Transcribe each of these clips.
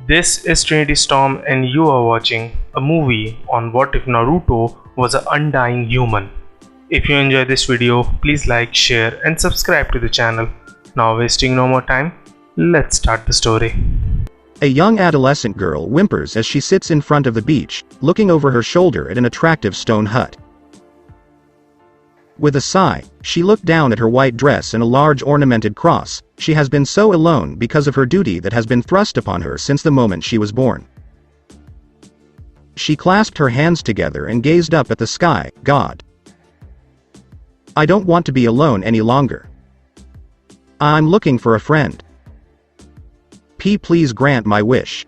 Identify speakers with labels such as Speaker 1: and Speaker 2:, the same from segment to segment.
Speaker 1: This is Trinity Storm and you are watching a movie on what if Naruto was an undying human. If you enjoy this video, please like, share and subscribe to the channel. Now wasting no more time, let's start the story.
Speaker 2: A young adolescent girl whimpers as she sits in front of the beach, looking over her shoulder at an attractive stone hut. With a sigh, she looked down at her white dress and a large ornamented cross. She has been so alone because of her duty that has been thrust upon her since the moment she was born. She clasped her hands together and gazed up at the sky. God, I don't want to be alone any longer. I'm looking for a friend. Please grant my wish.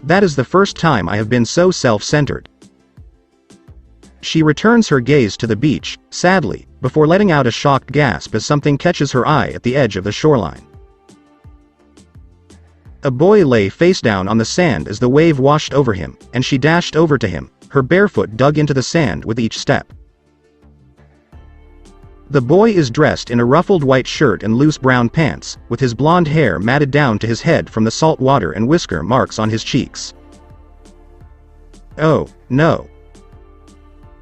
Speaker 2: That is the first time I have been so self-centered. She returns her gaze to the beach, sadly, before letting out a shocked gasp as something catches her eye at the edge of the shoreline. A boy lay face down on the sand as the wave washed over him, and she dashed over to him, her bare foot dug into the sand with each step. The boy is dressed in a ruffled white shirt and loose brown pants, with his blonde hair matted down to his head from the salt water and whisker marks on his cheeks. Oh, no!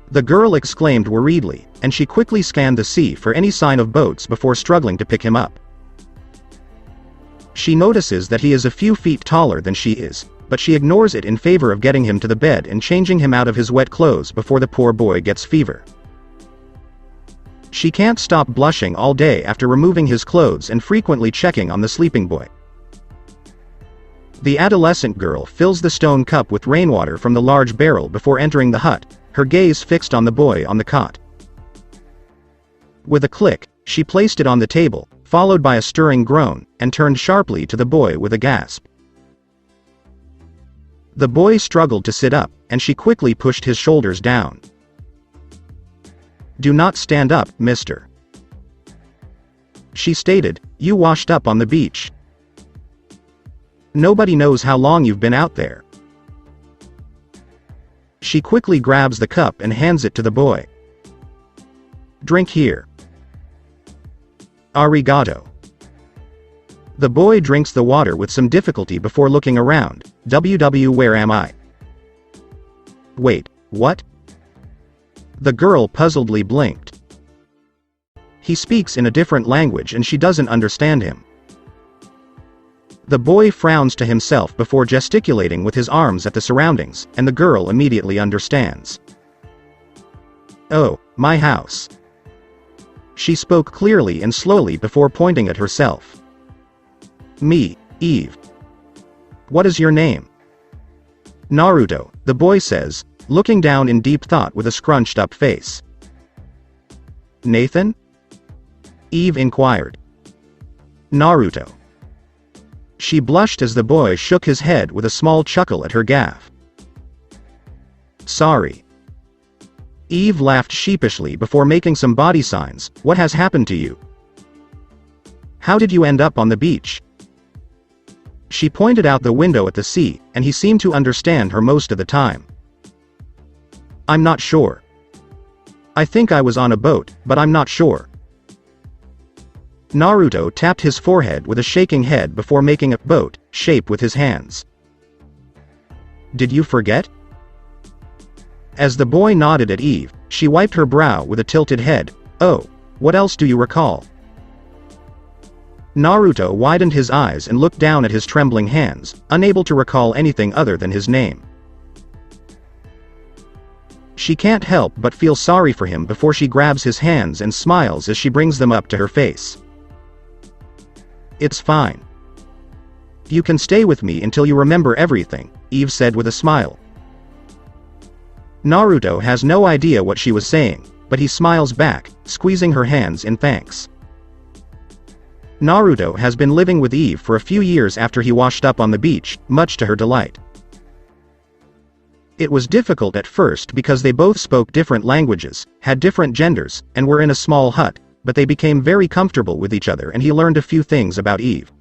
Speaker 2: The girl exclaimed worriedly, and she quickly scanned the sea for any sign of boats before struggling to pick him up. She notices that he is a few feet taller than she is, but she ignores it in favor of getting him to the bed and changing him out of his wet clothes before the poor boy gets fever. She can't stop blushing all day after removing his clothes and frequently checking on the sleeping boy. The adolescent girl fills the stone cup with rainwater from the large barrel before entering the hut, her gaze fixed on the boy on the cot. With a click, she placed it on the table, followed by a stirring groan, and turned sharply to the boy with a gasp. The boy struggled to sit up, and she quickly pushed his shoulders down. Do not stand up, mister. She stated, you washed up on the beach. Nobody knows how long you've been out there. She quickly grabs the cup and hands it to the boy. Drink here. Arigato. The boy drinks the water with some difficulty before looking around. Where am I? Wait, what? The girl puzzledly blinked. He speaks in a different language and she doesn't understand him. The boy frowns to himself before gesticulating with his arms at the surroundings, and the girl immediately understands. Oh, my house. She spoke clearly and slowly before pointing at herself. Me, Eve. What is your name? Naruto, the boy says, looking down in deep thought with a scrunched up face. Nathan? Eve inquired. Naruto. She blushed as the boy shook his head with a small chuckle at her gaffe. Sorry. Eve laughed sheepishly before making some body signs. What has happened to you? How did you end up on the beach? She pointed out the window at the sea, and he seemed to understand her most of the time. I'm not sure. I think I was on a boat, but I'm not sure. Naruto tapped his forehead with a shaking head before making a boat shape with his hands. Did you forget? As the boy nodded at Eve, she wiped her brow with a tilted head. Oh, what else do you recall? Naruto widened his eyes and looked down at his trembling hands, unable to recall anything other than his name. She can't help but feel sorry for him before she grabs his hands and smiles as she brings them up to her face. It's fine. You can stay with me until you remember everything, Eve said with a smile. Naruto has no idea what she was saying, but he smiles back, squeezing her hands in thanks. Naruto has been living with Eve for a few years after he washed up on the beach, much to her delight. It was difficult at first because they both spoke different languages, had different genders, and were in a small hut, but they became very comfortable with each other and he learned a few things about Eve.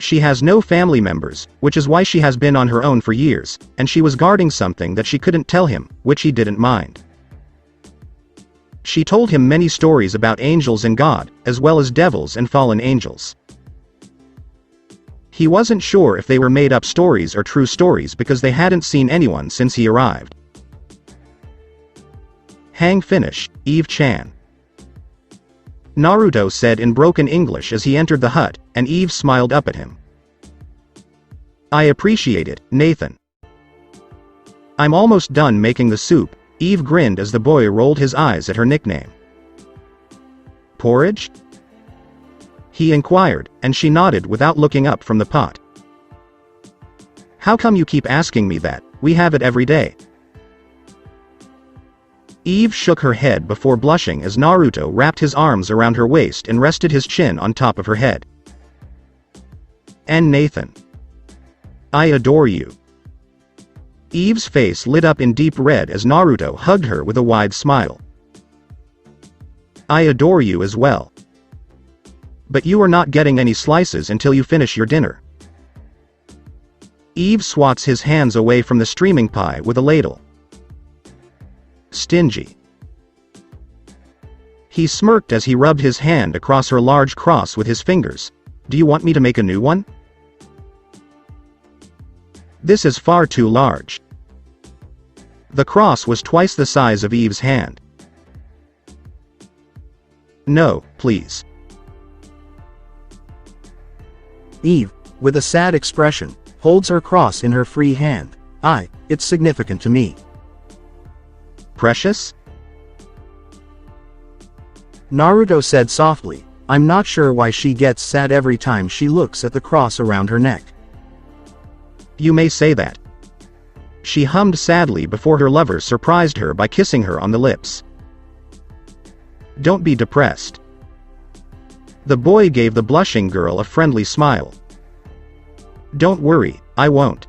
Speaker 2: She has no family members, which is why she has been on her own for years, and she was guarding something that she couldn't tell him, which he didn't mind. She told him many stories about angels and God, as well as devils and fallen angels. He wasn't sure if they were made-up stories or true stories because they hadn't seen anyone since he arrived. Hang finish, Eve-chan. Naruto said in broken English as he entered the hut, and Eve smiled up at him. I appreciate it, Nathan. I'm almost done making the soup, Eve grinned as the boy rolled his eyes at her nickname. Porridge? He inquired, and she nodded without looking up from the pot. How come you keep asking me that? We have it every day. Eve shook her head before blushing as Naruto wrapped his arms around her waist and rested his chin on top of her head. And Nathan. I adore you. Eve's face lit up in deep red as Naruto hugged her with a wide smile. I adore you as well. But you are not getting any slices until you finish your dinner. Eve swats his hands away from the streaming pie with a ladle. Stingy. He smirked as he rubbed his hand across her large cross with his fingers. Do you want me to make a new one? This is far too large. The cross was twice the size of Eve's hand. No, please.
Speaker 3: Eve, with a sad expression, holds her cross in her free hand. It's significant to me.
Speaker 2: Precious?
Speaker 3: Naruto said softly. I'm not sure why she gets sad every time she looks at the cross around her neck.
Speaker 2: You may say that. She hummed sadly before her lover surprised her by kissing her on the lips. Don't be depressed. The boy gave the blushing girl a friendly smile. Don't worry, I won't.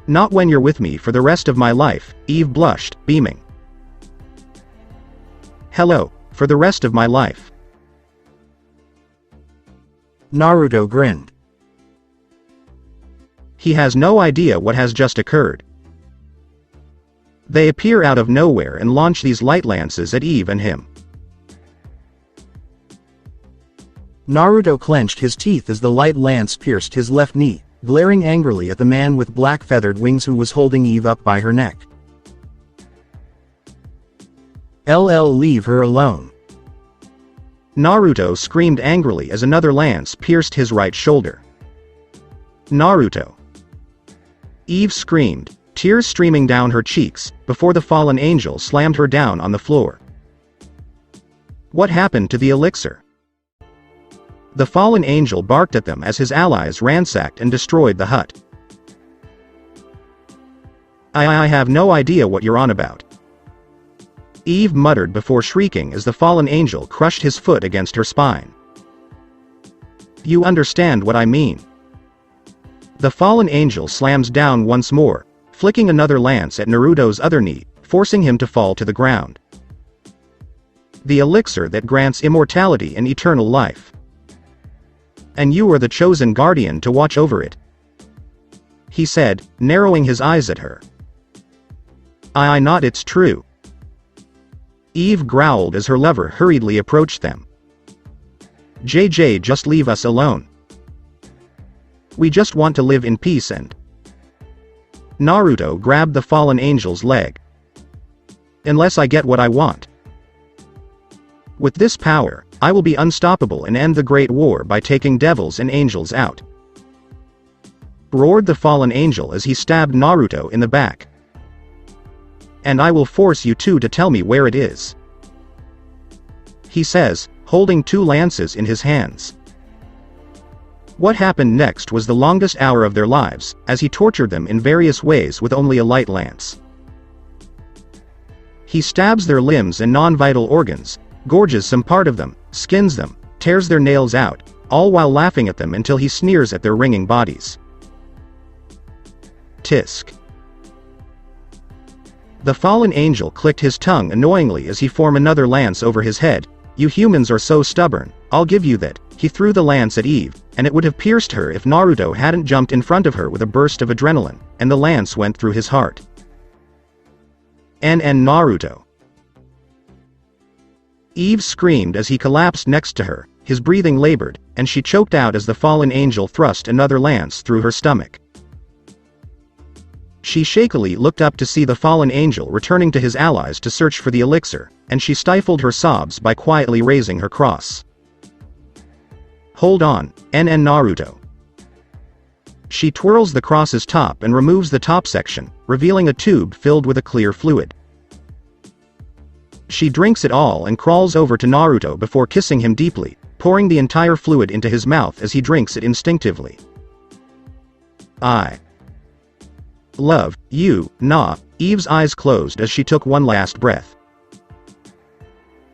Speaker 2: Not when you're with me for the rest of my life, Eve blushed, beaming. Hello, for the rest of my life.
Speaker 3: Naruto grinned.
Speaker 2: He has no idea what has just occurred. They appear out of nowhere and launch these light lances at Eve and him.
Speaker 3: Naruto clenched his teeth as the light lance pierced his left knee, glaring angrily at the man with black feathered wings who was holding Eve up by her neck. Leave her alone.
Speaker 2: Naruto screamed angrily as another lance pierced his right shoulder. Naruto. Eve screamed, tears streaming down her cheeks, before the fallen angel slammed her down on the floor. What happened to the elixir? The fallen angel barked at them as his allies ransacked and destroyed the hut. I have no idea what you're on about. Eve muttered before shrieking as the fallen angel crushed his foot against her spine. You understand what I mean. The fallen angel slams down once more, flicking another lance at Naruto's other knee, forcing him to fall to the ground. The elixir that grants immortality and eternal life. And you are the chosen guardian to watch over it, he said, narrowing his eyes at her. I not it's true. Eve growled as her lover hurriedly approached them. JJ, just leave us alone. We just want to live in peace and... Naruto grabbed the fallen angel's leg. Unless I get what I want. With this power, I will be unstoppable and end the Great War by taking devils and angels out. Roared the fallen angel as he stabbed Naruto in the back. And I will force you two to tell me where it is, he says, holding two lances in his hands. What happened next was the longest hour of their lives, as he tortured them in various ways with only a light lance. He stabs their limbs and non-vital organs, gorges some part of them, skins them, tears their nails out, all while laughing at them until he sneers at their ringing bodies. Tisk. The fallen angel clicked his tongue annoyingly as he formed another lance over his head. You humans are so stubborn, I'll give you that. He threw the lance at Eve, and it would have pierced her if Naruto hadn't jumped in front of her with a burst of adrenaline, and the lance went through his heart. And Naruto. Eve screamed as he collapsed next to her, his breathing labored, and she choked out as the fallen angel thrust another lance through her stomach. She shakily looked up to see the fallen angel returning to his allies to search for the elixir, and she stifled her sobs by quietly raising her cross. "Hold on, Naruto." She twirls the cross's top and removes the top section, revealing a tube filled with a clear fluid. She drinks it all and crawls over to Naruto before kissing him deeply, pouring the entire fluid into his mouth as he drinks it instinctively. "I love you, Na." Eve's eyes closed as she took one last breath.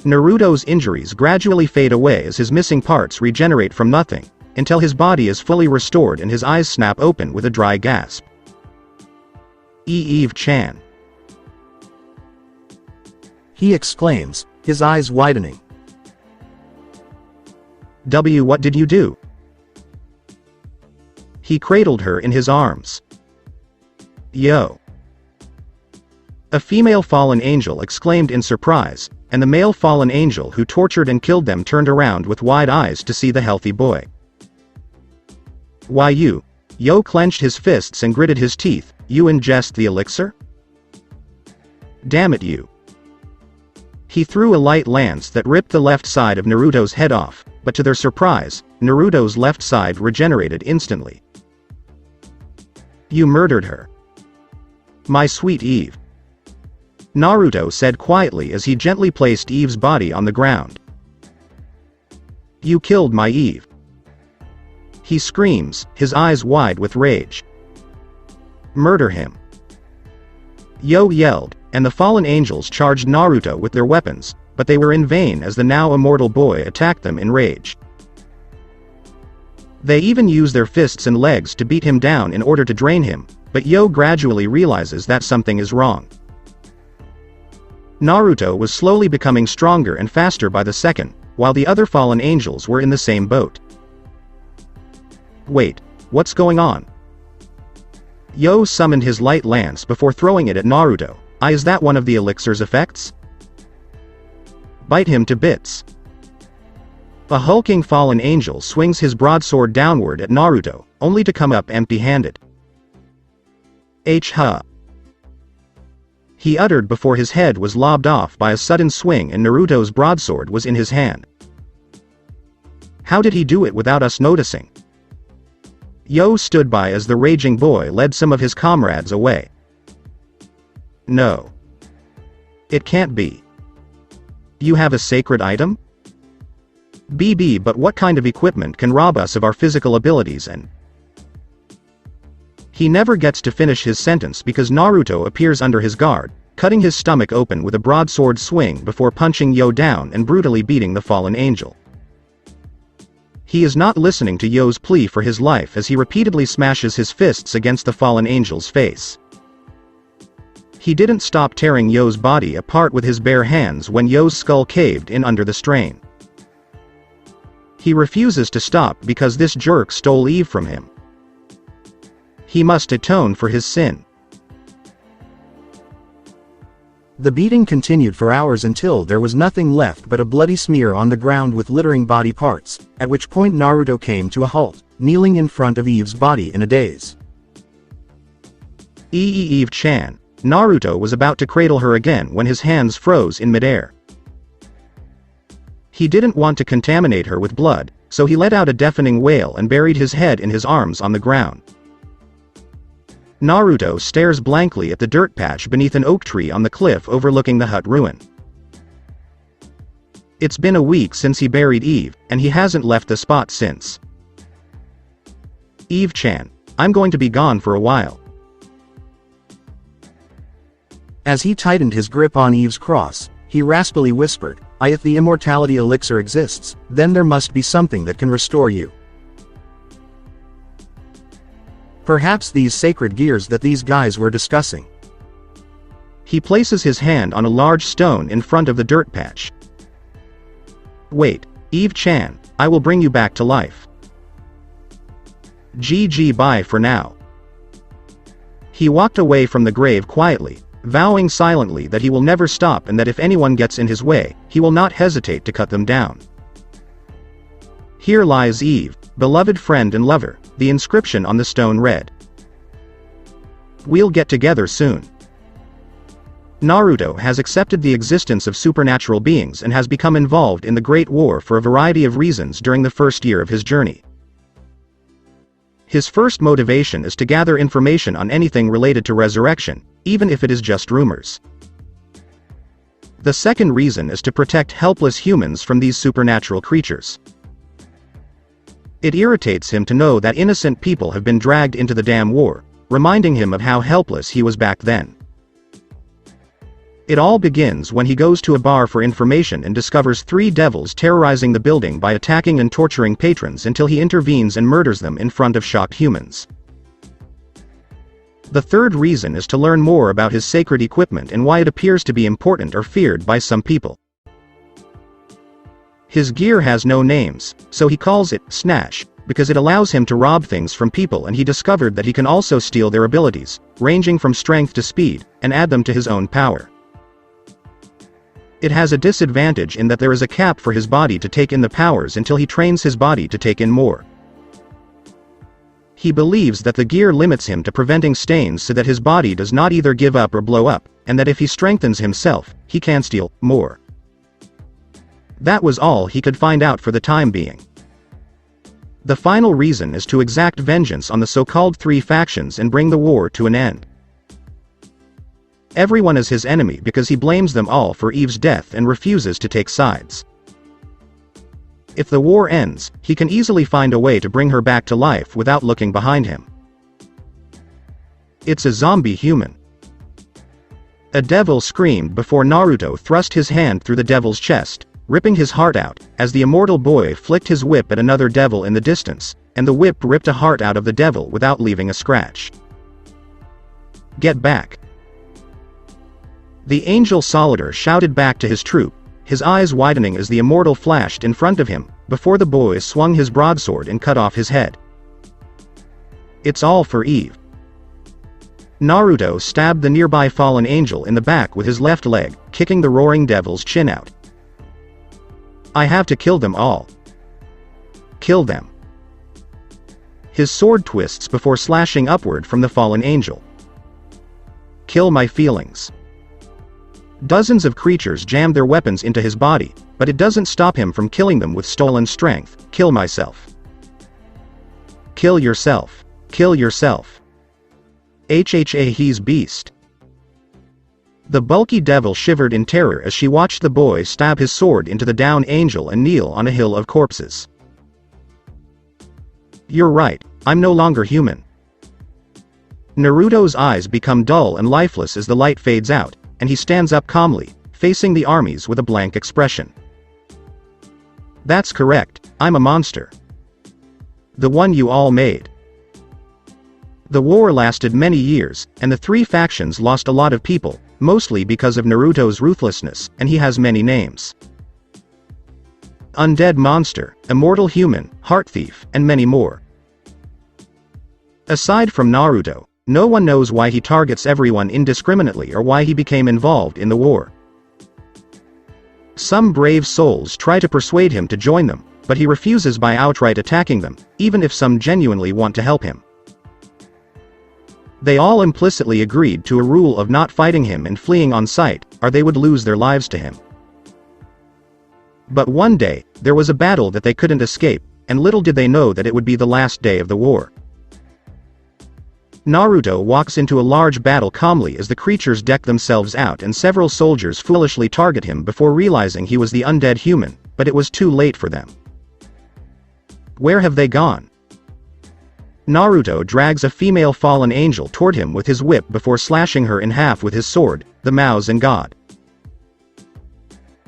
Speaker 2: Naruto's injuries gradually fade away as his missing parts regenerate from nothing, until his body is fully restored and his eyes snap open with a dry gasp. Eve-chan,"
Speaker 3: he exclaims, his eyes widening.
Speaker 2: What did you do?" He cradled her in his arms. "Yo." A female fallen angel exclaimed in surprise, and the male fallen angel who tortured and killed them turned around with wide eyes to see the healthy boy. "Why you?" Yo clenched his fists and gritted his teeth. "You ingest the elixir? Damn it, you." He threw a light lance that ripped the left side of Naruto's head off, but to their surprise, Naruto's left side regenerated instantly. "You murdered her. My sweet Eve," Naruto said quietly as he gently placed Eve's body on the ground. "You killed my Eve," he screams, his eyes wide with rage. "Murder him," Yo yelled, and the fallen angels charged Naruto with their weapons, but they were in vain as the now immortal boy attacked them in rage. They even use their fists and legs to beat him down in order to drain him, but Yo gradually realizes that something is wrong. Naruto was slowly becoming stronger and faster by the second, while the other fallen angels were in the same boat. "Wait, what's going on?" Yo summoned his light lance before throwing it at Naruto. Is that one of the elixir's effects? Bite him to bits." A hulking fallen angel swings his broadsword downward at Naruto, only to come up empty-handed. "Huh," he uttered before his head was lobbed off by a sudden swing and Naruto's broadsword was in his hand. "How did he do it without us noticing?" Yo stood by as the raging boy led some of his comrades away. "No. It can't be. You have a sacred item? But what kind of equipment can rob us of our physical abilities and—" He never gets to finish his sentence because Naruto appears under his guard, cutting his stomach open with a broadsword swing before punching Yo down and brutally beating the fallen angel. He is not listening to Yo's plea for his life as he repeatedly smashes his fists against the fallen angel's face. He didn't stop tearing Yo's body apart with his bare hands when Yo's skull caved in under the strain. He refuses to stop because this jerk stole Eve from him. He must atone for his sin.
Speaker 3: The beating continued for hours until there was nothing left but a bloody smear on the ground with littering body parts, at which point Naruto came to a halt, kneeling in front of Eve's body in a daze.
Speaker 2: Eve-chan, Naruto was about to cradle her again when his hands froze in midair. He didn't want to contaminate her with blood, so he let out a deafening wail and buried his head in his arms on the ground. Naruto stares blankly at the dirt patch beneath an oak tree on the cliff overlooking the hut ruin. It's been a week since he buried Eve, and he hasn't left the spot since. "Eve-chan, I'm going to be gone for a while."
Speaker 3: As he tightened his grip on Eve's cross, he raspily whispered, If the immortality elixir exists, then there must be something that can restore you. Perhaps these sacred gears that these guys were discussing."
Speaker 2: He places his hand on a large stone in front of the dirt patch. "Wait, Eve-chan, I will bring you back to life. GG, bye for now." He walked away from the grave quietly, vowing silently that he will never stop and that if anyone gets in his way, he will not hesitate to cut them down. Here lies Eve, beloved friend and lover, the inscription on the stone read. We'll get together soon. Naruto has accepted the existence of supernatural beings and has become involved in the Great War for a variety of reasons during the first year of his journey. His first motivation is to gather information on anything related to resurrection, even if it is just rumors. The second reason is to protect helpless humans from these supernatural creatures. It irritates him to know that innocent people have been dragged into the damn war, reminding him of how helpless he was back then. It all begins when he goes to a bar for information and discovers 3 devils terrorizing the building by attacking and torturing patrons until he intervenes and murders them in front of shocked humans. The third reason is to learn more about his sacred equipment and why it appears to be important or feared by some people. His gear has no names, so he calls it Snatch, because it allows him to rob things from people, and he discovered that he can also steal their abilities, ranging from strength to speed, and add them to his own power. It has a disadvantage in that there is a cap for his body to take in the powers until he trains his body to take in more. He believes that the gear limits him to preventing stains so that his body does not either give up or blow up, and that if he strengthens himself, he can steal more. That was all he could find out for the time being. The final reason is to exact vengeance on the so-called 3 factions and bring the war to an end. Everyone is his enemy because he blames them all for Eve's death and refuses to take sides. If the war ends, he can easily find a way to bring her back to life without looking behind him. It's a zombie human. A devil screamed before Naruto thrust his hand through the devil's chest, ripping his heart out, as the immortal boy flicked his whip at another devil in the distance, and the whip ripped a heart out of the devil without leaving a scratch. Get back! The Angel Solitaire shouted back to his troop, his eyes widening as the immortal flashed in front of him, before the boy swung his broadsword and cut off his head. It's all for Eve. Naruto stabbed the nearby fallen angel in the back with his left leg, kicking the roaring devil's chin out. I have to kill them all. Kill them. His sword twists before slashing upward from the fallen angel. Kill my feelings. Dozens of creatures jam their weapons into his body, but it doesn't stop him from killing them with stolen strength. Kill myself. Kill yourself. Kill yourself. He's beast. The bulky devil shivered in terror as she watched the boy stab his sword into the down angel and kneel on a hill of corpses. You're right, I'm no longer human. Naruto's eyes become dull and lifeless as the light fades out, and he stands up calmly, facing the armies with a blank expression. That's correct, I'm a monster. The one you all made. The war lasted many years, and the 3 factions lost a lot of people, mostly because of Naruto's ruthlessness, and he has many names. Undead monster, immortal human, heart thief, and many more. Aside from Naruto, no one knows why he targets everyone indiscriminately or why he became involved in the war. Some brave souls try to persuade him to join them, but he refuses by outright attacking them, even if some genuinely want to help him. They all implicitly agreed to a rule of not fighting him and fleeing on sight, or they would lose their lives to him. But one day, there was a battle that they couldn't escape, and little did they know that it would be the last day of the war. Naruto walks into a large battle calmly as the creatures deck themselves out and several soldiers foolishly target him before realizing he was the undead human, but it was too late for them. Where have they gone? Naruto drags a female fallen angel toward him with his whip before slashing her in half with his sword, the Mauzen God.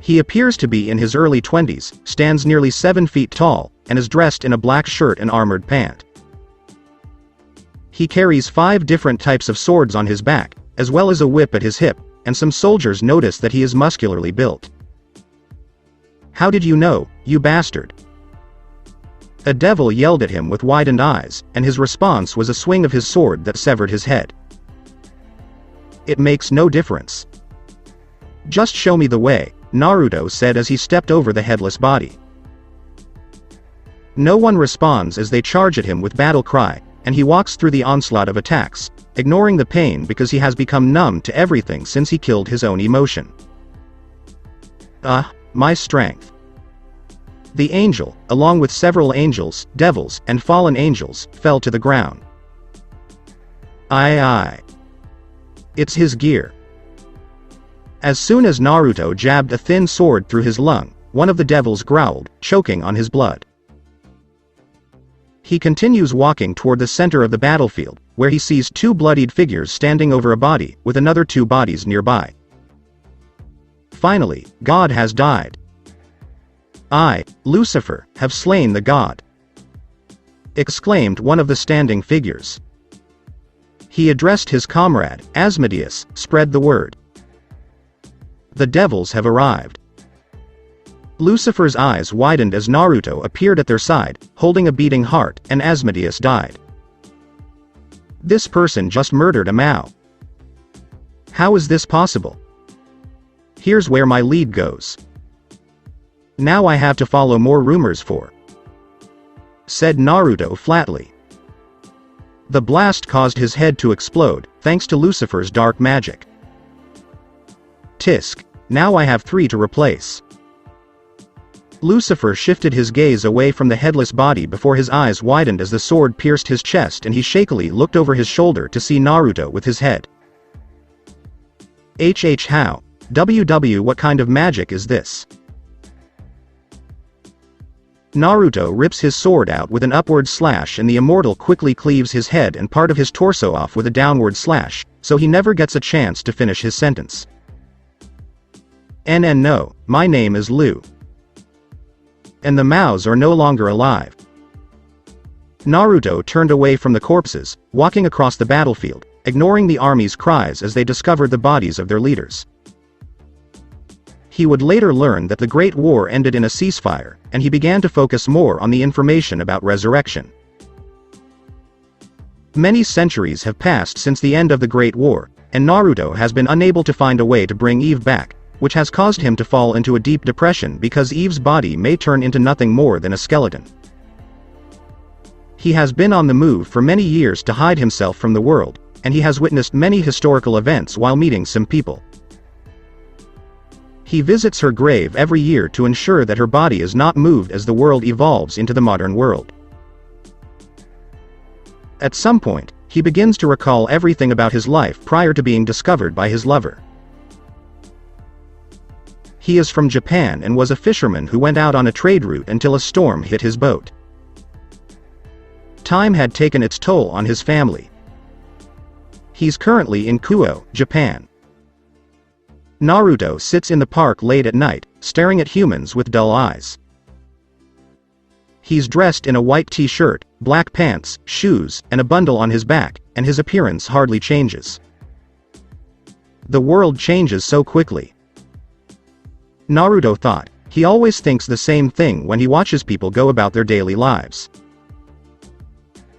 Speaker 2: He appears to be in his early 20s, stands nearly 7 feet tall, and is dressed in a black shirt and armored pant. He carries 5 different types of swords on his back, as well as a whip at his hip, and some soldiers notice that he is muscularly built. How did you know, you bastard? A devil yelled at him with widened eyes, and his response was a swing of his sword that severed his head. It makes no difference. Just show me the way, Naruto said as he stepped over the headless body. No one responds as they charge at him with battle cry, and he walks through the onslaught of attacks, ignoring the pain because he has become numb to everything since he killed his own emotion. My strength. The angel, along with several angels, devils, and fallen angels, fell to the ground. It's his gear. As soon as Naruto jabbed a thin sword through his lung, one of the devils growled, choking on his blood. He continues walking toward the center of the battlefield, where he sees two bloodied figures standing over a body, with another two bodies nearby. Finally, God has died. I, Lucifer, have slain the god, exclaimed one of the standing figures. He addressed his comrade, Asmodeus, spread the word. The devils have arrived. Lucifer's eyes widened as Naruto appeared at their side, holding a beating heart, and Asmodeus died. This person just murdered a Mao. How is this possible? Here's where my lead goes. Now I have to follow more rumors said Naruto flatly. The blast caused his head to explode, thanks to Lucifer's dark magic. Tisk, now I have 3 to replace. Lucifer shifted his gaze away from the headless body before his eyes widened as the sword pierced his chest and he shakily looked over his shoulder to see Naruto with his head. How? What kind of magic is this? Naruto rips his sword out with an upward slash and the immortal quickly cleaves his head and part of his torso off with a downward slash, so he never gets a chance to finish his sentence. No, my name is Lu. And the Maos are no longer alive. Naruto turned away from the corpses, walking across the battlefield, ignoring the army's cries as they discovered the bodies of their leaders. He would later learn that the Great War ended in a ceasefire, and he began to focus more on the information about resurrection. Many centuries have passed since the end of the Great War, and Naruto has been unable to find a way to bring Eve back, which has caused him to fall into a deep depression because Eve's body may turn into nothing more than a skeleton. He has been on the move for many years to hide himself from the world, and he has witnessed many historical events while meeting some people. He visits her grave every year to ensure that her body is not moved as the world evolves into the modern world. At some point, he begins to recall everything about his life prior to being discovered by his lover. He is from Japan and was a fisherman who went out on a trade route until a storm hit his boat. Time had taken its toll on his family. He's currently in Kuo, Japan. Naruto sits in the park late at night, staring at humans with dull eyes. He's dressed in a white t-shirt, black pants, shoes, and a bundle on his back, and his appearance hardly changes. The world changes so quickly. Naruto thought, he always thinks the same thing when he watches people go about their daily lives.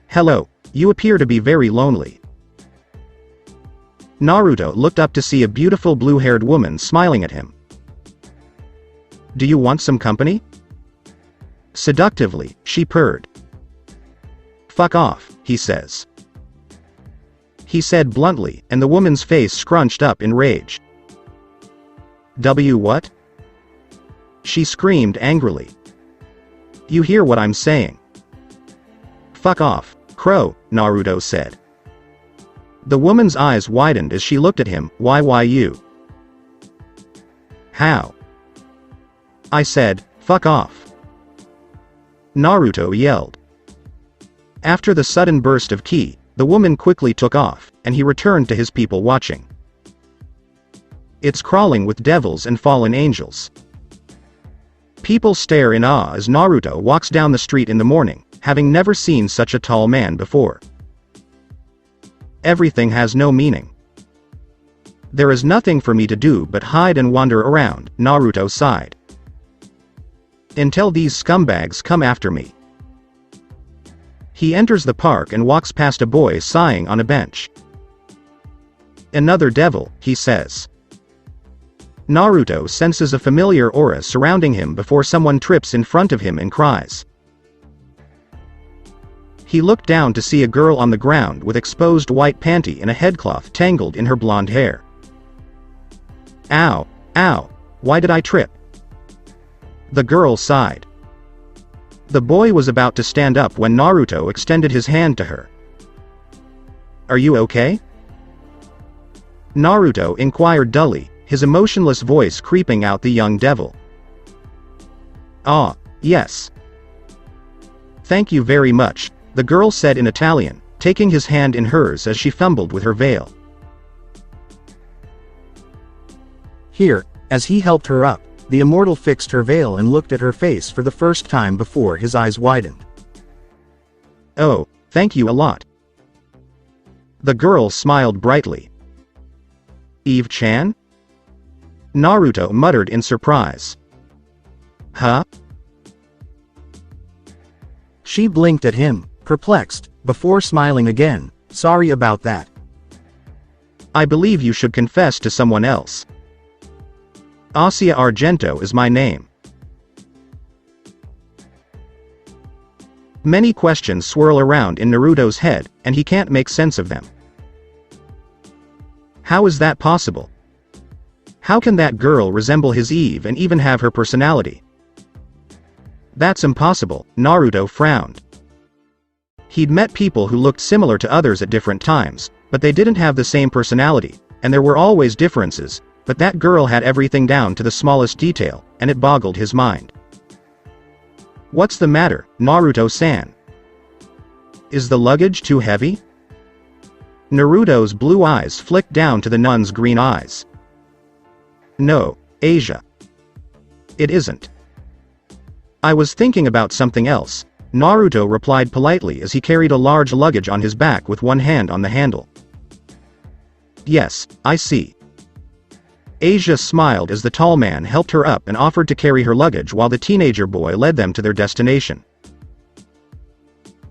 Speaker 2: Hello, you appear to be very lonely. Naruto looked up to see a beautiful blue-haired woman smiling at him. Do you want some company? Seductively, she purred. Fuck off, he says. He said bluntly, and the woman's face scrunched up in rage. What? She screamed angrily. You hear what I'm saying? Fuck off, Crow, Naruto said. The woman's eyes widened as she looked at him. Why you? How? I said, fuck off. Naruto yelled. After the sudden burst of ki, the woman quickly took off, and he returned to his people watching. It's crawling with devils and fallen angels. People stare in awe as Naruto walks down the street in the morning, having never seen such a tall man before. Everything has no meaning. There is nothing for me to do but hide and wander around, Naruto sighed. Until these scumbags come after me. He enters the park and walks past a boy sighing on a bench. Another devil, he says. Naruto senses a familiar aura surrounding him before someone trips in front of him and cries. He looked down to see a girl on the ground with exposed white panty and a headcloth tangled in her blonde hair. Ow, ow, why did I trip? The girl sighed. The boy was about to stand up when Naruto extended his hand to her. Are you okay? Naruto inquired dully, his emotionless voice creeping out the young devil. Ah, yes. Thank you very much, the girl said in Italian, taking his hand in hers as she fumbled with her veil.
Speaker 3: Here, as he helped her up, the immortal fixed her veil and looked at her face for the first time before his eyes widened.
Speaker 2: Oh, thank you a lot. The girl smiled brightly. Eve-chan? Naruto muttered in surprise. Huh?
Speaker 3: She blinked at him, perplexed, before smiling again. Sorry about that.
Speaker 2: I believe you should confess to someone else. Asia Argento is my name. Many questions swirl around in Naruto's head, and he can't make sense of them. How is that possible? How can that girl resemble his Eve and even have her personality? That's impossible, Naruto frowned. He'd met people who looked similar to others at different times, but they didn't have the same personality, and there were always differences, but that girl had everything down to the smallest detail, and it boggled his mind. What's the matter, Naruto-san? Is the luggage too heavy? Naruto's blue eyes flicked down to the nun's green eyes. No, Asia. It isn't. I was thinking about something else, Naruto replied politely as he carried a large luggage on his back with one hand on the handle. Yes, I see. Asia smiled as the tall man helped her up and offered to carry her luggage while the teenager boy led them to their destination.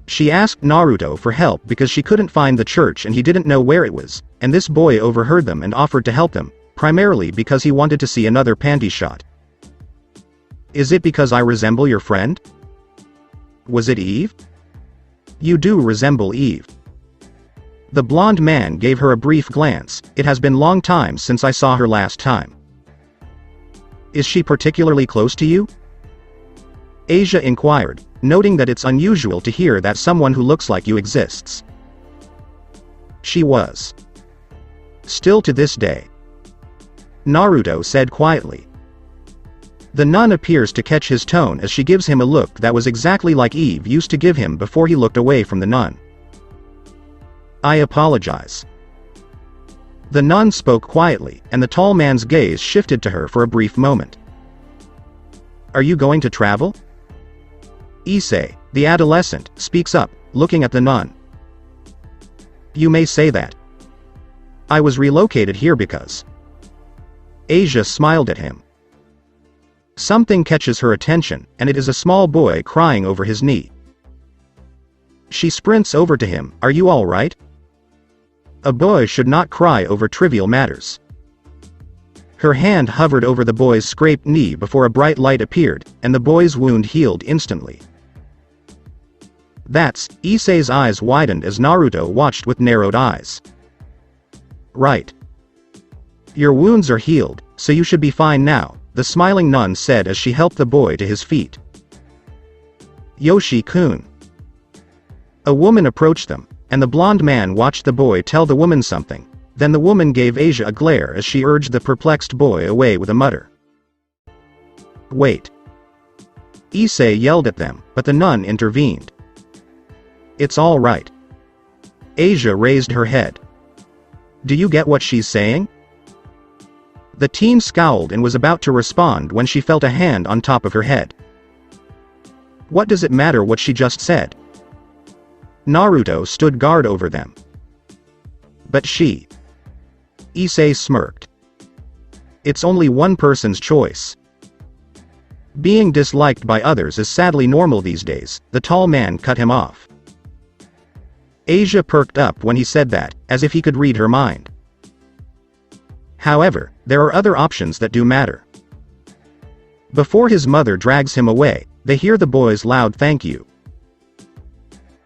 Speaker 2: She asked Naruto for help because she couldn't find the church and he didn't know where it was, and this boy overheard them and offered to help them, primarily because he wanted to see another panty shot. Is it because I resemble your friend? Was it Eve? You do resemble Eve. The blonde man gave her a brief glance. It has been long time since I saw her last time. Is she particularly close to you? Asia inquired, noting that it's unusual to hear that someone who looks like you exists. She was. Still to this day. Naruto said quietly. The nun appears to catch his tone as she gives him a look that was exactly like Eve used to give him before he looked away from the nun. I apologize. The nun spoke quietly, and the tall man's gaze shifted to her for a brief moment. Are you going to travel? Issei, the adolescent, speaks up, looking at the nun. You may say that. I was relocated here because. Asia smiled at him. Something catches her attention, and it is a small boy crying over his knee. She sprints over to him. Are you all right? A boy should not cry over trivial matters. Her hand hovered over the boy's scraped knee before a bright light appeared, and the boy's wound healed instantly. That's, Issei's eyes widened as Naruto watched with narrowed eyes. Right. Your wounds are healed, so you should be fine now, the smiling nun said as she helped the boy to his feet. Yoshi-kun. A woman approached them, and the blonde man watched the boy tell the woman something. Then the woman gave Asia a glare as she urged the perplexed boy away with a mutter. Wait. Issei yelled at them, but the nun intervened. It's all right. Asia raised her head. Do you get what she's saying? The teen scowled and was about to respond when she felt a hand on top of her head. What does it matter what she just said? Naruto stood guard over them. But she. Issei smirked. It's only one person's choice. Being disliked by others is sadly normal these days, the tall man cut him off. Asia perked up when he said that, as if he could read her mind. However, there are other options that do matter. Before his mother drags him away, they hear the boy's loud thank you.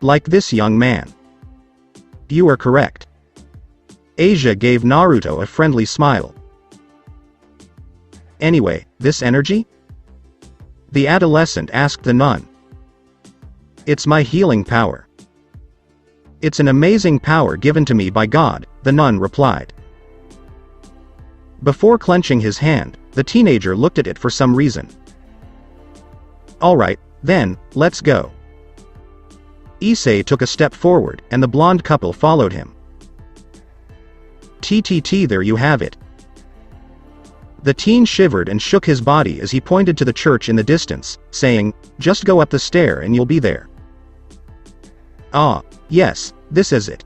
Speaker 2: Like this young man. You are correct. Asia gave Naruto a friendly smile. Anyway, this energy? The adolescent asked the nun. It's my healing power. It's an amazing power given to me by God, the nun replied. Before clenching his hand, the teenager looked at it for some reason. Alright, then, let's go. Issei took a step forward, and the blonde couple followed him. TTT, there you have it. The teen shivered and shook his body as he pointed to the church in the distance, saying, just go up the stair and you'll be there. Ah, yes, this is it.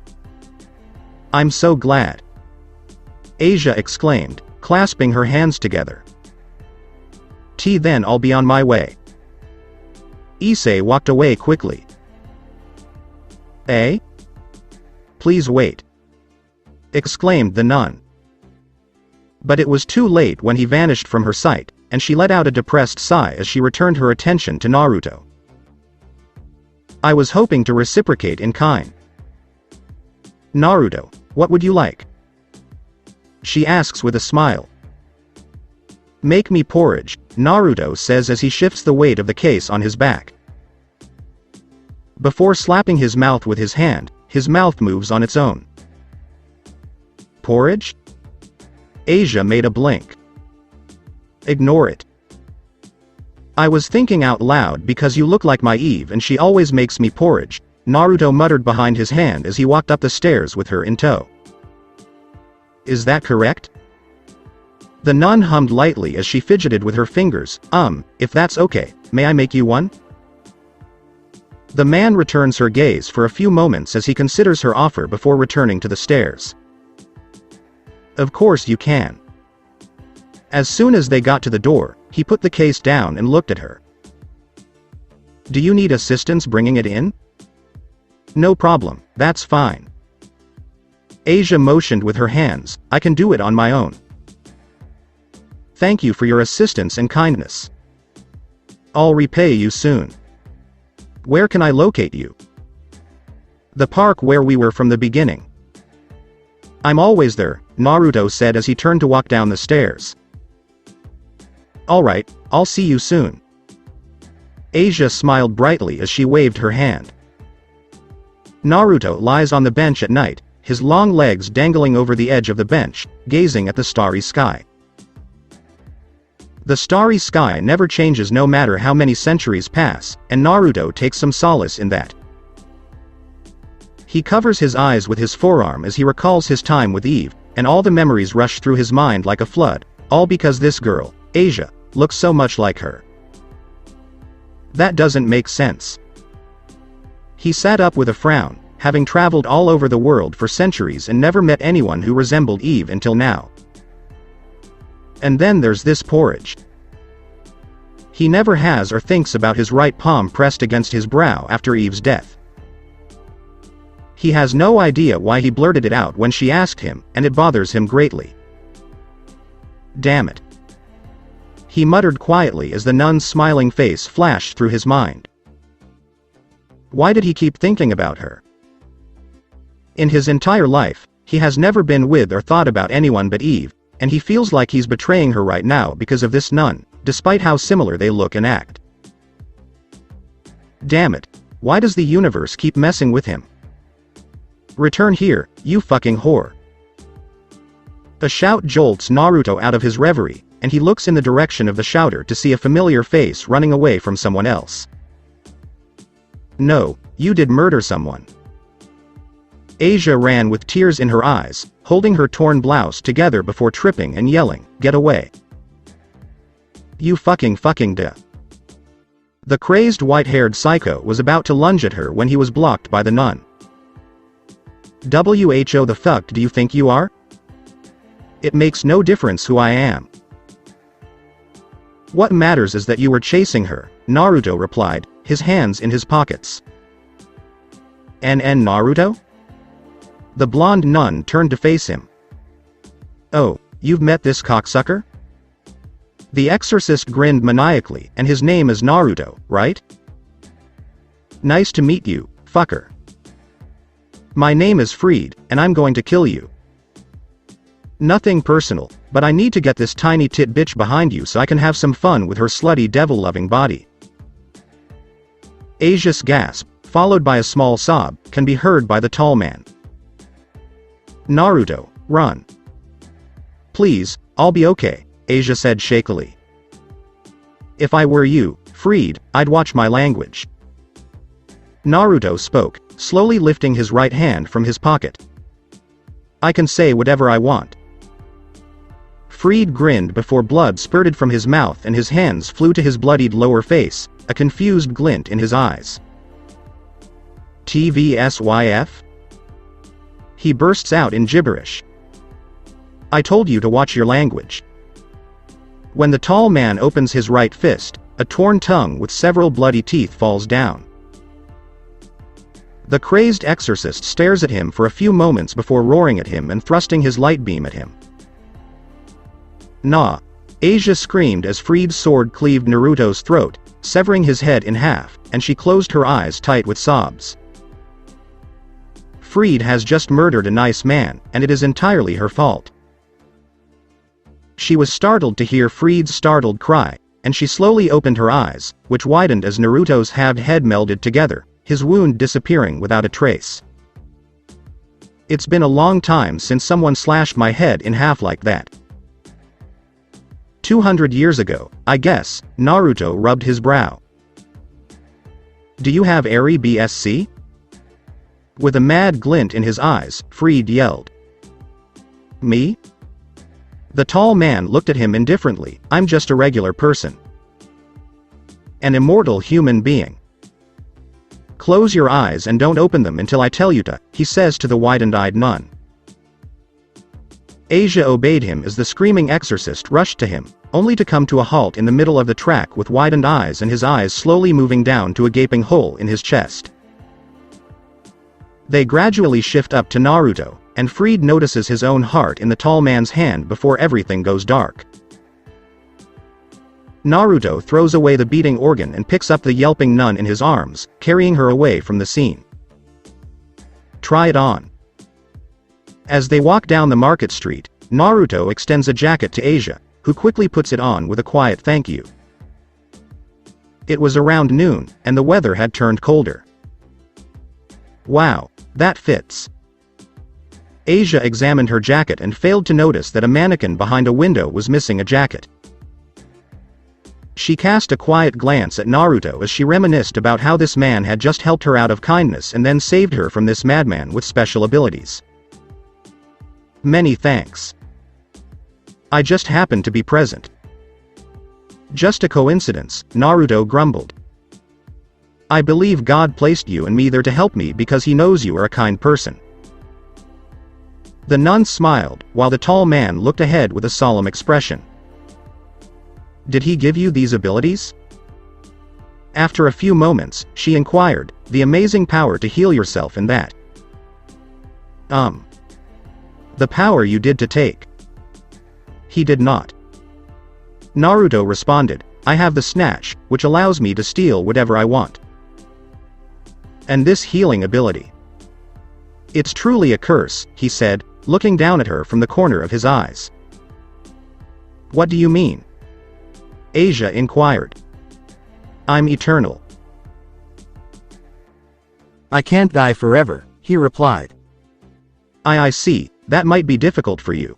Speaker 2: I'm so glad. Asia exclaimed, clasping her hands together. Then I'll be on my way. Issei walked away quickly. Eh? Please wait. Exclaimed the nun. But it was too late when he vanished from her sight, and she let out a depressed sigh as she returned her attention to Naruto. I was hoping to reciprocate in kind. Naruto, what would you like? She asks with a smile. Make me porridge, Naruto says as he shifts the weight of the case on his back. Before slapping his mouth with his hand, his mouth moves on its own. Porridge? Asia made a blink. Ignore it. I was thinking out loud because you look like my Eve and she always makes me porridge, Naruto muttered behind his hand as he walked up the stairs with her in tow. Is that correct? The nun hummed lightly as she fidgeted with her fingers. If that's okay, may I make you one? The man returns her gaze for a few moments as he considers her offer before returning to the stairs. Of course you can. As soon as they got to the door, he put the case down and looked at her. Do you need assistance bringing it in? No problem, that's fine. Asia motioned with her hands, I can do it on my own. Thank you for your assistance and kindness. I'll repay you soon. Where can I locate you? The park where we were from the beginning. I'm always there, Naruto said as he turned to walk down the stairs. Alright, I'll see you soon. Asia smiled brightly as she waved her hand. Naruto lies on the bench at night, his long legs dangling over the edge of the bench, gazing at the starry sky. The starry sky never changes no matter how many centuries pass, and Naruto takes some solace in that. He covers his eyes with his forearm as he recalls his time with Eve, and all the memories rush through his mind like a flood, all because this girl, Asia, looks so much like her. That doesn't make sense. He sat up with a frown, having traveled all over the world for centuries and never met anyone who resembled Eve until now. And then there's this porridge. He never has or thinks about his right palm pressed against his brow after Eve's death. He has no idea why he blurted it out when she asked him, and it bothers him greatly. Damn it. He muttered quietly as the nun's smiling face flashed through his mind. Why did he keep thinking about her? In his entire life, he has never been with or thought about anyone but Eve, and he feels like he's betraying her right now because of this nun, despite how similar they look and act. Damn it, why does the universe keep messing with him? Return here, you fucking whore. A shout jolts Naruto out of his reverie, and he looks in the direction of the shouter to see a familiar face running away from someone else. No, you did murder someone. Asia ran with tears in her eyes, holding her torn blouse together before tripping and yelling, "Get away. You fucking duh." The crazed white-haired psycho was about to lunge at her when he was blocked by the nun. Who the fuck do you think you are? It makes no difference who I am. What matters is that you were chasing her, Naruto replied, his hands in his pockets. Naruto? The blonde nun turned to face him. Oh, you've met this cocksucker? The exorcist grinned maniacally, and his name is Naruto, right? Nice to meet you, fucker. My name is Freed, and I'm going to kill you. Nothing personal, but I need to get this tiny tit bitch behind you so I can have some fun with her slutty devil-loving body. Asia's gasp, followed by a small sob, can be heard by the tall man. Naruto, run. Please, I'll be okay, Asia said shakily. If I were you, Freed, I'd watch my language. Naruto spoke, slowly lifting his right hand from his pocket. I can say whatever I want. Freed grinned before blood spurted from his mouth and his hands flew to his bloodied lower face, a confused glint in his eyes. TVSYF? He bursts out in gibberish. I told you to watch your language. When the tall man opens his right fist, a torn tongue with several bloody teeth falls down. The crazed exorcist stares at him for a few moments before roaring at him and thrusting his light beam at him. Nah! Asia screamed as Freed's sword cleaved Naruto's throat, severing his head in half, and she closed her eyes tight with sobs. Freed has just murdered a nice man, and it is entirely her fault. She was startled to hear Freed's startled cry, and she slowly opened her eyes, which widened as Naruto's halved head melded together, his wound disappearing without a trace. It's been a long time since someone slashed my head in half like that. 200 years ago, I guess, Naruto rubbed his brow. Do you have Airy BSC? With a mad glint in his eyes, Freed yelled. Me? The tall man looked at him indifferently. I'm just a regular person. An immortal human being. Close your eyes and don't open them until I tell you to, he says to the widened-eyed nun. Asia obeyed him as the screaming exorcist rushed to him, only to come to a halt in the middle of the track with widened eyes and his eyes slowly moving down to a gaping hole in his chest. They gradually shift up to Naruto, and Freed notices his own heart in the tall man's hand before everything goes dark. Naruto throws away the beating organ and picks up the yelping nun in his arms, carrying her away from the scene. Try it on. As they walk down the market street, Naruto extends a jacket to Asia, who quickly puts it on with a quiet thank you. It was around noon, and the weather had turned colder. Wow, that fits. Asia examined her jacket and failed to notice that a mannequin behind a window was missing a jacket. She cast a quiet glance at Naruto as she reminisced about how this man had just helped her out of kindness and then saved her from this madman with special abilities. Many thanks. I just happened to be present. Just a coincidence, Naruto grumbled. I believe God placed you and me there to help me because he knows you are a kind person. The nun smiled, while the tall man looked ahead with a solemn expression. Did he give you these abilities? After a few moments, she inquired, the amazing power to heal yourself and that. The power you did to take. He did not. Naruto responded, I have the snatch, which allows me to steal whatever I want. And this healing ability. It's truly a curse, he said, looking down at her from the corner of his eyes. What do you mean? Asia inquired. I'm eternal.
Speaker 3: I can't die forever, he replied.
Speaker 2: I see, that might be difficult for you.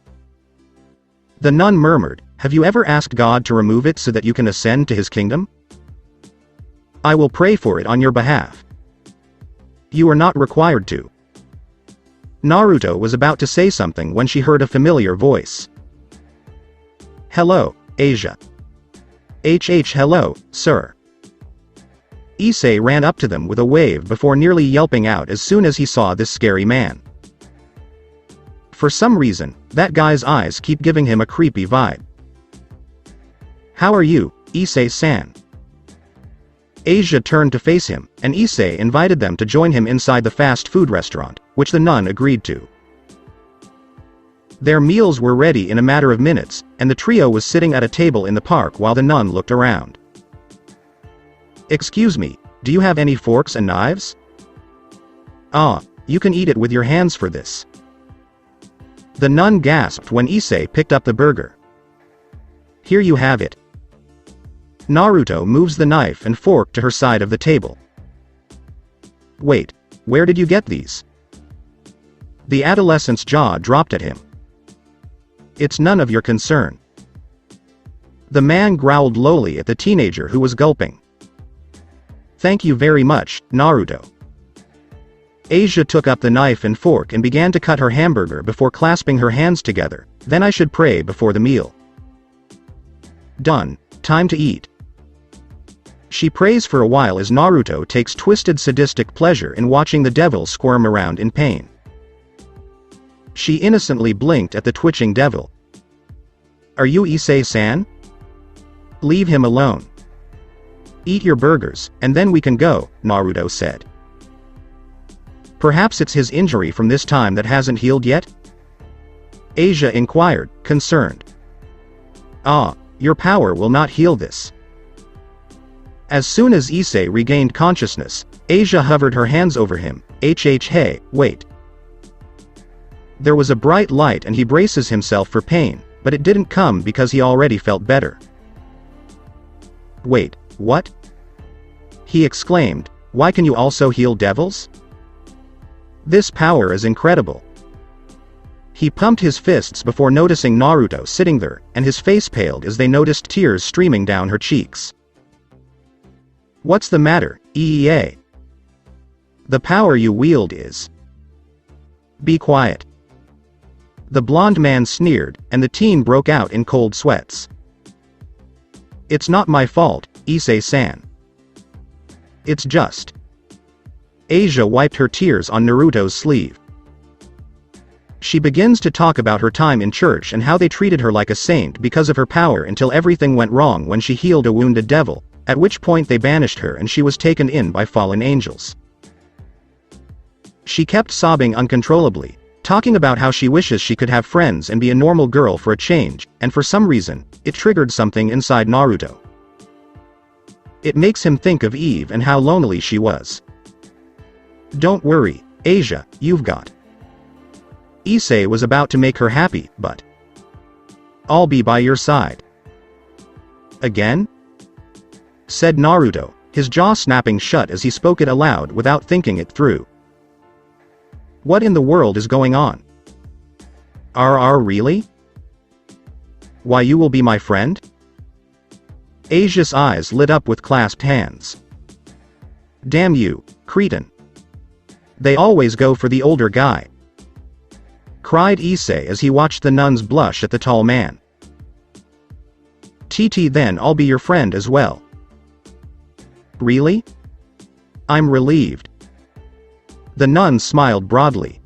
Speaker 2: The nun murmured, have you ever asked God to remove it so that you can ascend to his kingdom? I will pray for it on your behalf. You are not required to. Naruto was about to say something when she heard a familiar voice. Hello, Asia. Hello, sir. Issei ran up to them with a wave before nearly yelping out as soon as he saw this scary man. For some reason, that guy's eyes keep giving him a creepy vibe. How are you, Issei-san? Asia turned to face him, and Issei invited them to join him inside the fast food restaurant, which the nun agreed to. Their meals were ready in a matter of minutes, and the trio was sitting at a table in the park while the nun looked around. Excuse me, do you have any forks and knives? Ah, you can eat it with your hands for this. The nun gasped when Issei picked up the burger. Here you have it. Naruto moves the knife and fork to her side of the table. Wait, where did you get these? The adolescent's jaw dropped at him. It's none of your concern. The man growled lowly at the teenager who was gulping. Thank you very much, Naruto. Asia took up the knife and fork and began to cut her hamburger before clasping her hands together. Then I should pray before the meal. Done. Time to eat. She prays for a while as Naruto takes twisted sadistic pleasure in watching the devil squirm around in pain. She innocently blinked at the twitching devil. Are you Issei-san? Leave him alone. Eat your burgers, and then we can go, Naruto said. Perhaps it's his injury from this time that hasn't healed yet? Asia inquired, concerned. Ah, your power will not heal this. As soon as Issei regained consciousness, Asia hovered her hands over him. Hey, wait. There was a bright light and he braces himself for pain, but it didn't come because he already felt better. Wait, what? He exclaimed, why can you also heal devils? This power is incredible. He pumped his fists before noticing Naruto sitting there, and his face paled as they noticed tears streaming down her cheeks. What's the matter, EEA? The power you wield is... Be quiet. The blonde man sneered, and the teen broke out in cold sweats. It's not my fault, Issei-san. It's just... Asia wiped her tears on Naruto's sleeve. She begins to talk about her time in church and how they treated her like a saint because of her power until everything went wrong when she healed a wounded devil, at which point they banished her and she was taken in by fallen angels. She kept sobbing uncontrollably, talking about how she wishes she could have friends and be a normal girl for a change, and for some reason, it triggered something inside Naruto. It makes him think of Eve and how lonely she was. Don't worry, Asia, you've got. Issei was about to make her happy, but... I'll be by your side. Again? Said Naruto, his jaw snapping shut as he spoke it aloud without thinking it through. What in the world is going on? Really? Why, you will be my friend? Asia's eyes lit up with clasped hands. Damn you, cretin. They always go for the older guy. Cried Issei as he watched the nuns blush at the tall man. TT, then I'll be your friend as well. Really? I'm relieved. The nun smiled broadly.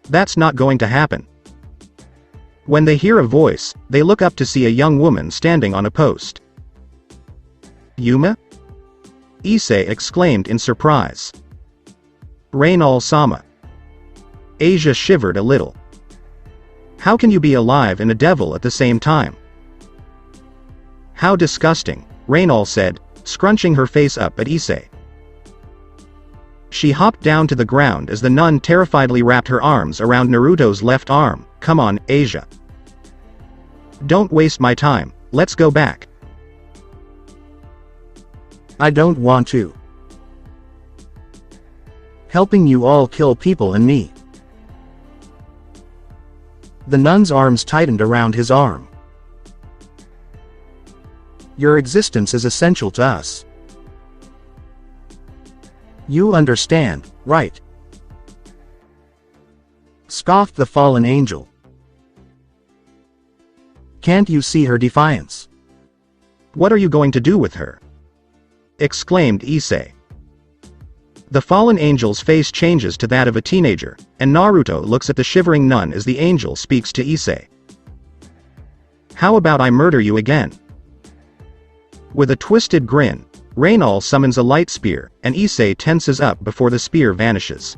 Speaker 2: That's not going to happen. When they hear a voice, they look up to see a young woman standing on a post. Yuma? Issei exclaimed in surprise. Rainal-sama. Asia shivered a little. How can you be alive and a devil at the same time? How disgusting, Rainal said, scrunching her face up at Issei. She hopped down to the ground as the nun terrifiedly wrapped her arms around Naruto's left arm. Come on, Asia. Don't waste my time, let's go back.
Speaker 3: I don't want to. Helping you all kill people and me. The nun's arms tightened around his arm. Your existence is essential to us. You understand, right? Scoffed the fallen angel. Can't you see her defiance?
Speaker 2: What are you going to do with her? Exclaimed Issei. The fallen angel's face changes to that of a teenager, and Naruto looks at the shivering nun as the angel speaks to Issei. How about I murder you again? With a twisted grin, Rainal summons a light spear, and Issei tenses up before the spear vanishes.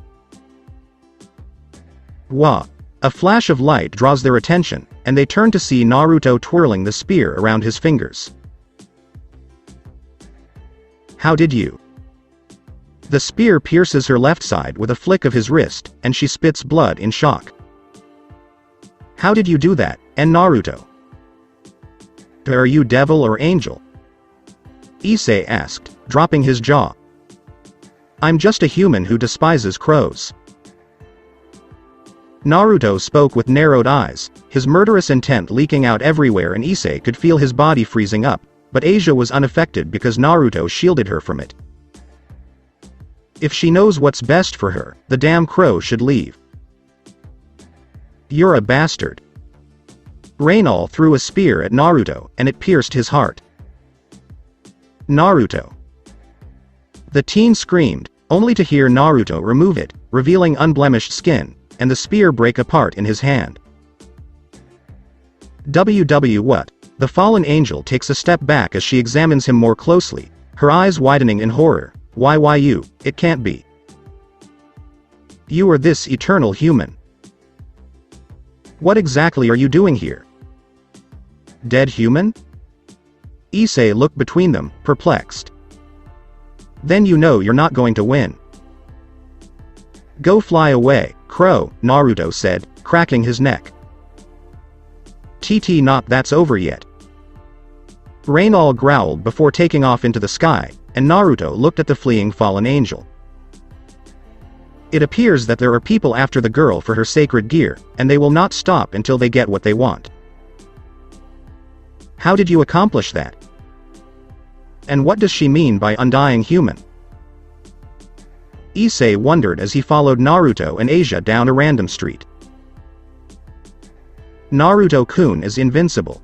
Speaker 2: Wah! A flash of light draws their attention, and they turn to see Naruto twirling the spear around his fingers. How did you? The spear pierces her left side with a flick of his wrist, and she spits blood in shock. How did you do that, Naruto? Are you devil or angel? Issei asked, dropping his jaw. I'm just a human who despises crows. Naruto spoke with narrowed eyes, his murderous intent leaking out everywhere, and Issei could feel his body freezing up, but Asia was unaffected because Naruto shielded her from it. If she knows what's best for her, the damn crow should leave. You're a bastard. Reynald threw a spear at Naruto, and it pierced his heart. Naruto. The teen screamed, only to hear Naruto remove it, revealing unblemished skin, and the spear break apart in his hand. What? The fallen angel takes a step back as she examines him more closely, her eyes widening in horror. Why you? It can't be. You are this eternal human. What exactly are you doing here? Dead human? Issei looked between them, perplexed. Then you know you're not going to win. Go fly away, crow, Naruto said, cracking his neck. Not that's over yet. Reynald growled before taking off into the sky, and Naruto looked at the fleeing fallen angel. It appears that there are people after the girl for her sacred gear, and they will not stop until they get what they want. How did you accomplish that? And what does she mean by undying human? Issei wondered as he followed Naruto and Asia down a random street. Naruto-kun is invincible.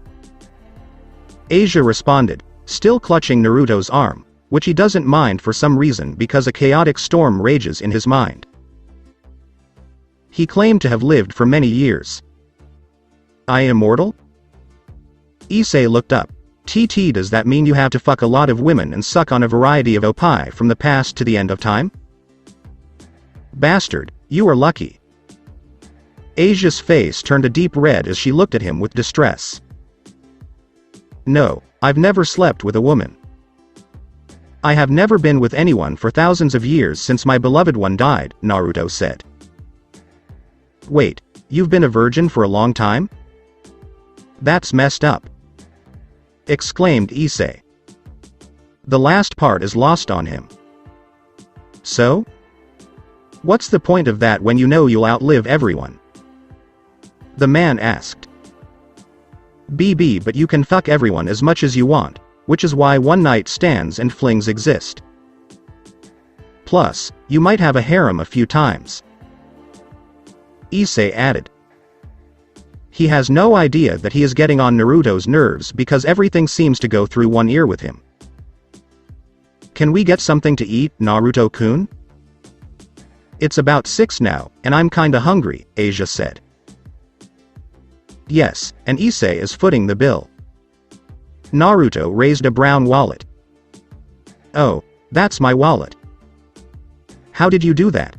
Speaker 2: Asia responded, still clutching Naruto's arm, which he doesn't mind for some reason because a chaotic storm rages in his mind. He claimed to have lived for many years. I am immortal? Issei looked up. Does that mean you have to fuck a lot of women and suck on a variety of oppi from the past to the end of time? Bastard, you are lucky. Asia's face turned a deep red as she looked at him with distress. No, I've never slept with a woman. I have never been with anyone for thousands of years since my beloved one died, Naruto said. Wait, you've been a virgin for a long time? That's messed up. Exclaimed Issei. The last part is lost on him. So? What's the point of that when you know you'll outlive everyone? The man asked. But you can fuck everyone as much as you want, which is why one-night stands and flings exist. Plus, you might have a harem a few times. Issei added. He has no idea that he is getting on Naruto's nerves because everything seems to go through one ear with him. Can we get something to eat, Naruto-kun? It's about 6 now, and I'm kinda hungry, Asia said. Yes, and Issei is footing the bill. Naruto raised a brown wallet. Oh, that's my wallet. How did you do that?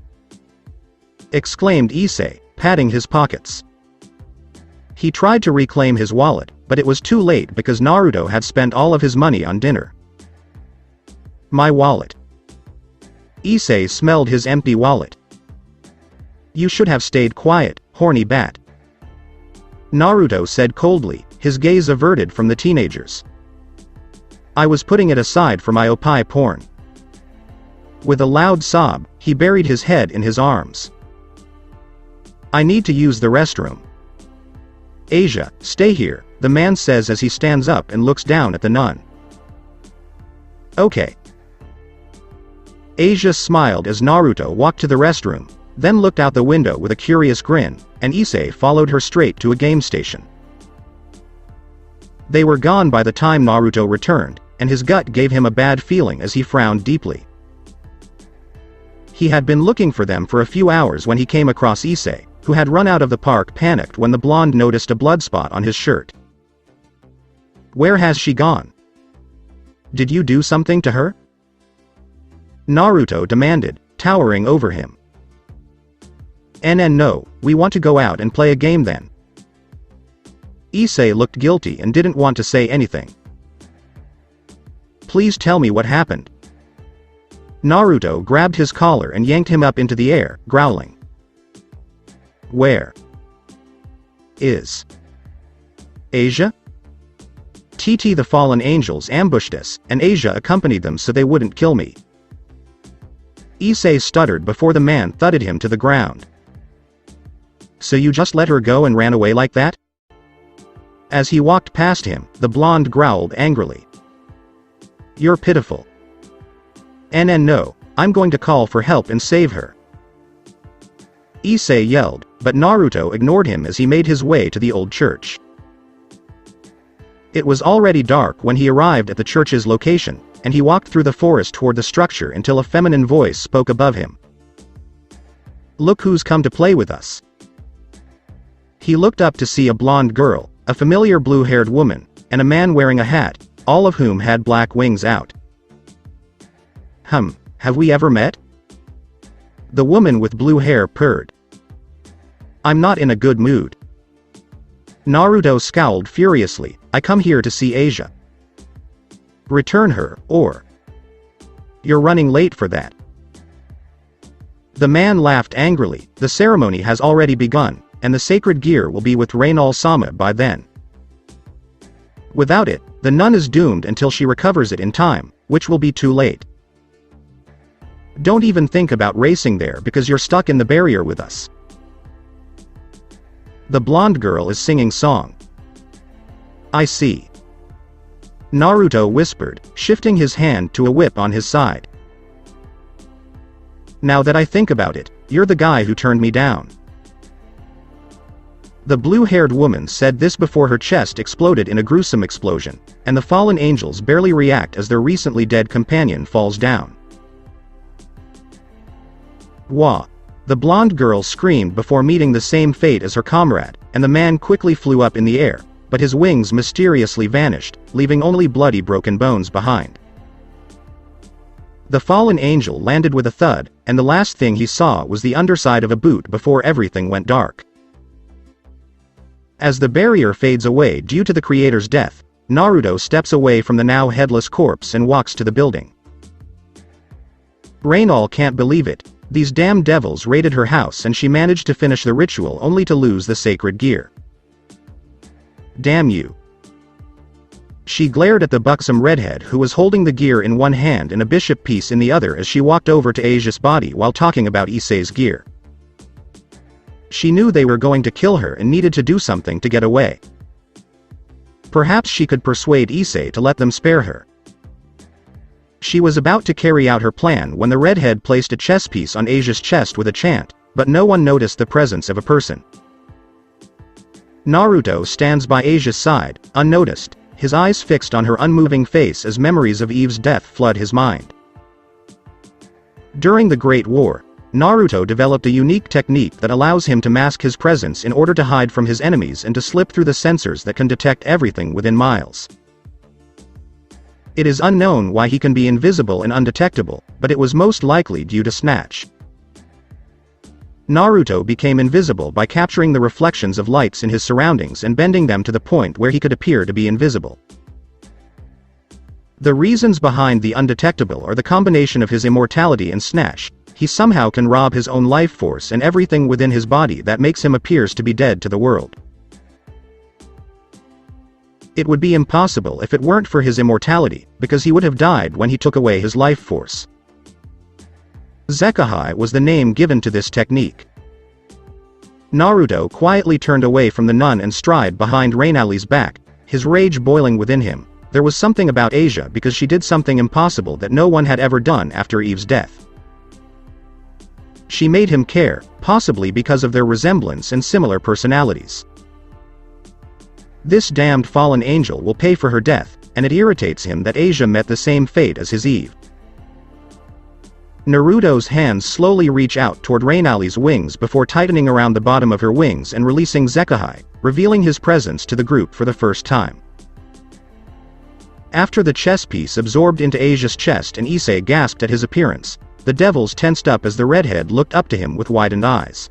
Speaker 2: Exclaimed Issei, patting his pockets. He tried to reclaim his wallet, but it was too late because Naruto had spent all of his money on dinner. My wallet. Issei smelled his empty wallet. You should have stayed quiet, horny bat. Naruto said coldly, his gaze averted from the teenagers. I was putting it aside for my oppi porn. With a loud sob, he buried his head in his arms. I need to use the restroom. Asia, stay here, the man says as he stands up and looks down at the nun. Okay. Asia smiled as Naruto walked to the restroom, then looked out the window with a curious grin, and Issei followed her straight to a game station. They were gone by the time Naruto returned, and his gut gave him a bad feeling as he frowned deeply. He had been looking for them for a few hours when he came across Issei, who had run out of the park panicked when the blonde noticed a blood spot on his shirt. Where has she gone? Did you do something to her? Naruto demanded, towering over him. No, we want to go out and play a game then. Issei looked guilty and didn't want to say anything. Please tell me what happened. Naruto grabbed his collar and yanked him up into the air, growling. Where is Asia? The fallen angels ambushed us, and Asia accompanied them so they wouldn't kill me. Issei stuttered before the man thudded him to the ground. So you just let her go and ran away like that? As he walked past him, the blonde growled angrily. You're pitiful. No, I'm going to call for help and save her. Issei yelled, but Naruto ignored him as he made his way to the old church. It was already dark when he arrived at the church's location, and he walked through the forest toward the structure until a feminine voice spoke above him. Look who's come to play with us. He looked up to see a blonde girl, a familiar blue-haired woman, and a man wearing a hat, all of whom had black wings out. Have we ever met? The woman with blue hair purred. I'm not in a good mood. Naruto scowled furiously. I come here to see Asia. Return her, or you're running late for that. The man laughed angrily. The ceremony has already begun, and the sacred gear will be with Reynal-sama by then. Without it, the nun is doomed until she recovers it in time, which will be too late. Don't even think about racing there because you're stuck in the barrier with us. The blonde girl is singing song. I see. Naruto whispered, shifting his hand to a whip on his side. Now that I think about it, you're the guy who turned me down. The blue-haired woman said this before her chest exploded in a gruesome explosion, and the fallen angels barely react as their recently dead companion falls down. Wah! The blonde girl screamed before meeting the same fate as her comrade, and the man quickly flew up in the air, but his wings mysteriously vanished, leaving only bloody broken bones behind. The fallen angel landed with a thud, and the last thing he saw was the underside of a boot before everything went dark. As the barrier fades away due to the creator's death, Naruto steps away from the now headless corpse and walks to the building. Reynal can't believe it. These damn devils raided her house and she managed to finish the ritual only to lose the sacred gear. Damn you. She glared at the buxom redhead who was holding the gear in one hand and a bishop piece in the other as she walked over to Asia's body while talking about Issei's gear. She knew they were going to kill her and needed to do something to get away. Perhaps she could persuade Issei to let them spare her. She was about to carry out her plan when the redhead placed a chess piece on Asia's chest with a chant, but no one noticed the presence of a person. Naruto stands by Asia's side, unnoticed, his eyes fixed on her unmoving face as memories of Eve's death flood his mind. During the Great War, Naruto developed a unique technique that allows him to mask his presence in order to hide from his enemies and to slip through the sensors that can detect everything within miles. It is unknown why he can be invisible and undetectable, but it was most likely due to Snatch. Naruto became invisible by capturing the reflections of lights in his surroundings and bending them to the point where he could appear to be invisible. The reasons behind the undetectable are the combination of his immortality and Snatch. He somehow can rob his own life force and everything within his body that makes him appears to be dead to the world. It would be impossible if it weren't for his immortality, because he would have died when he took away his life force. Zekahai was the name given to this technique. Naruto quietly turned away from the nun and stride behind Reynali's back, his rage boiling within him. There was something about Asia because she did something impossible that no one had ever done after Eve's death. She made him care, possibly because of their resemblance and similar personalities. This damned fallen angel will pay for her death, and it irritates him that Asia met the same fate as his Eve. Naruto's hands slowly reach out toward Reynali's wings before tightening around the bottom of her wings and releasing Zekahai, revealing his presence to the group for the first time. After the chess piece absorbed into Asia's chest and Issei gasped at his appearance, the devils tensed up as the redhead looked up to him with widened eyes.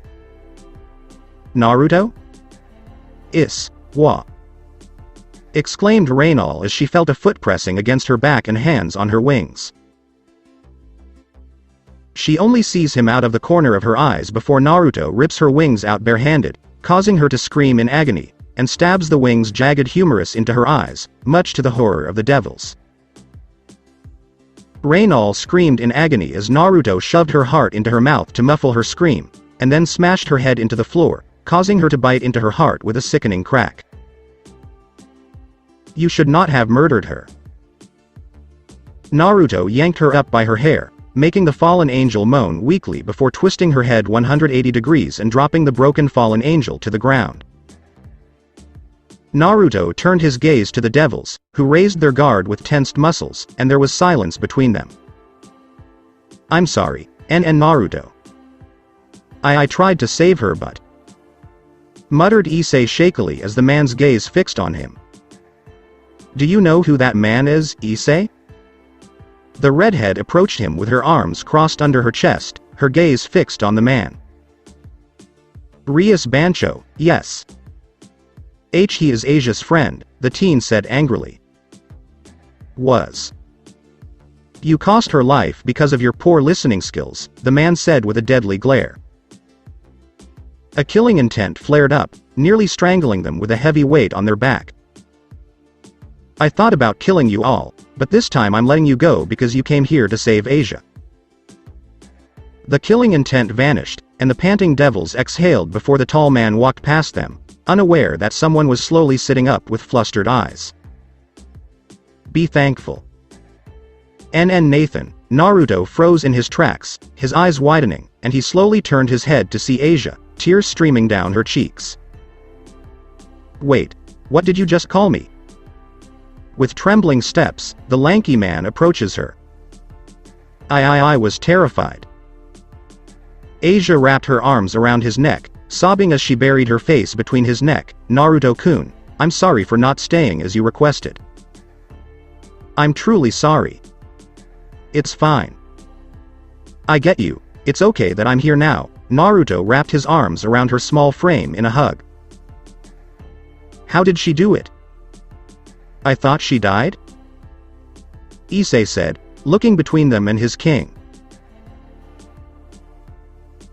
Speaker 2: Naruto? Wah! Exclaimed Reynal as she felt a foot pressing against her back and hands on her wings. She only sees him out of the corner of her eyes before Naruto rips her wings out barehanded, causing her to scream in agony, and stabs the wing's jagged humerus into her eyes, much to the horror of the devils. Rainal screamed in agony as Naruto shoved her heart into her mouth to muffle her scream, and then smashed her head into the floor, causing her to bite into her heart with a sickening crack. You should not have murdered her. Naruto yanked her up by her hair, making the fallen angel moan weakly before twisting her head 180 degrees and dropping the broken fallen angel to the ground. Naruto turned his gaze to the devils, who raised their guard with tensed muscles, and there was silence between them. I'm sorry, and Naruto. I tried to save her but... muttered Issei shakily as the man's gaze fixed on him. Do you know who that man is, Issei? The redhead approached him with her arms crossed under her chest, her gaze fixed on the man. Rias Bancho, yes. He is Asia's friend, the teen said angrily. Was. You cost her life because of your poor listening skills, the man said with a deadly glare. A killing intent flared up, nearly strangling them with a heavy weight on their back. I thought about killing you all, but this time I'm letting you go because you came here to save Asia. The killing intent vanished, and the panting devils exhaled before the tall man walked past them, unaware that someone was slowly sitting up with flustered eyes. Be thankful. Nathan, Naruto froze in his tracks, his eyes widening, and he slowly turned his head to see Asia, tears streaming down her cheeks. Wait, what did you just call me? With trembling steps, the lanky man approaches her. I was terrified. Asia wrapped her arms around his neck, sobbing as she buried her face between his neck. Naruto-kun, I'm sorry for not staying as you requested. I'm truly sorry. It's fine. I get you, it's okay that I'm here now. Naruto wrapped his arms around her small frame in a hug. How did she do it? I thought she died? Issei said, looking between them and his king.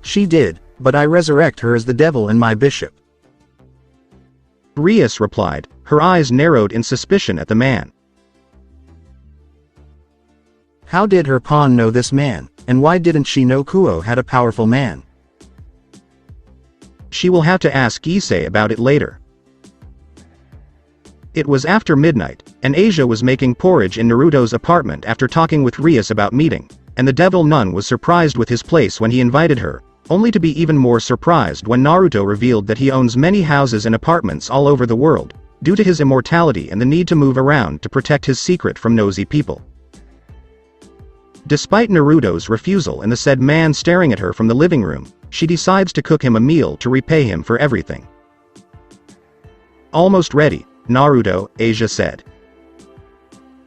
Speaker 3: She did, but I resurrect her as the devil and my bishop.
Speaker 2: Rias replied, her eyes narrowed in suspicion at the man.
Speaker 3: How did her pawn know this man, and why didn't she know Kuo had a powerful man?
Speaker 2: She will have to ask Issei about it later. It was after midnight, and Asia was making porridge in Naruto's apartment after talking with Rias about meeting, and the devil nun was surprised with his place when he invited her, only to be even more surprised when Naruto revealed that he owns many houses and apartments all over the world, due to his immortality and the need to move around to protect his secret from nosy people. Despite Naruto's refusal and the said man staring at her from the living room, she decides to cook him a meal to repay him for everything. Almost ready, Naruto, Asia said.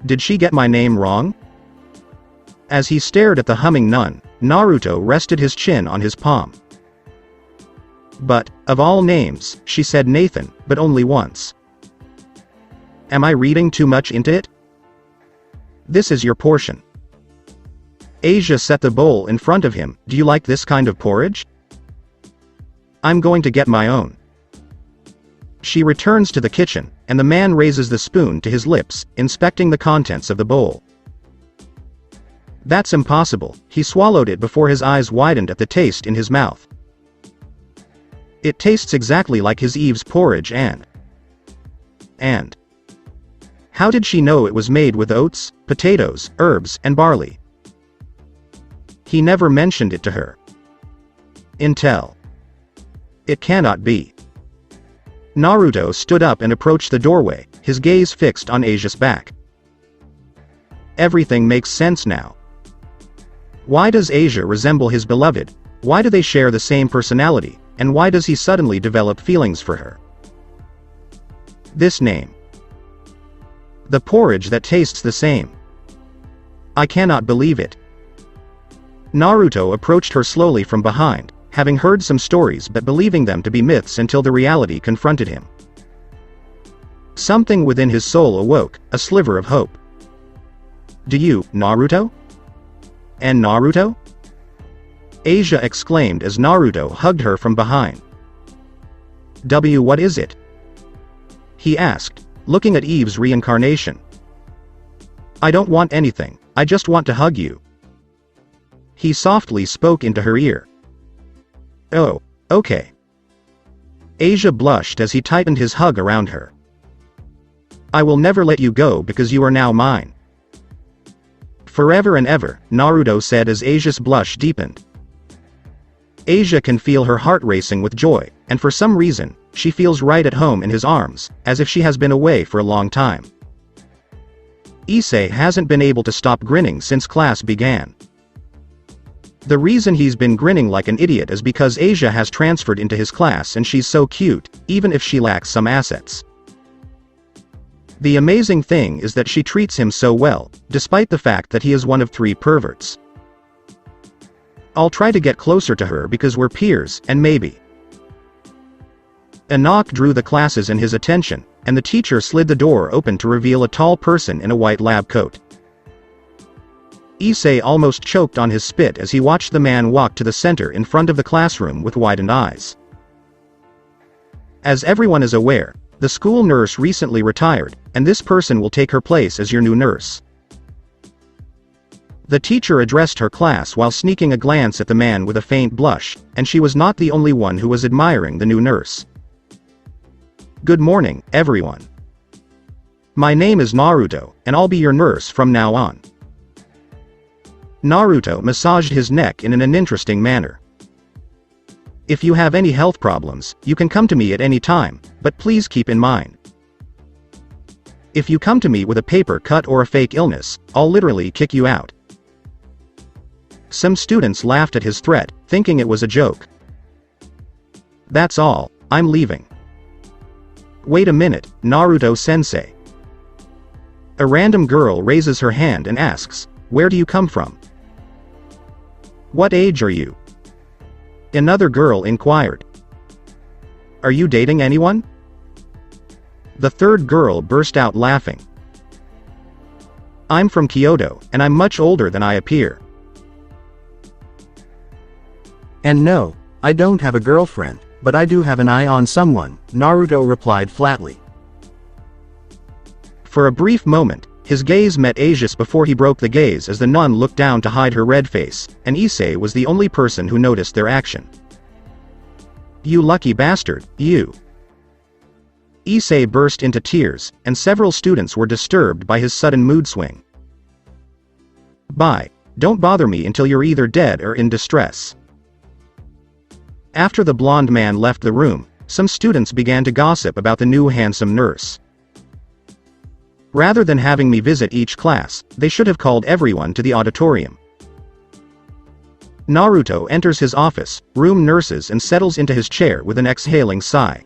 Speaker 2: Did she get my name wrong? As he stared at the humming nun, Naruto rested his chin on his palm. But, of all names, she said Nathan, but only once. Am I reading too much into it? This is your portion. Asia set the bowl in front of him. Do you like this kind of porridge? I'm going to get my own. She returns to the kitchen, and the man raises the spoon to his lips, inspecting the contents of the bowl. That's impossible. He swallowed it before his eyes widened at the taste in his mouth. It tastes exactly like his Eve's porridge and... How did she know it was made with oats, potatoes, herbs, and barley? He never mentioned it to her. Intel. It cannot be. Naruto stood up and approached the doorway, his gaze fixed on Asia's back. Everything makes sense now. Why does Asia resemble his beloved? Why do they share the same personality, and why does he suddenly develop feelings for her? This name. The porridge that tastes the same. I cannot believe it. Naruto approached her slowly from behind, having heard some stories but believing them to be myths until the reality confronted him. Something within his soul awoke, a sliver of hope. Do you, Naruto? And Naruto? Asia exclaimed as Naruto hugged her from behind. What is it? He asked, looking at Eve's reincarnation. I don't want anything, I just want to hug you. He softly spoke into her ear. Oh, okay. Asia blushed as he tightened his hug around her. I will never let you go because you are now mine. Forever and ever, Naruto said as Asia's blush deepened. Asia can feel her heart racing with joy, and for some reason, she feels right at home in his arms, as if she has been away for a long time. Issei hasn't been able to stop grinning since class began. The reason he's been grinning like an idiot is because Asia has transferred into his class and she's so cute, even if she lacks some assets. The amazing thing is that she treats him so well, despite the fact that he is one of 3 perverts. I'll try to get closer to her because we're peers, and maybe. A knock drew the classes and his attention, and the teacher slid the door open to reveal a tall person in a white lab coat. Issei almost choked on his spit as he watched the man walk to the center in front of the classroom with widened eyes. As everyone is aware, the school nurse recently retired, and this person will take her place as your new nurse. The teacher addressed her class while sneaking a glance at the man with a faint blush, and she was not the only one who was admiring the new nurse. Good morning, everyone. My name is Naruto, and I'll be your nurse from now on. Naruto massaged his neck in an interesting manner. If you have any health problems, you can come to me at any time, but please keep in mind. If you come to me with a paper cut or a fake illness, I'll literally kick you out. Some students laughed at his threat, thinking it was a joke. That's all, I'm leaving. Wait a minute, Naruto-sensei. A random girl raises her hand and asks, where do you come from? What age are you? Another girl inquired. Are you dating anyone? The third girl burst out laughing. I'm from Kyoto, and I'm much older than I appear.
Speaker 3: And no, I don't have a girlfriend, but I do have an eye on someone, Naruto replied flatly.
Speaker 2: For a brief moment, his gaze met Asia's before he broke the gaze as the nun looked down to hide her red face, and Issei was the only person who noticed their action. You lucky bastard, you. Issei burst into tears, and several students were disturbed by his sudden mood swing. Bye, don't bother me until you're either dead or in distress. After the blonde man left the room, some students began to gossip about the new handsome nurse. Rather than having me visit each class, they should have called everyone to the auditorium. Naruto enters his office, room nurses and settles into his chair with an exhaling sigh.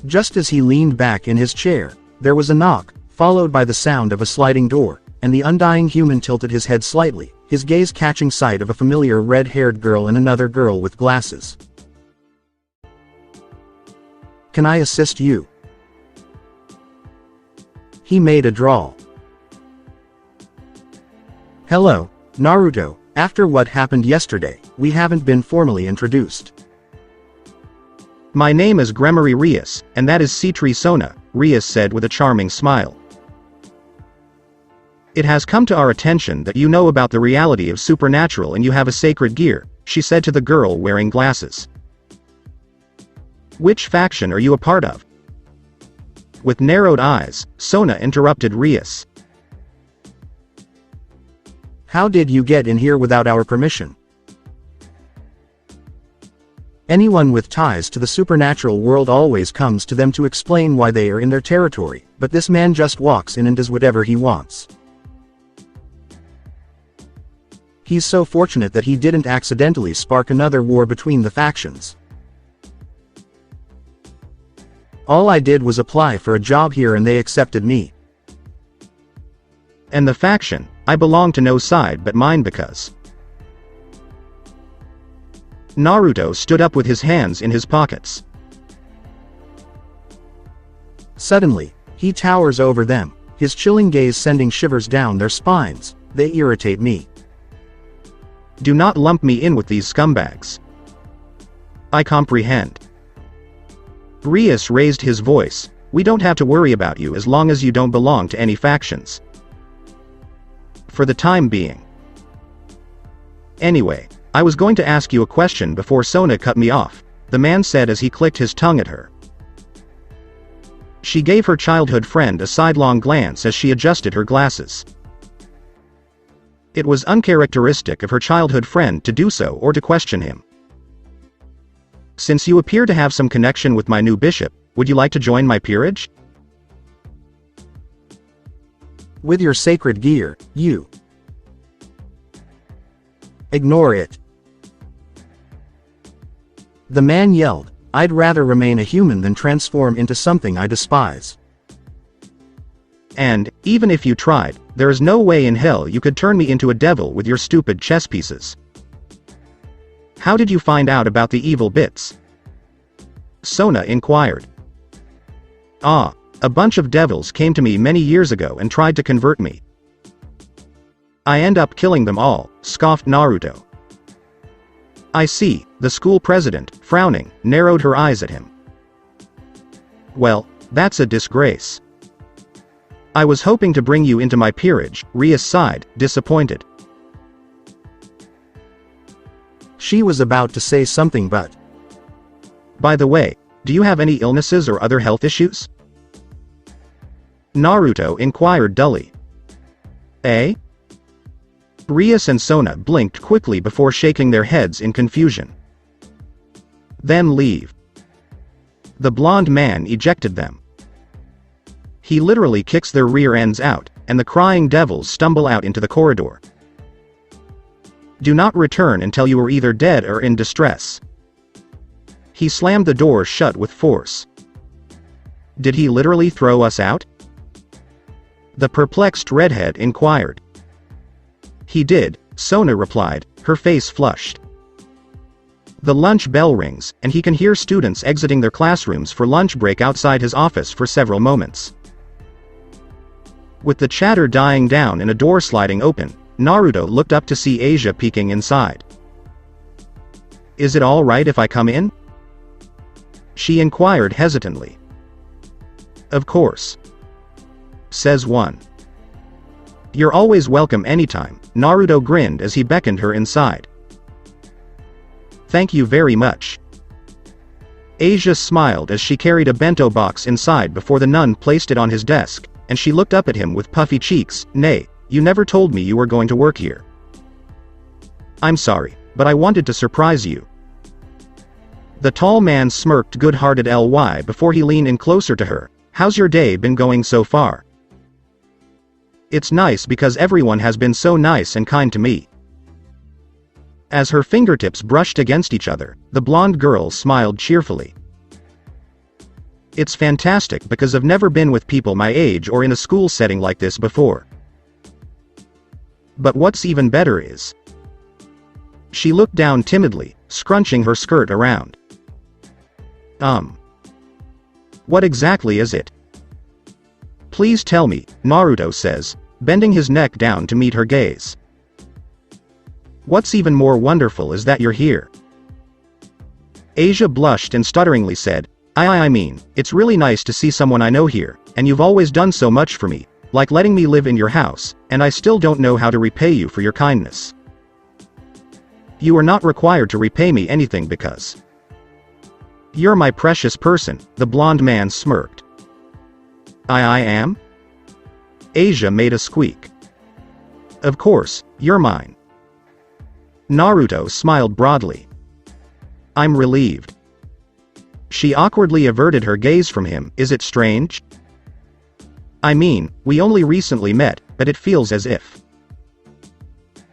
Speaker 3: Just as he leaned back in his chair, there was a knock, followed by the sound of a sliding door, and the undying human tilted his head slightly, his gaze catching sight of a familiar red-haired girl and another girl with glasses. Can I assist you? He made a drawl. Hello, Naruto, after what happened yesterday, we haven't been formally introduced.
Speaker 2: My name is Gremory Rias, and that is Citri Sona, Rias said with a charming smile. It has come to our attention that you know about the reality of supernatural and you have a sacred gear, she said to the girl wearing glasses. Which faction are you a part of? With narrowed eyes, Sona interrupted Rias.
Speaker 3: How did you get in here without our permission? Anyone with ties to the supernatural world always comes to them to explain why they are in their territory, but this man just walks in and does whatever he wants. He's so fortunate that he didn't accidentally spark another war between the factions. All I did was apply for a job here and they accepted me.
Speaker 2: And the faction, I belong to no side but mine because. Naruto stood up with his hands in his pockets.
Speaker 3: Suddenly, he towers over them, his chilling gaze sending shivers down their spines. They irritate me.
Speaker 2: Do not lump me in with these scumbags. I comprehend. Rias raised his voice. We don't have to worry about you as long as you don't belong to any factions. For the time being. Anyway, I was going to ask you a question before Sona cut me off, the man said as he clicked his tongue at her. She gave her childhood friend a sidelong glance as she adjusted her glasses. It was uncharacteristic of her childhood friend to do so or to question him. Since you appear to have some connection with my new bishop, would you like to join my peerage?
Speaker 3: With your sacred gear, you. Ignore it. The man yelled, I'd rather remain a human than transform into something I despise.
Speaker 2: And, even if you tried, there is no way in hell you could turn me into a devil with your stupid chess pieces. How did you find out about the evil bits? Sona inquired. Ah, a bunch of devils came to me many years ago and tried to convert me. I end up killing them all, scoffed Naruto. I see, the school president, frowning, narrowed her eyes at him. Well, that's a disgrace. I was hoping to bring you into my peerage, Rias sighed, disappointed.
Speaker 3: She was about to say something but.
Speaker 2: By the way, do you have any illnesses or other health issues? Naruto inquired dully. Eh? Rias and Sona blinked quickly before shaking their heads in confusion. Then leave. The blonde man ejected them. He literally kicks their rear ends out, and the crying devils stumble out into the corridor. Do not return until you are either dead or in distress. He slammed the door shut with force. Did he literally throw us out? The perplexed redhead inquired. He did, Sona replied, her face flushed. The lunch bell rings, and he can hear students exiting their classrooms for lunch break outside his office for several moments. With the chatter dying down and a door sliding open, Naruto looked up to see Asia peeking inside. Is it all right if I come in? She inquired hesitantly. Of course. Says one. You're always welcome anytime, Naruto grinned as he beckoned her inside. Thank you very much. Asia smiled as she carried a bento box inside before the nun placed it on his desk, and she looked up at him with puffy cheeks. Nay, you never told me you were going to work here. I'm sorry, but I wanted to surprise you. The tall man smirked good-hearted ly before he leaned in closer to her. How's your day been going so far? It's nice because everyone has been so nice and kind to me. As her fingertips brushed against each other, the blonde girl smiled cheerfully. It's fantastic because I've never been with people my age or in a school setting like this before. But what's even better is... She looked down timidly, scrunching her skirt around. What exactly is it? Please tell me, Naruto says, bending his neck down to meet her gaze. What's even more wonderful is that you're here. Asia blushed and stutteringly said, I mean, it's really nice to see someone I know here, and you've always done so much for me, like letting me live in your house, and I still don't know how to repay you for your kindness. You are not required to repay me anything because... You're my precious person, the blonde man smirked. I am? Asia made a squeak. Of course, you're mine. Naruto smiled broadly. I'm relieved. She awkwardly averted her gaze from him. Is it strange? I mean, we only recently met, but it feels as if...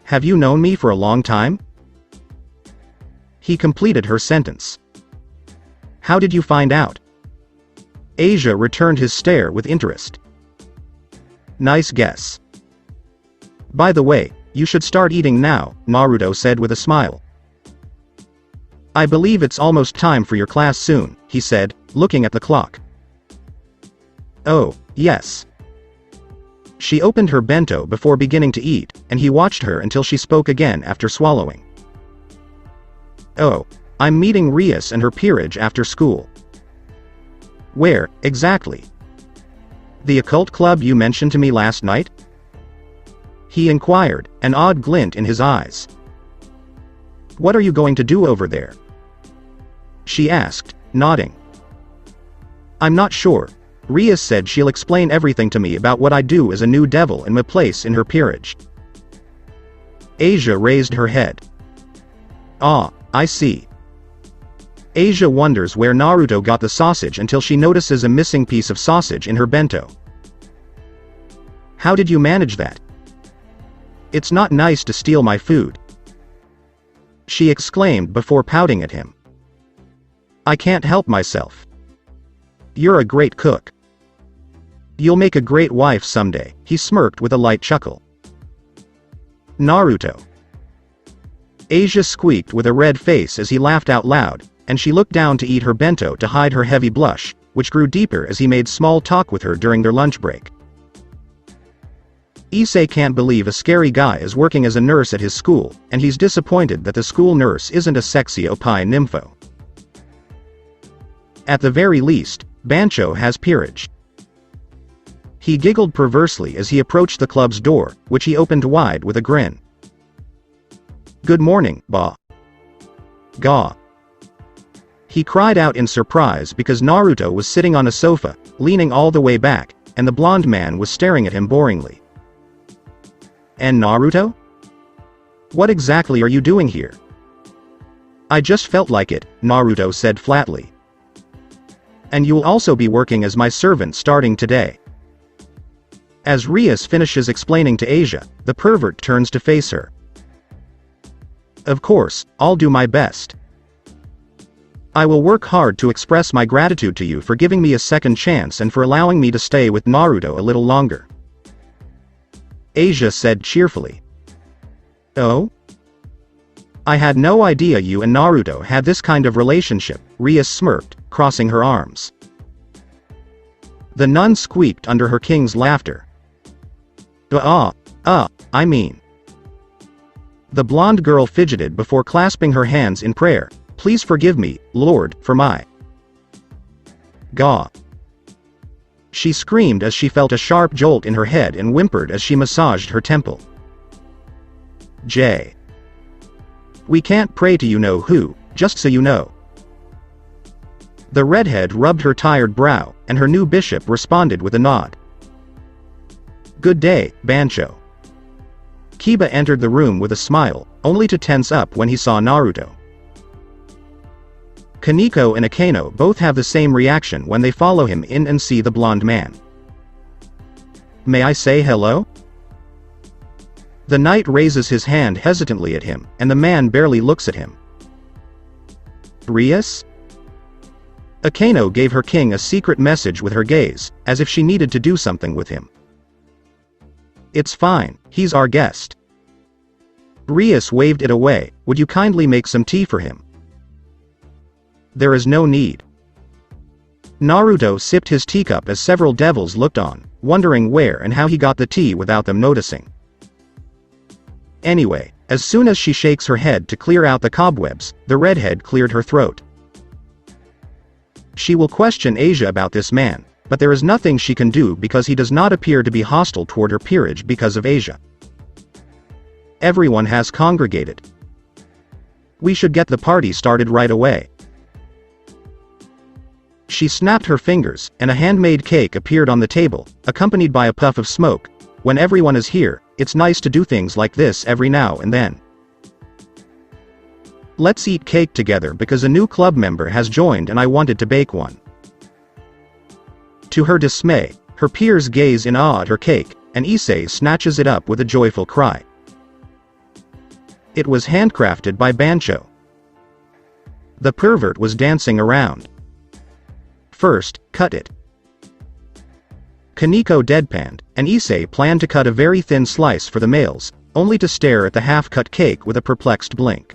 Speaker 2: Have you known me for a long time? He completed her sentence. How did you find out? Asia returned his stare with interest. Nice guess. By the way, you should start eating now, Naruto said with a smile. I believe it's almost time for your class soon, he said, looking at the clock. Oh, yes. She opened her bento before beginning to eat, and he watched her until she spoke again after swallowing. "Oh, I'm meeting Rias and her peerage after school." "Where, exactly?" "The occult club you mentioned to me last night?" he inquired, an odd glint in his eyes. "What are you going to do over there?" she asked, nodding. "I'm not sure. Rias said she'll explain everything to me about what I do as a new devil and my place in her peerage." Asia raised her head. "Ah, I see." Asia wonders where Naruto got the sausage until she notices a missing piece of sausage in her bento. "How did you manage that? It's not nice to steal my food," she exclaimed before pouting at him. "I can't help myself. You're a great cook. You'll make a great wife someday," he smirked with a light chuckle. "Naruto." Asia squeaked with a red face as he laughed out loud, and she looked down to eat her bento to hide her heavy blush, which grew deeper as he made small talk with her during their lunch break. Issei can't believe a scary guy is working as a nurse at his school, and he's disappointed that the school nurse isn't a sexy opai nympho. At the very least, Bancho has peerage. He giggled perversely as he approached the club's door, which he opened wide with a grin. "Good morning, Ba." "Ga." He cried out in surprise because Naruto was sitting on a sofa, leaning all the way back, and the blonde man was staring at him boringly. "And Naruto? What exactly are you doing here?" "I just felt like it," Naruto said flatly. "And you'll also be working as my servant starting today." As Rias finishes explaining to Asia, the pervert turns to face her. "Of course, I'll do my best. I will work hard to express my gratitude to you for giving me a second chance and for allowing me to stay with Naruto a little longer," Asia said cheerfully. "Oh? I had no idea you and Naruto had this kind of relationship," Rias smirked, crossing her arms. The nun squeaked under her king's laughter. I mean." The blonde girl fidgeted before clasping her hands in prayer. "Please forgive me, Lord, for my Ga." She screamed as she felt a sharp jolt in her head and whimpered as she massaged her temple. "J. We can't pray to you know who, just so you know." The redhead rubbed her tired brow, and her new bishop responded with a nod. "Good day, Bancho." Kiba entered the room with a smile, only to tense up when he saw Naruto. Kaneko and Akeno both have the same reaction when they follow him in and see the blonde man. "May I say hello?" The knight raises his hand hesitantly at him, and the man barely looks at him. "Rias?" Akeno gave her king a secret message with her gaze, as if she needed to do something with him. "It's fine, he's our guest." Rias waved it away. "Would you kindly make some tea for him?" "There is no need." Naruto sipped his teacup as several devils looked on, wondering where and how he got the tea without them noticing. Anyway, as soon as she shakes her head to clear out the cobwebs, the redhead cleared her throat. She will question Asia about this man, but there is nothing she can do because he does not appear to be hostile toward her peerage because of Asia. Everyone has congregated. We should get the party started right away. She snapped her fingers, and a handmade cake appeared on the table, accompanied by a puff of smoke. "When everyone is here, it's nice to do things like this every now and then. Let's eat cake together because a new club member has joined and I wanted to bake one." To her dismay, her peers gaze in awe at her cake, and Issei snatches it up with a joyful cry. It was handcrafted by Bancho. The pervert was dancing around. "First, cut it." Kaneko deadpanned, and Issei planned to cut a very thin slice for the males, only to stare at the half-cut cake with a perplexed blink.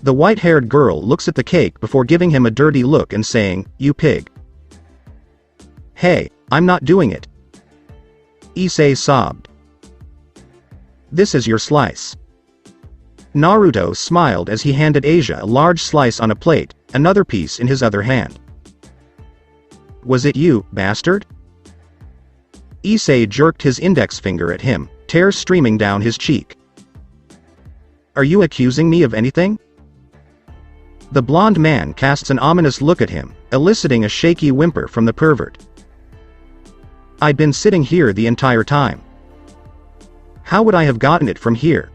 Speaker 2: The white-haired girl looks at the cake before giving him a dirty look and saying, "You pig." "Hey, I'm not doing it." Issei sobbed. This is your slice. Naruto smiled as he handed Asia a large slice on a plate, another piece in his other hand. Was it you, bastard? Issei jerked his index finger at him, tears streaming down his cheek. Are you accusing me of anything? The blonde man casts an ominous look at him, eliciting a shaky whimper from the pervert. I'd been sitting here the entire time. How would I have gotten it from here?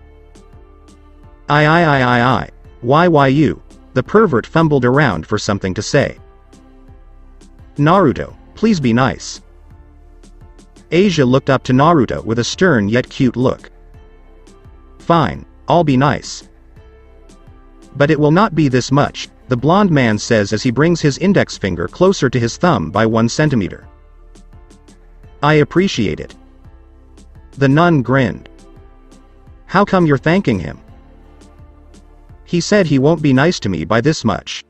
Speaker 2: I. Why you? The pervert fumbled around for something to say. Naruto, please be nice. Asia looked up to Naruto with a stern yet cute look. Fine, I'll be nice. But it will not be this much, the blonde man says as he brings his index finger closer to his thumb by 1 centimeter. I appreciate it. The nun grinned. How come you're thanking him? He said he won't be nice to me by this much,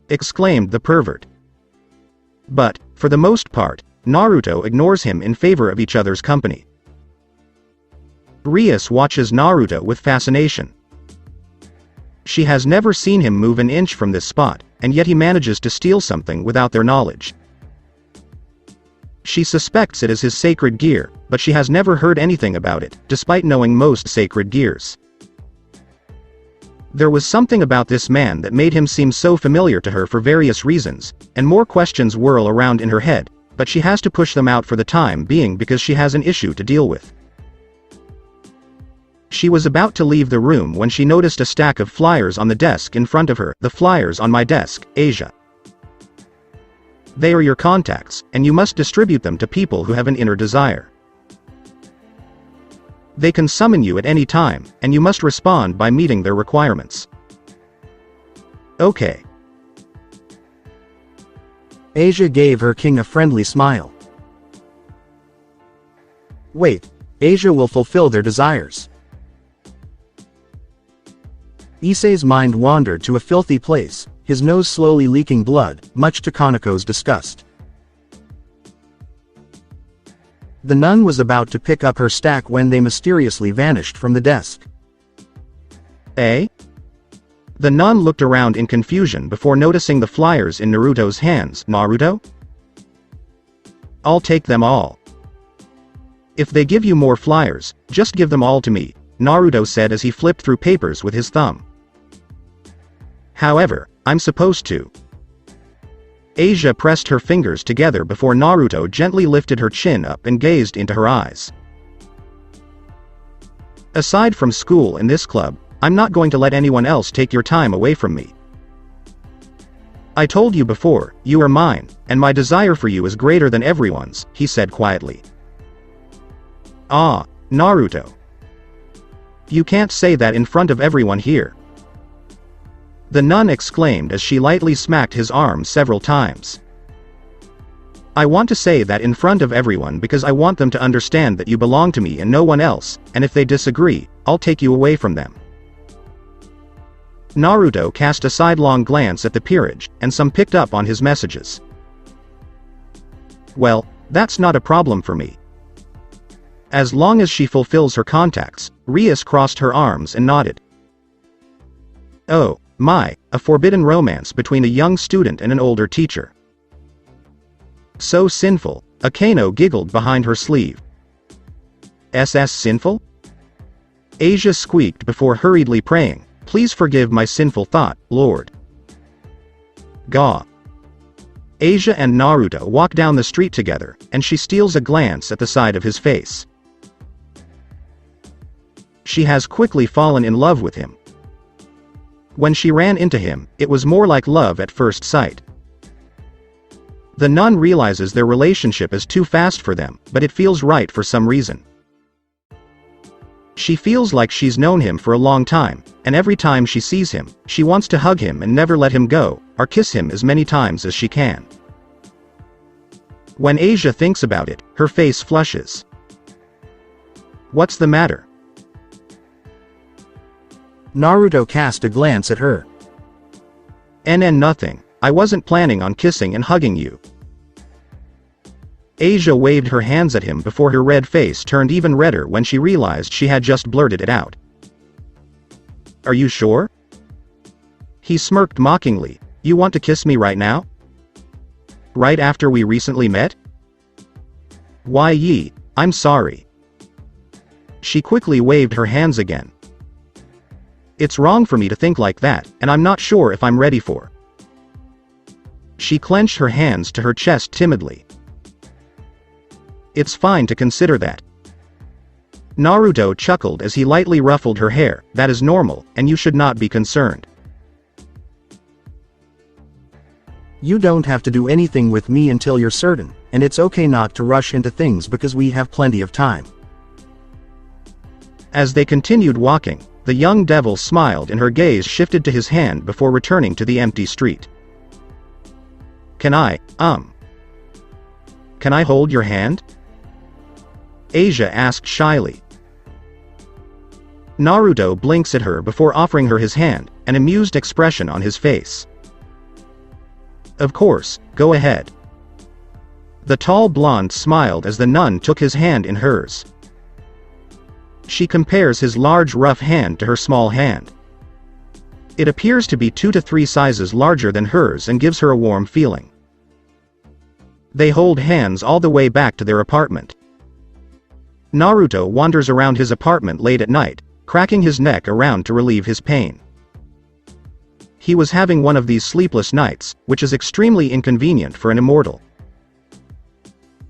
Speaker 2: exclaimed the pervert. But, for the most part, Naruto ignores him in favor of each other's company. Rias watches Naruto with fascination. She has never seen him move an inch from this spot, and yet he manages to steal something without their knowledge. She suspects it is his sacred gear, but she has never heard anything about it, despite knowing most sacred gears. There was something about this man that made him seem so familiar to her for various reasons, and more questions whirl around in her head, but she has to push them out for the time being because she has an issue to deal with. She was about to leave the room when she noticed a stack of flyers on the desk in front of her. The flyers on my desk, Asia. They are your contacts, and you must distribute them to people who have an inner desire. They can summon you at any time, and you must respond by meeting their requirements. Okay.
Speaker 3: Asia gave her king a friendly smile. Wait, Asia will fulfill their desires. Issei's mind wandered to a filthy place, his nose slowly leaking blood, much to Kaneko's disgust. The nun was about to pick up her stack when they mysteriously vanished from the desk.
Speaker 2: Eh? The nun looked around in confusion before noticing the flyers in Naruto's hands. Naruto? I'll take them all. If they give you more flyers, just give them all to me, Naruto said as he flipped through papers with his thumb. However, I'm supposed to. Asia pressed her fingers together before Naruto gently lifted her chin up and gazed into her eyes. Aside from school and this club, I'm not going to let anyone else take your time away from me. I told you before, you are mine, and my desire for you is greater than everyone's, he said quietly. Ah, Naruto. You can't say that in front of everyone here. The nun exclaimed as she lightly smacked his arm several times. I want to say that in front of everyone because I want them to understand that you belong to me and no one else, and if they disagree, I'll take you away from them. Naruto cast a sidelong glance at the peerage, and some picked up on his messages. Well, that's not a problem for me. As long as she fulfills her contacts, Rias crossed her arms and nodded. Oh, my, a forbidden romance between a young student and an older teacher. So sinful, Akeno giggled behind her sleeve. SS sinful? Asia squeaked before hurriedly praying, please forgive my sinful thought, Lord. Gah. Asia and Naruto walk down the street together, and she steals a glance at the side of his face. She has quickly fallen in love with him. When she ran into him, it was more like love at first sight. The nun realizes their relationship is too fast for them, but it feels right for some reason. She feels like she's known him for a long time, and every time she sees him, she wants to hug him and never let him go, or kiss him as many times as she can. When Asia thinks about it, her face flushes. What's the matter?
Speaker 3: Naruto cast a glance at her.
Speaker 2: Nothing. I wasn't planning on kissing and hugging you. Asia waved her hands at him before her red face turned even redder when she realized she had just blurted it out. Are you sure? He smirked mockingly. You want to kiss me right now? Right after we recently met? Why I'm sorry. She quickly waved her hands again. It's wrong for me to think like that, and I'm not sure if I'm ready for. She clenched her hands to her chest timidly. It's fine to consider that. Naruto chuckled as he lightly ruffled her hair. That is normal, and you should not be concerned.
Speaker 3: You don't have to do anything with me until you're certain, and it's okay not to rush into things because we have plenty of time.
Speaker 2: As they continued walking, the young devil smiled and her gaze shifted to his hand before returning to the empty street. Can I hold your hand? Asia asked shyly. Naruto blinks at her before offering her his hand, an amused expression on his face. Of course, go ahead. The tall blonde smiled as the nun took his hand in hers. She compares his large rough hand to her small hand. It appears to be 2 to 3 sizes larger than hers and gives her a warm feeling. They hold hands all the way back to their apartment. Naruto wanders around his apartment late at night, cracking his neck around to relieve his pain. He was having one of these sleepless nights, which is extremely inconvenient for an immortal.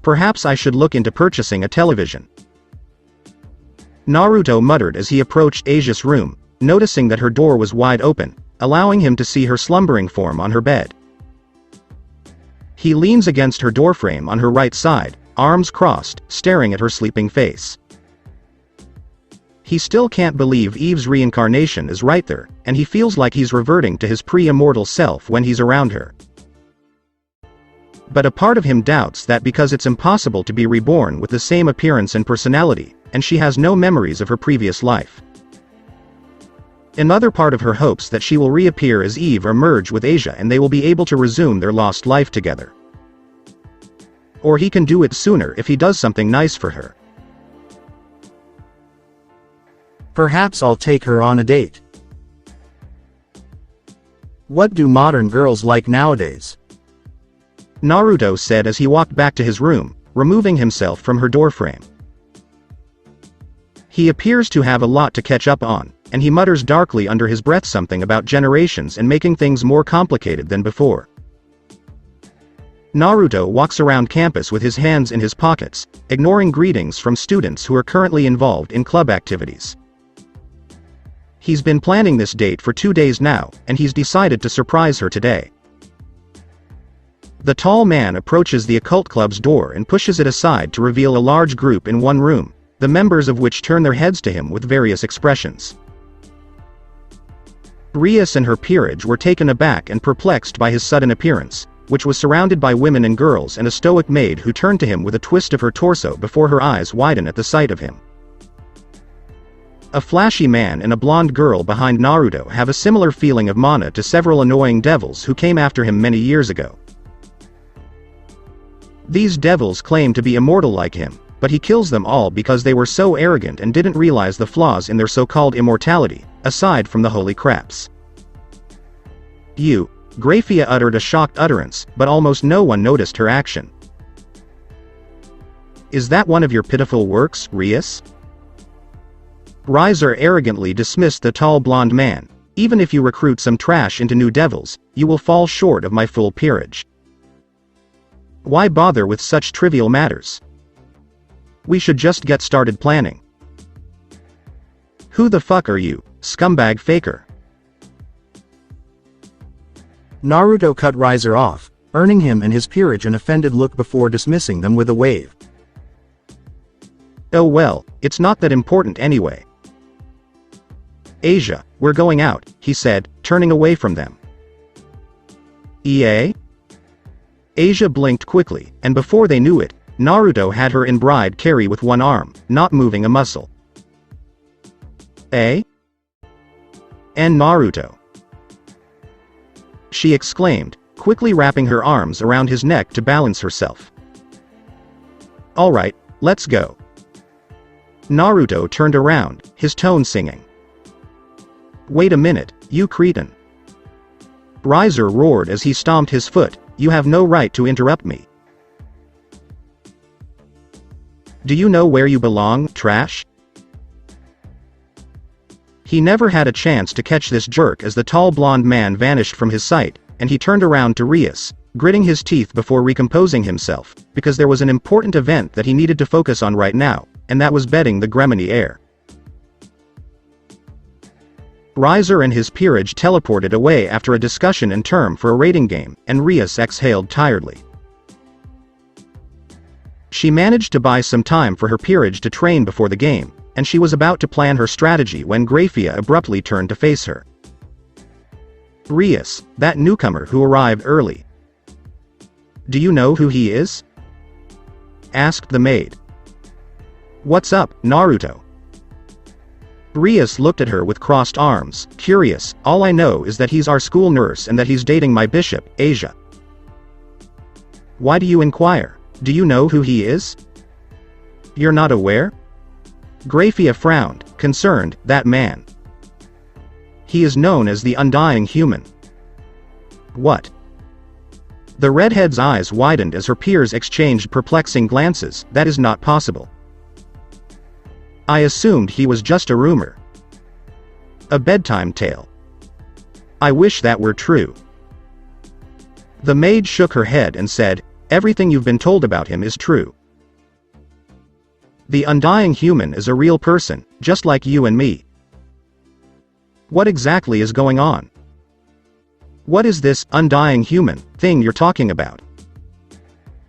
Speaker 2: Perhaps I should look into purchasing a television. Naruto muttered as he approached Asia's room, noticing that her door was wide open, allowing him to see her slumbering form on her bed. He leans against her doorframe on her right side, arms crossed, staring at her sleeping face. He still can't believe Eve's reincarnation is right there, and he feels like he's reverting to his pre-immortal self when he's around her. But a part of him doubts that because it's impossible to be reborn with the same appearance and personality, and she has no memories of her previous life. Another part of her hopes that she will reappear as Eve or merge with Asia and they will be able to resume their lost life together. Or he can do it sooner if he does something nice for her.
Speaker 3: Perhaps I'll take her on a date. What do modern girls like nowadays?
Speaker 2: Naruto said as he walked back to his room, removing himself from her doorframe. He appears to have a lot to catch up on, and he mutters darkly under his breath something about generations and making things more complicated than before. Naruto walks around campus with his hands in his pockets, ignoring greetings from students who are currently involved in club activities. He's been planning this date for 2 days now, and he's decided to surprise her today. The tall man approaches the occult club's door and pushes it aside to reveal a large group in one room, the members of which turn their heads to him with various expressions. Rias and her peerage were taken aback and perplexed by his sudden appearance, which was surrounded by women and girls and a stoic maid who turned to him with a twist of her torso before her eyes widen at the sight of him. A flashy man and a blonde girl behind Naruto have a similar feeling of mana to several annoying devils who came after him many years ago. These devils claim to be immortal like him, but he kills them all because they were so arrogant and didn't realize the flaws in their so-called immortality, aside from the holy craps. Graphia uttered a shocked utterance, but almost no one noticed her action. Is that one of your pitiful works, Rias? Riser arrogantly dismissed the tall blonde man. Even if you recruit some trash into new devils, you will fall short of my full peerage. Why bother with such trivial matters? We should just get started planning. Who the fuck are you, scumbag faker?
Speaker 3: Naruto cut Riser off, earning him and his peerage an offended look before dismissing them with a wave.
Speaker 2: Oh well, it's not that important anyway. Asia, we're going out, he said, turning away from them. EA? Asia blinked quickly, and before they knew it, Naruto had her in bride carry with one arm, not moving a muscle. Eh? And Naruto? She exclaimed, quickly wrapping her arms around his neck to balance herself. Alright, let's go. Naruto turned around, his tone singing. Wait a minute, you cretin. Riser roared as he stomped his foot, you have no right to interrupt me. Do you know where you belong, trash? He never had a chance to catch this jerk as the tall blonde man vanished from his sight, and he turned around to Rias, gritting his teeth before recomposing himself, because there was an important event that he needed to focus on right now, and that was betting the Gremini heir. Riser and his peerage teleported away after a discussion and term for a rating game, and Rias exhaled tiredly. She managed to buy some time for her peerage to train before the game, and she was about to plan her strategy when Grafia abruptly turned to face her. Rias, that newcomer who arrived early. Do you know who he is? Asked the maid. What's up, Naruto? Rias looked at her with crossed arms, curious. All I know is that he's our school nurse and that he's dating my bishop, Asia. Why do you inquire? Do you know who he is? You're not aware? Grafia frowned, concerned. That man. He is known as the Undying human. What? The redhead's eyes widened as her peers exchanged perplexing glances. That is not possible. I assumed he was just a rumor. A bedtime tale. I wish that were true. The maid shook her head and said, everything you've been told about him is true. The Undying human is a real person, just like you and me. What exactly is going on? What is this Undying human thing you're talking about?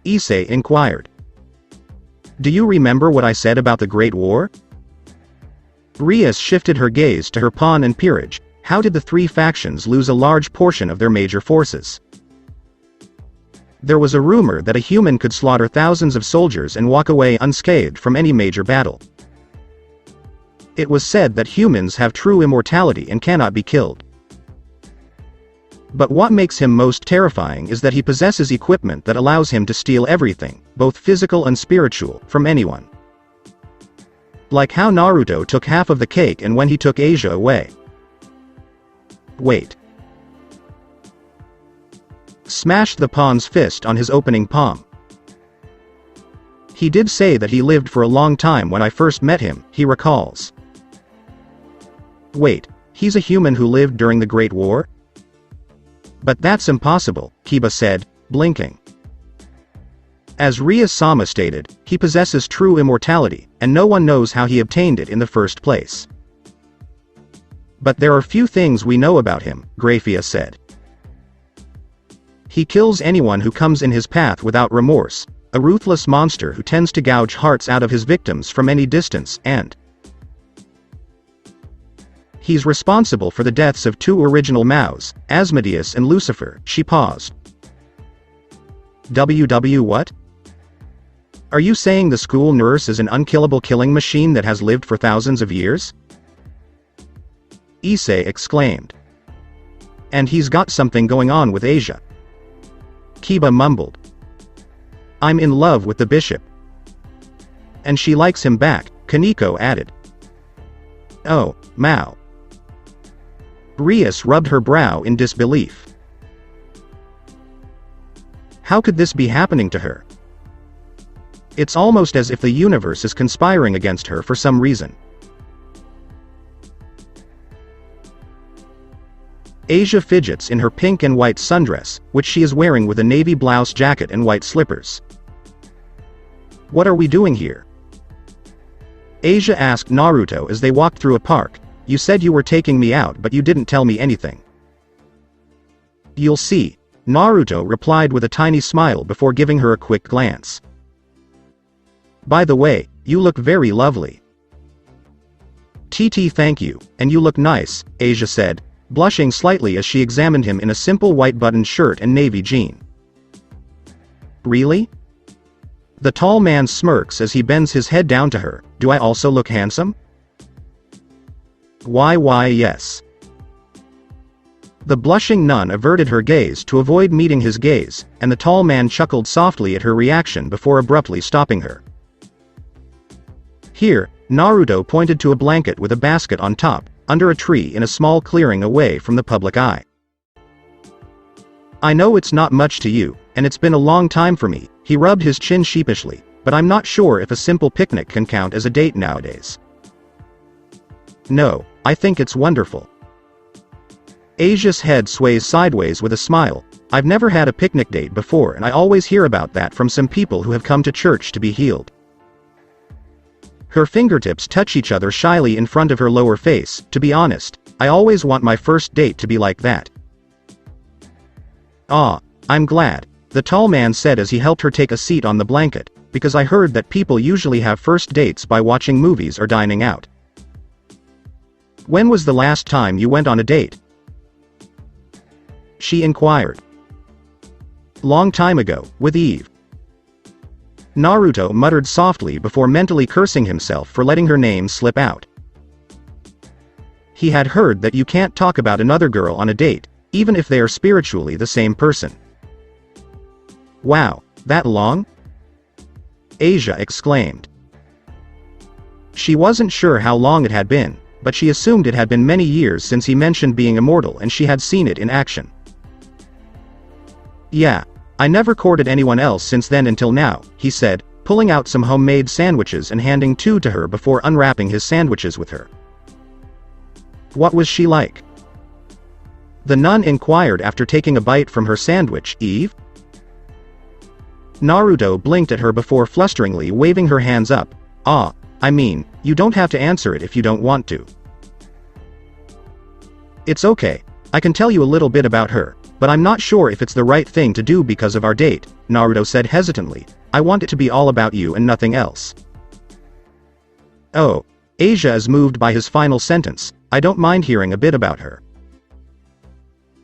Speaker 2: Issei inquired. Do you remember what I said about the Great War? Rias shifted her gaze to her pawn and peerage. How did the three factions lose a large portion of their major forces? There was a rumor that a human could slaughter thousands of soldiers and walk away unscathed from any major battle. It was said that humans have true immortality and cannot be killed. But what makes him most terrifying is that he possesses equipment that allows him to steal everything, both physical and spiritual, from anyone. Like how Naruto took half of the cake and when he took Asia away. Wait. Smashed the pawn's fist on his opening palm. He did say that he lived for a long time when I first met him, he recalls. Wait, he's a human who lived during the Great War? But that's impossible, Kiba said, blinking. As Rias-sama stated, he possesses true immortality, and no one knows how he obtained it in the first place. But there are few things we know about him, Grafia said. He kills anyone who comes in his path without remorse, a ruthless monster who tends to gouge hearts out of his victims from any distance, and he's responsible for the deaths of two original Maos, Asmodeus and Lucifer. She paused. What? Are you saying the school nurse is an unkillable killing machine that has lived for thousands of years? Issei exclaimed. And he's got something going on with Asia. Kiba mumbled. I'm in love with the bishop. And she likes him back, Kaneko added. Oh, Mao. Rias rubbed her brow in disbelief. How could this be happening to her? It's almost as if the universe is conspiring against her for some reason. Asia fidgets in her pink and white sundress, which she is wearing with a navy blouse jacket and white slippers. What are we doing here? Asia asked Naruto as they walked through a park. You said you were taking me out but you didn't tell me anything. You'll see, Naruto replied with a tiny smile before giving her a quick glance. By the way, you look very lovely. TT thank you, and you look nice, Asia said, blushing slightly as she examined him in a simple white buttoned shirt and navy jean. Really? The tall man smirks as he bends his head down to her. Do I also look handsome? Why yes. The blushing nun averted her gaze to avoid meeting his gaze, and the tall man chuckled softly at her reaction before abruptly stopping her. Here, Naruto pointed to a blanket with a basket on top, under a tree in a small clearing away from the public eye. I know it's not much to you, and it's been a long time for me, he rubbed his chin sheepishly, but I'm not sure if a simple picnic can count as a date nowadays. No, I think it's wonderful. Asia's head sways sideways with a smile. I've never had a picnic date before and I always hear about that from some people who have come to church to be healed. Her fingertips touch each other shyly in front of her lower face. To be honest, I always want my first date to be like that. Ah, I'm glad, the tall man said as he helped her take a seat on the blanket, because I heard that people usually have first dates by watching movies or dining out. When was the last time you went on a date? She inquired. Long time ago, with Eve. Naruto muttered softly before mentally cursing himself for letting her name slip out. He had heard that you can't talk about another girl on a date, even if they are spiritually the same person. Wow, that long? Asia exclaimed. She wasn't sure how long it had been, but she assumed it had been many years since he mentioned being immortal and she had seen it in action. Yeah, I never courted anyone else since then until now, he said, pulling out some homemade sandwiches and handing two to her before unwrapping his sandwiches with her. What was she like? The nun inquired after taking a bite from her sandwich. Eve? Naruto blinked at her before flusteringly waving her hands up. Ah, I mean, you don't have to answer it if you don't want to. It's okay, I can tell you a little bit about her, but I'm not sure if it's the right thing to do because of our date, Naruto said hesitantly. I want it to be all about you and nothing else. Oh, Asia is moved by his final sentence. I don't mind hearing a bit about her.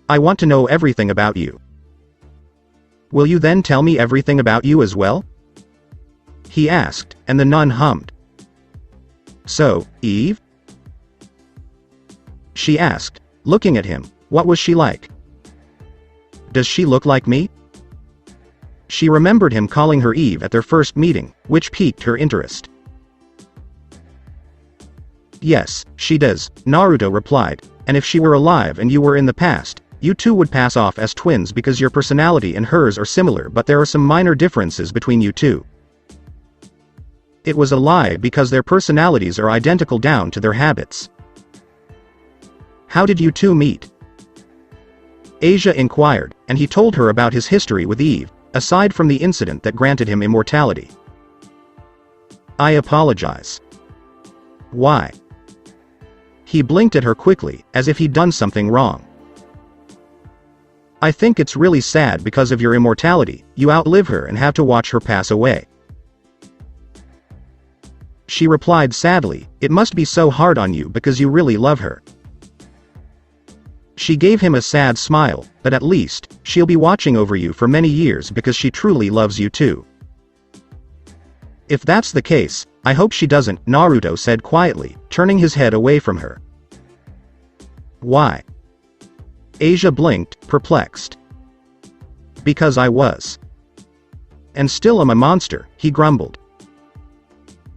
Speaker 2: I want to know everything about you. Will you then tell me everything about you as well? He asked, and the nun hummed. So, Eve? She asked, looking at him. What was she like? Does she look like me? She remembered him calling her Eve at their first meeting, which piqued her interest. Yes, she does, Naruto replied, and if she were alive and you were in the past, you two would pass off as twins because your personality and hers are similar, but there are some minor differences between you two. It was a lie because their personalities are identical down to their habits. How did you two meet? Asia inquired, and he told her about his history with Eve, aside from the incident that granted him immortality. I apologize. Why? He blinked at her quickly, as if he'd done something wrong. I think it's really sad because of your immortality, you outlive her and have to watch her pass away. She replied sadly, it must be so hard on you because you really love her. She gave him a sad smile, but at least, she'll be watching over you for many years because she truly loves you too. If that's the case, I hope she doesn't, Naruto said quietly, turning his head away from her. Why? Asia blinked, perplexed. Because I was. And still am a monster, he grumbled.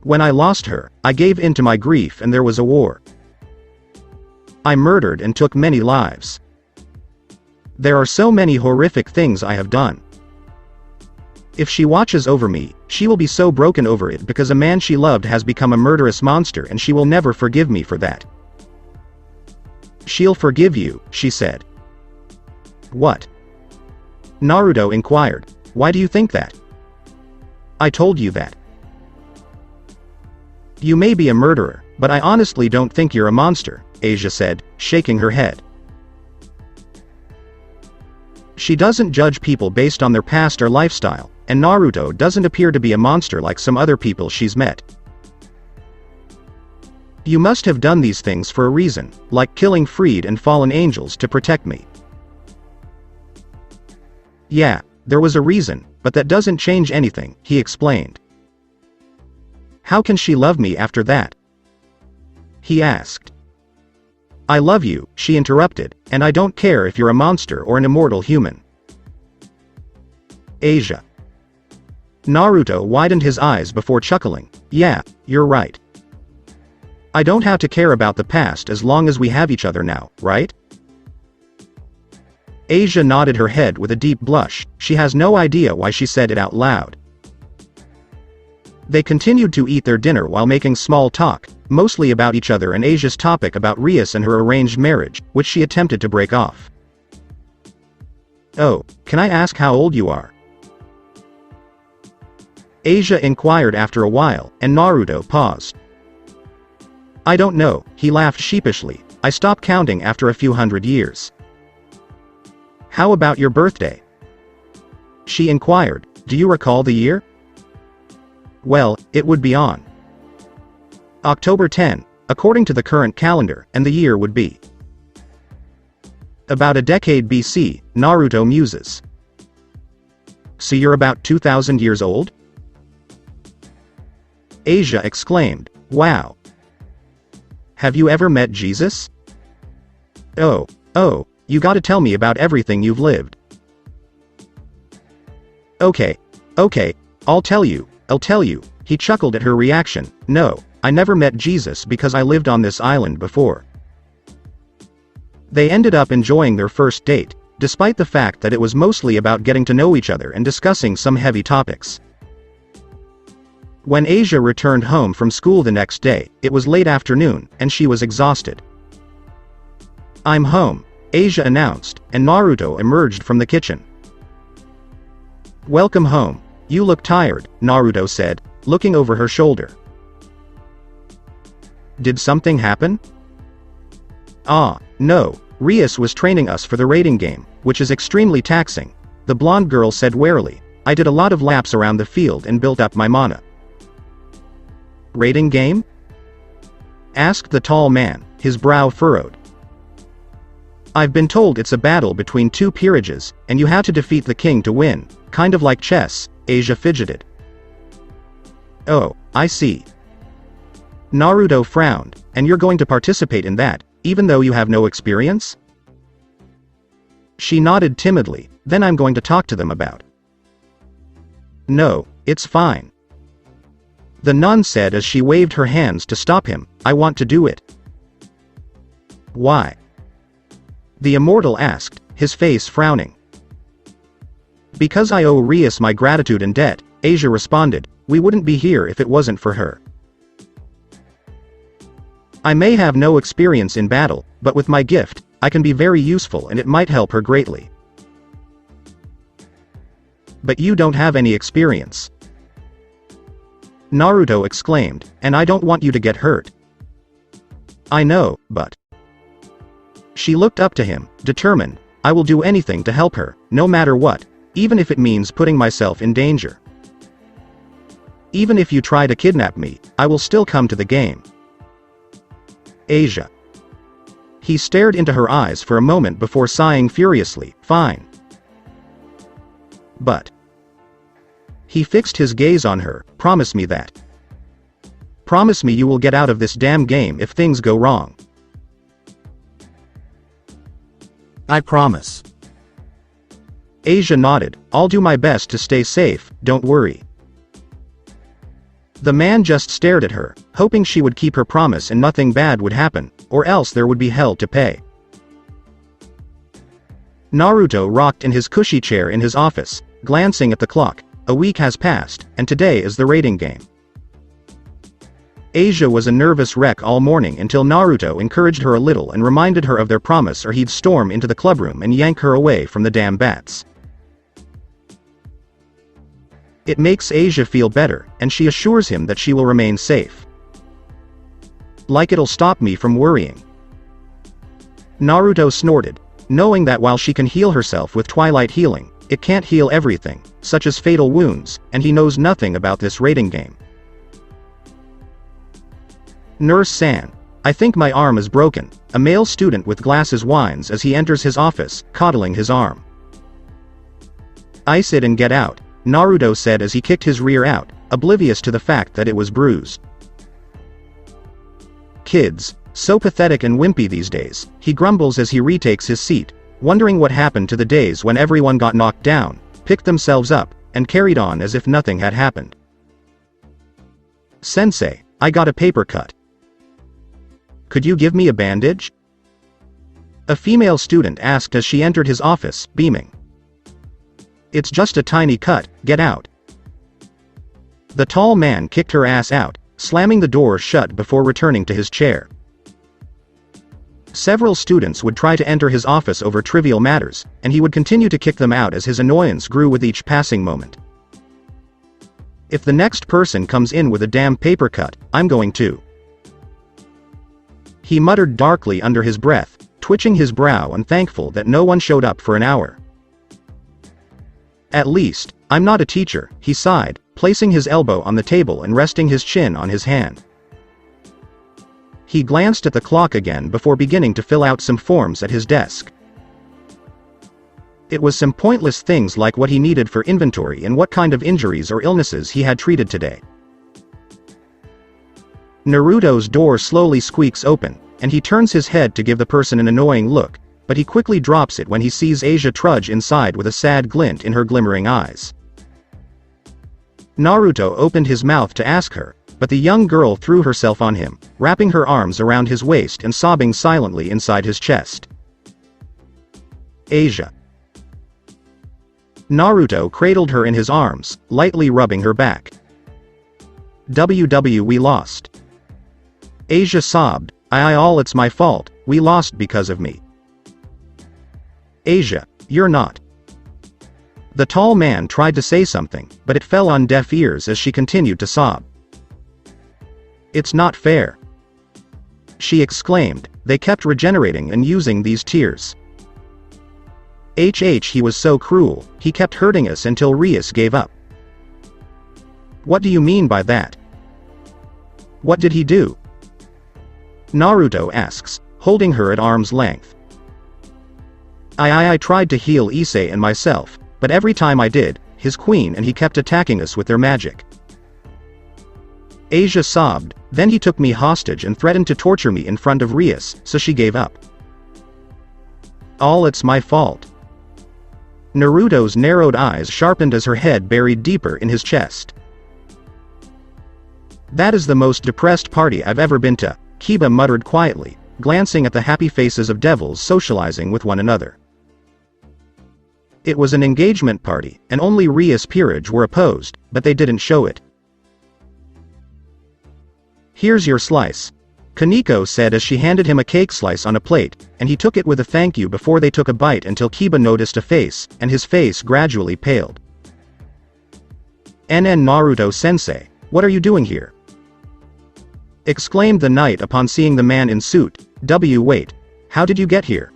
Speaker 2: When I lost her, I gave in to my grief and there was a war. I murdered and took many lives. There are so many horrific things I have done. If she watches over me, she will be so broken over it because a man she loved has become a murderous monster and she will never forgive me for that. She'll forgive you, she said. What? Naruto inquired. Why do you think that? I told you that. You may be a murderer, but I honestly don't think you're a monster, Asia said, shaking her head. She doesn't judge people based on their past or lifestyle, and Naruto doesn't appear to be a monster like some other people she's met. You must have done these things for a reason, like killing freed and fallen angels to protect me. Yeah, there was a reason, but that doesn't change anything, he explained. How can she love me after that? He asked. I love you, she interrupted, and I don't care if you're a monster or an immortal human. Asia. Naruto widened his eyes before chuckling. Yeah, you're right. I don't have to care about the past as long as we have each other now, right? Asia nodded her head with a deep blush. She has no idea why she said it out loud. They continued to eat their dinner while making small talk, mostly about each other and Asia's topic about Rias and her arranged marriage, which she attempted to break off. "Oh, can I ask how old you are?" Asia inquired after a while, and Naruto paused. "I don't know," he laughed sheepishly. "I stopped counting after a few hundred years." "How about your birthday?" she inquired. "Do you recall the year?" "Well, it would be on October 10, according to the current calendar, and the year would be about a decade BC, Naruto muses. "So you're about 2,000 years old?" Asia exclaimed. "Wow. Have you ever met Jesus?" Oh, you gotta tell me about everything you've lived." Okay, I'll tell you, he chuckled at her reaction. "No, I never met Jesus because I lived on this island before." They ended up enjoying their first date, despite the fact that it was mostly about getting to know each other and discussing some heavy topics. When Asia returned home from school the next day, it was late afternoon, and she was exhausted. "I'm home," Asia announced, and Naruto emerged from the kitchen. "Welcome home. You look tired," Naruto said, looking over her shoulder. "Did something happen?" No, Rias was training us for the raiding game, which is extremely taxing," the blonde girl said warily. "I did a lot of laps around the field and built up my mana." "Raiding game?" asked the tall man, his brow furrowed. "I've been told it's a battle between two peerages, and you have to defeat the king to win, kind of like chess," Asia fidgeted. "Oh, I see." Naruto frowned. "And you're going to participate in that, even though you have no experience?" She nodded timidly. "Then I'm going to talk to them about." "No, it's fine," the nun said as she waved her hands to stop him. "I want to do it." "Why?" the immortal asked, his face frowning. "Because I owe Rias my gratitude and debt," Asia responded. "We wouldn't be here if it wasn't for her. I may have no experience in battle, but with my gift, I can be very useful and it might help her greatly." "But you don't have any experience," Naruto exclaimed, "and I don't want you to get hurt." "I know, but..." She looked up to him, determined. "I will do anything to help her, no matter what, even if it means putting myself in danger. Even if you try to kidnap me, I will still come to the game." "Asia." He stared into her eyes for a moment before sighing furiously. "Fine. But..." He fixed his gaze on her. "Promise me that. Promise me you will get out of this damn game if things go wrong."
Speaker 3: I promise.
Speaker 2: Asia nodded. "I'll do my best to stay safe, don't worry." The man just stared at her, hoping she would keep her promise and nothing bad would happen, or else there would be hell to pay. Naruto rocked in his cushy chair in his office, glancing at the clock. A week has passed, and today is the raiding game. Asia was a nervous wreck all morning until Naruto encouraged her a little and reminded her of their promise or he'd storm into the clubroom and yank her away from the damn bats. It makes Asia feel better, and she assures him that she will remain safe. "Like it'll stop me from worrying." Naruto snorted, knowing that while she can heal herself with Twilight Healing, it can't heal everything, such as fatal wounds, and he knows nothing about this raiding game. "Nurse-san, I think my arm is broken," a male student with glasses whines as he enters his office, coddling his arm. "Ice it and get out," Naruto said as he kicked his rear out, oblivious to the fact that it was bruised. "Kids, so pathetic and wimpy these days," he grumbles as he retakes his seat, wondering what happened to the days when everyone got knocked down, picked themselves up, and carried on as if nothing had happened. "Sensei, I got a paper cut." Could you give me a bandage? A female student asked as she entered his office, beaming. It's just a tiny cut, get out. The tall man kicked her ass out, slamming the door shut before returning to his chair. Several students would try to enter his office over trivial matters, and he would continue to kick them out as his annoyance grew with each passing moment. If the next person comes in with a damn paper cut, I'm going to. He muttered darkly under his breath, twitching his brow and thankful that no one showed up for an hour. At least, I'm not a teacher, he sighed, placing his elbow on the table and resting his chin on his hand. He glanced at the clock again before beginning to fill out some forms at his desk. It was some pointless things like what he needed for inventory and what kind of injuries or illnesses he had treated today. Naruto's door slowly squeaks open, and he turns his head to give the person an annoying look, but he quickly drops it when he sees Asia trudge inside with a sad glint in her glimmering eyes. Naruto opened his mouth to ask her, but the young girl threw herself on him, wrapping her arms around his waist and sobbing silently inside his chest. Asia. Naruto cradled her in his arms, lightly rubbing her back. We lost. Asia sobbed, all it's my fault, we lost because of me. Asia, you're not. The tall man tried to say something, but it fell on deaf ears as she continued to sob. It's not fair. She exclaimed, they kept regenerating and using these tears. He was so cruel, he kept hurting us until Rias gave up. What do you mean by that? What did he do? Naruto asks, holding her at arm's length. I tried to heal Issei and myself, but every time I did, his queen and he kept attacking us with their magic. Asia sobbed, then he took me hostage and threatened to torture me in front of Rias, so she gave up. All it's my fault. Naruto's narrowed eyes sharpened as her head buried deeper in his chest. That is the most depressed party I've ever been to, Kiba muttered quietly, glancing at the happy faces of devils socializing with one another. It was an engagement party, and only Rias peerage were opposed, but they didn't show it. Here's your slice. Kaneko said as she handed him a cake slice on a plate, and he took it with a thank you before they took a bite until Kiba noticed a face, and his face gradually paled. Naruto-sensei, what are you doing here? Exclaimed the knight upon seeing the man in suit. Wait, how did you get here?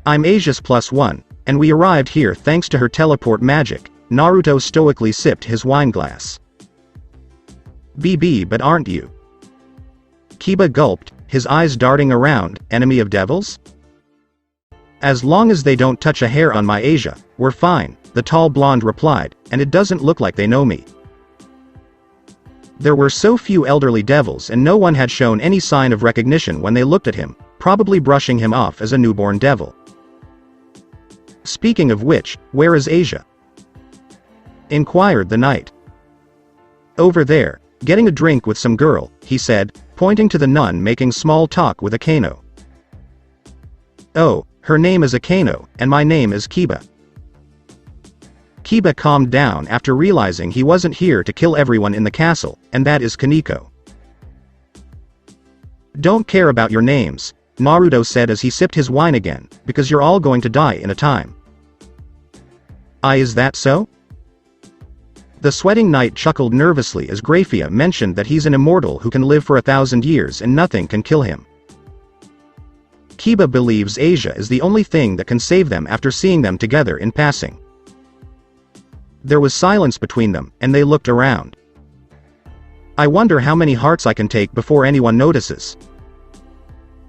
Speaker 2: I'm Asia's +1, and we arrived here thanks to her teleport magic. Naruto stoically sipped his wineglass. But aren't you? Kiba gulped, his eyes darting around, enemy of devils? As long as they don't touch a hair on my Asia, we're fine, the tall blonde replied, and it doesn't look like they know me. There were so few elderly devils and no one had shown any sign of recognition when they looked at him, probably brushing him off as a newborn devil. Speaking of which, where is Asia? Inquired the knight. Over there, getting a drink with some girl, he said, pointing to the nun making small talk with Akano. Oh, her name is Akano, and my name is Kiba. Kiba calmed down after realizing he wasn't here to kill everyone in the castle, and that is Kaneko. Don't care about your names, Naruto said as he sipped his wine again, because you're all going to die in a time. Is that so? The sweating knight chuckled nervously as Graphia mentioned that he's an immortal who can live for 1,000 years and nothing can kill him. Kiba believes Asia is the only thing that can save them after seeing them together in passing. There was silence between them, and they looked around. I wonder how many hearts I can take before anyone notices.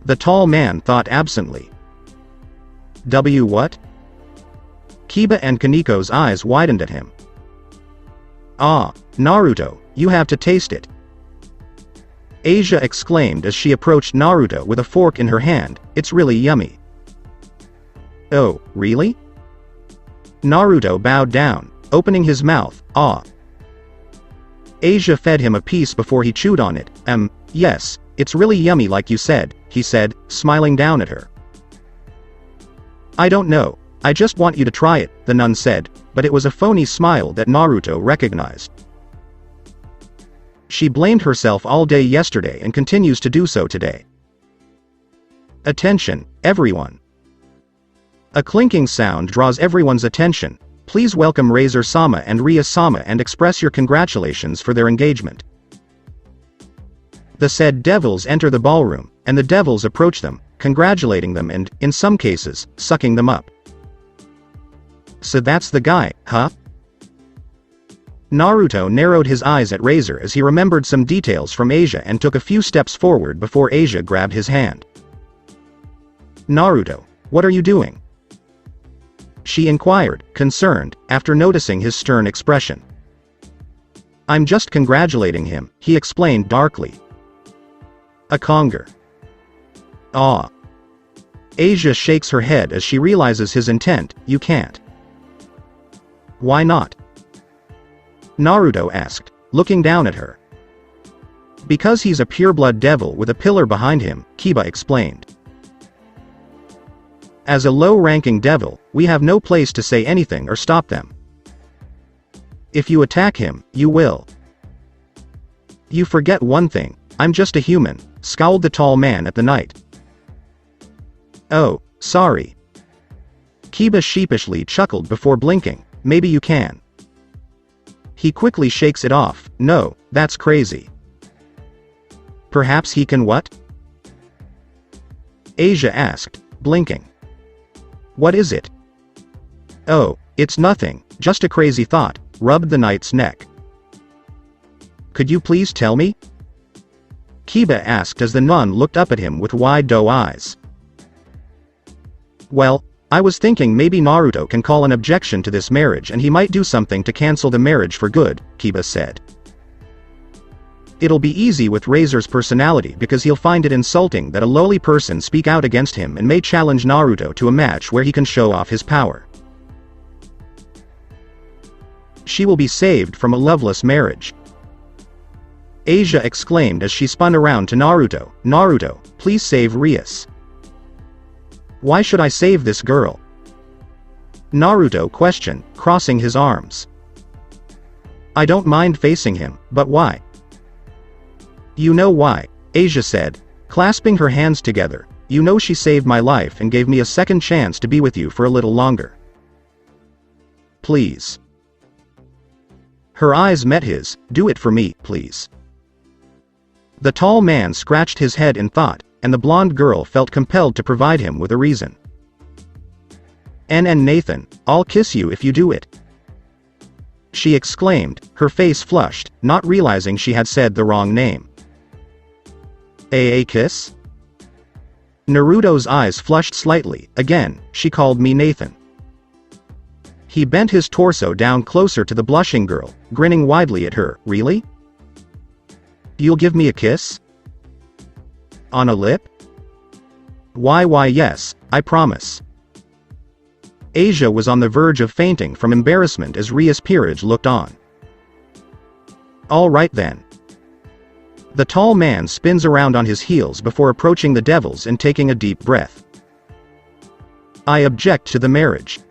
Speaker 2: The tall man thought absently. What? Kiba and Kaneko's eyes widened at him. Naruto, you have to taste it. Asia exclaimed as she approached Naruto with a fork in her hand, it's really yummy. Oh, really? Naruto bowed down, opening his mouth, Asia fed him a piece before he chewed on it, yes, it's really yummy like you said, he said, smiling down at her. I don't know, I just want you to try it, the nun said, but it was a phony smile that Naruto recognized. She blamed herself all day yesterday and continues to do so today. Attention, everyone. A clinking sound draws everyone's attention. Please welcome Razor-sama and Ria-sama and express your congratulations for their engagement. The said devils enter the ballroom, and the devils approach them, congratulating them and, in some cases, sucking them up. So that's the guy, huh? Naruto narrowed his eyes at Razor as he remembered some details from Asia and took a few steps forward before Asia grabbed his hand. Naruto, what are you doing? She inquired, concerned, after noticing his stern expression. I'm just congratulating him, he explained darkly. A conger. Ah. Asia shakes her head as she realizes his intent. You can't. Why not? Naruto asked, looking down at her. Because he's a pureblood devil with a pillar behind him, Kiba explained. As a low-ranking devil, we have no place to say anything or stop them. If you attack him, you will. You forget one thing, I'm just a human, scowled the tall man at the knight. Oh, sorry. Kiba sheepishly chuckled before blinking, maybe you can. He quickly shakes it off, no, that's crazy. Perhaps he can what? Asia asked, blinking. What is it? Oh, it's nothing, just a crazy thought, rubbed the knight's neck. Could you please tell me? Kiba asked as the nun looked up at him with wide doe eyes. Well, I was thinking maybe Naruto can call an objection to this marriage and he might do something to cancel the marriage for good, Kiba said. It'll be easy with Razor's personality because he'll find it insulting that a lowly person speak out against him and may challenge Naruto to a match where he can show off his power. She will be saved from a loveless marriage. Asia exclaimed as she spun around to Naruto, Naruto, please save Rias. Why should I save this girl? Naruto questioned, crossing his arms. I don't mind facing him, but why? You know why, Asia said, clasping her hands together, you know she saved my life and gave me a second chance to be with you for a little longer. Please. Her eyes met his, do it for me, please. The tall man scratched his head in thought, and the blonde girl felt compelled to provide him with a reason. And Nathan, I'll kiss you if you do it. She exclaimed, her face flushed, not realizing she had said the wrong name. A kiss? Naruto's eyes flushed slightly, again, she called me Nathan. He bent his torso down closer to the blushing girl, grinning widely at her, really? You'll give me a kiss? On a lip? Why yes, I promise. Asia was on the verge of fainting from embarrassment as Rias Peerage looked on. All right then. The tall man spins around on his heels before approaching the devils and taking a deep breath. I object to the marriage.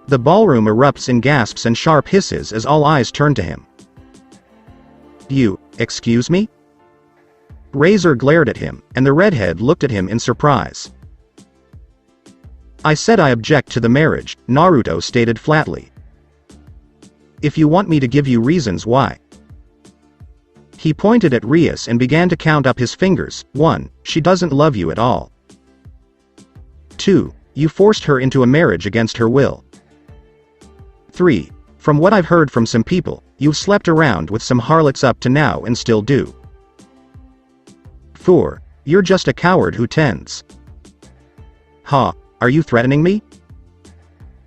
Speaker 2: The ballroom erupts in gasps and sharp hisses as all eyes turn to him. You, excuse me? Razor glared at him, and the redhead looked at him in surprise. I said I object to the marriage, Naruto stated flatly. If you want me to give you reasons why. He pointed at Rias and began to count up his fingers. 1. She doesn't love you at all. 2. You forced her into a marriage against her will. 3. From what I've heard from some people, you've slept around with some harlots up to now and still do. 4. You're just a coward who tends. Ha, are you threatening me?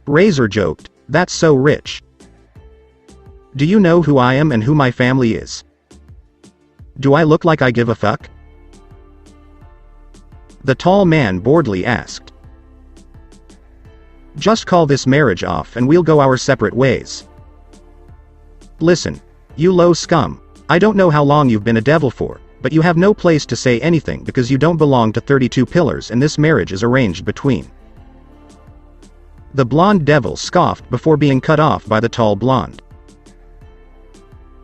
Speaker 2: Razor joked, that's so rich. Do you know who I am and who my family is? Do I look like I give a fuck? The tall man boredly asked. Just call this marriage off and we'll go our separate ways. Listen, you low scum, I don't know how long you've been a devil for, but you have no place to say anything because you don't belong to 32 pillars and this marriage is arranged between. The blonde devil scoffed before being cut off by the tall blonde.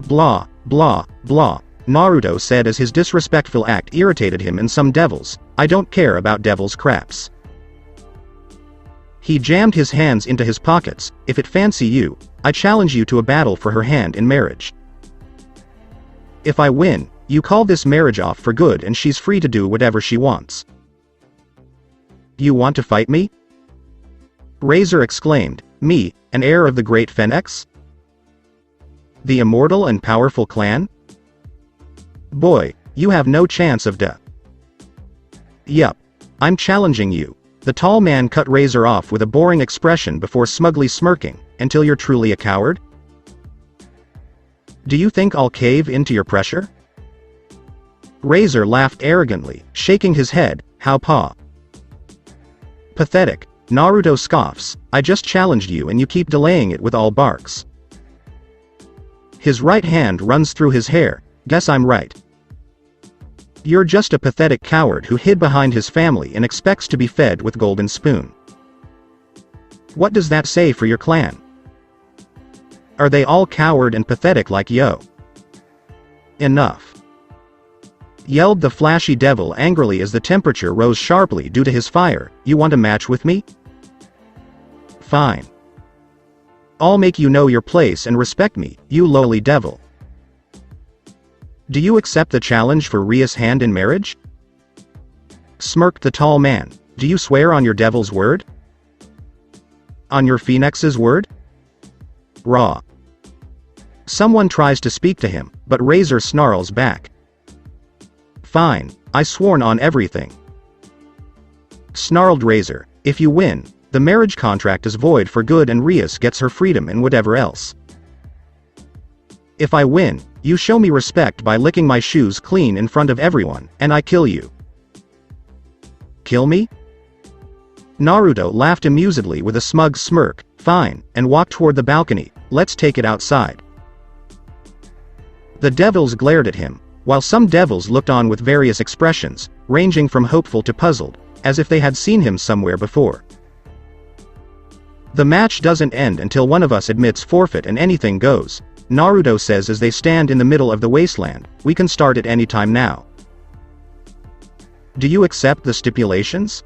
Speaker 2: Blah, blah, blah, Naruto said as his disrespectful act irritated him and some devils. I don't care about devils' craps. He jammed his hands into his pockets. If it fancy you, I challenge you to a battle for her hand in marriage. If I win, you call this marriage off for good and she's free to do whatever she wants. You want to fight me? Razor exclaimed. Me, an heir of the great Phoenix? The immortal and powerful clan? Boy, you have no chance of death. Yup. I'm challenging you. The tall man cut Razor off with a boring expression before smugly smirking. Until you're truly a coward? Do you think I'll cave into your pressure? Razor laughed arrogantly, shaking his head. How pa? Pathetic. Naruto scoffs. I just challenged you and you keep delaying it with all barks. His right hand runs through his hair. Guess I'm right. You're just a pathetic coward who hid behind his family and expects to be fed with golden spoon. What does that say for your clan? Are they all coward and pathetic like yo? Enough. Yelled the flashy devil angrily as the temperature rose sharply due to his fire. You want a match with me? Fine. I'll make you know your place and respect me, you lowly devil. Do you accept the challenge for Ria's hand in marriage? Smirked the tall man. Do you swear on your devil's word? On your phoenix's word? Raw. Someone tries to speak to him, but Razor snarls back. Fine, I sworn on everything. Snarled Razor. If you win, the marriage contract is void for good and Rias gets her freedom and whatever else. If I win, you show me respect by licking my shoes clean in front of everyone, and I kill you. Kill me? Naruto laughed amusedly with a smug smirk. Fine, and walked toward the balcony. Let's take it outside. The devils glared at him, while some devils looked on with various expressions, ranging from hopeful to puzzled, as if they had seen him somewhere before. The match doesn't end until one of us admits forfeit and anything goes, Naruto says as they stand in the middle of the wasteland. We can start at any time now. Do you accept the stipulations?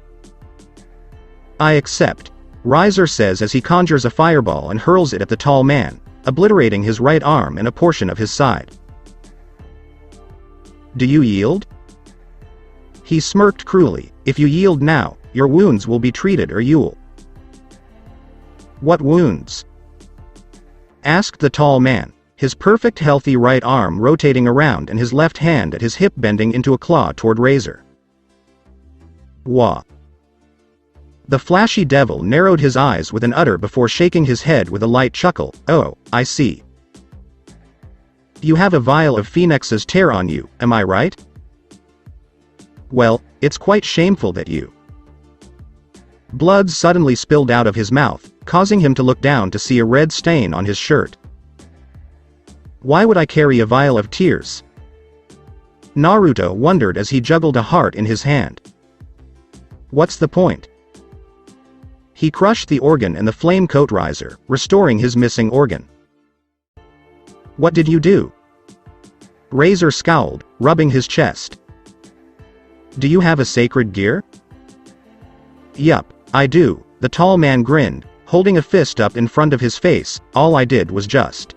Speaker 2: I accept, Razor says as he conjures a fireball and hurls it at the tall man, obliterating his right arm and a portion of his side. Do you yield? He smirked cruelly. If you yield now, your wounds will be treated or you'll. What wounds? Asked the tall man, his perfect healthy right arm rotating around and his left hand at his hip bending into a claw toward Razor. Wah. The flashy devil narrowed his eyes with an utter before shaking his head with a light chuckle. Oh, I see. You have a vial of Phoenix's tear on you, am I right? Well, it's quite shameful that you. Blood suddenly spilled out of his mouth, causing him to look down to see a red stain on his shirt. Why would I carry a vial of tears? Naruto wondered as he juggled a heart in his hand. What's the point? He crushed the organ and the flame coat riser, restoring his missing organ. What did you do? Razor scowled, rubbing his chest. Do you have a sacred gear? Yup, I do, the tall man grinned, holding a fist up in front of his face. All I did was just.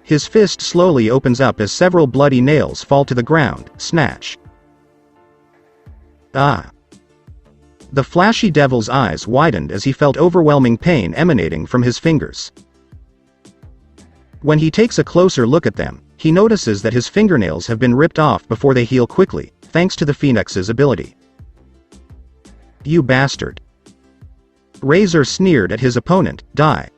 Speaker 2: His fist slowly opens up as several bloody nails fall to the ground. Snatch. Ah. The flashy devil's eyes widened as he felt overwhelming pain emanating from his fingers. When he takes a closer look at them, he notices that his fingernails have been ripped off before they heal quickly, thanks to the Phoenix's ability. You bastard. Razor sneered at his opponent. Die.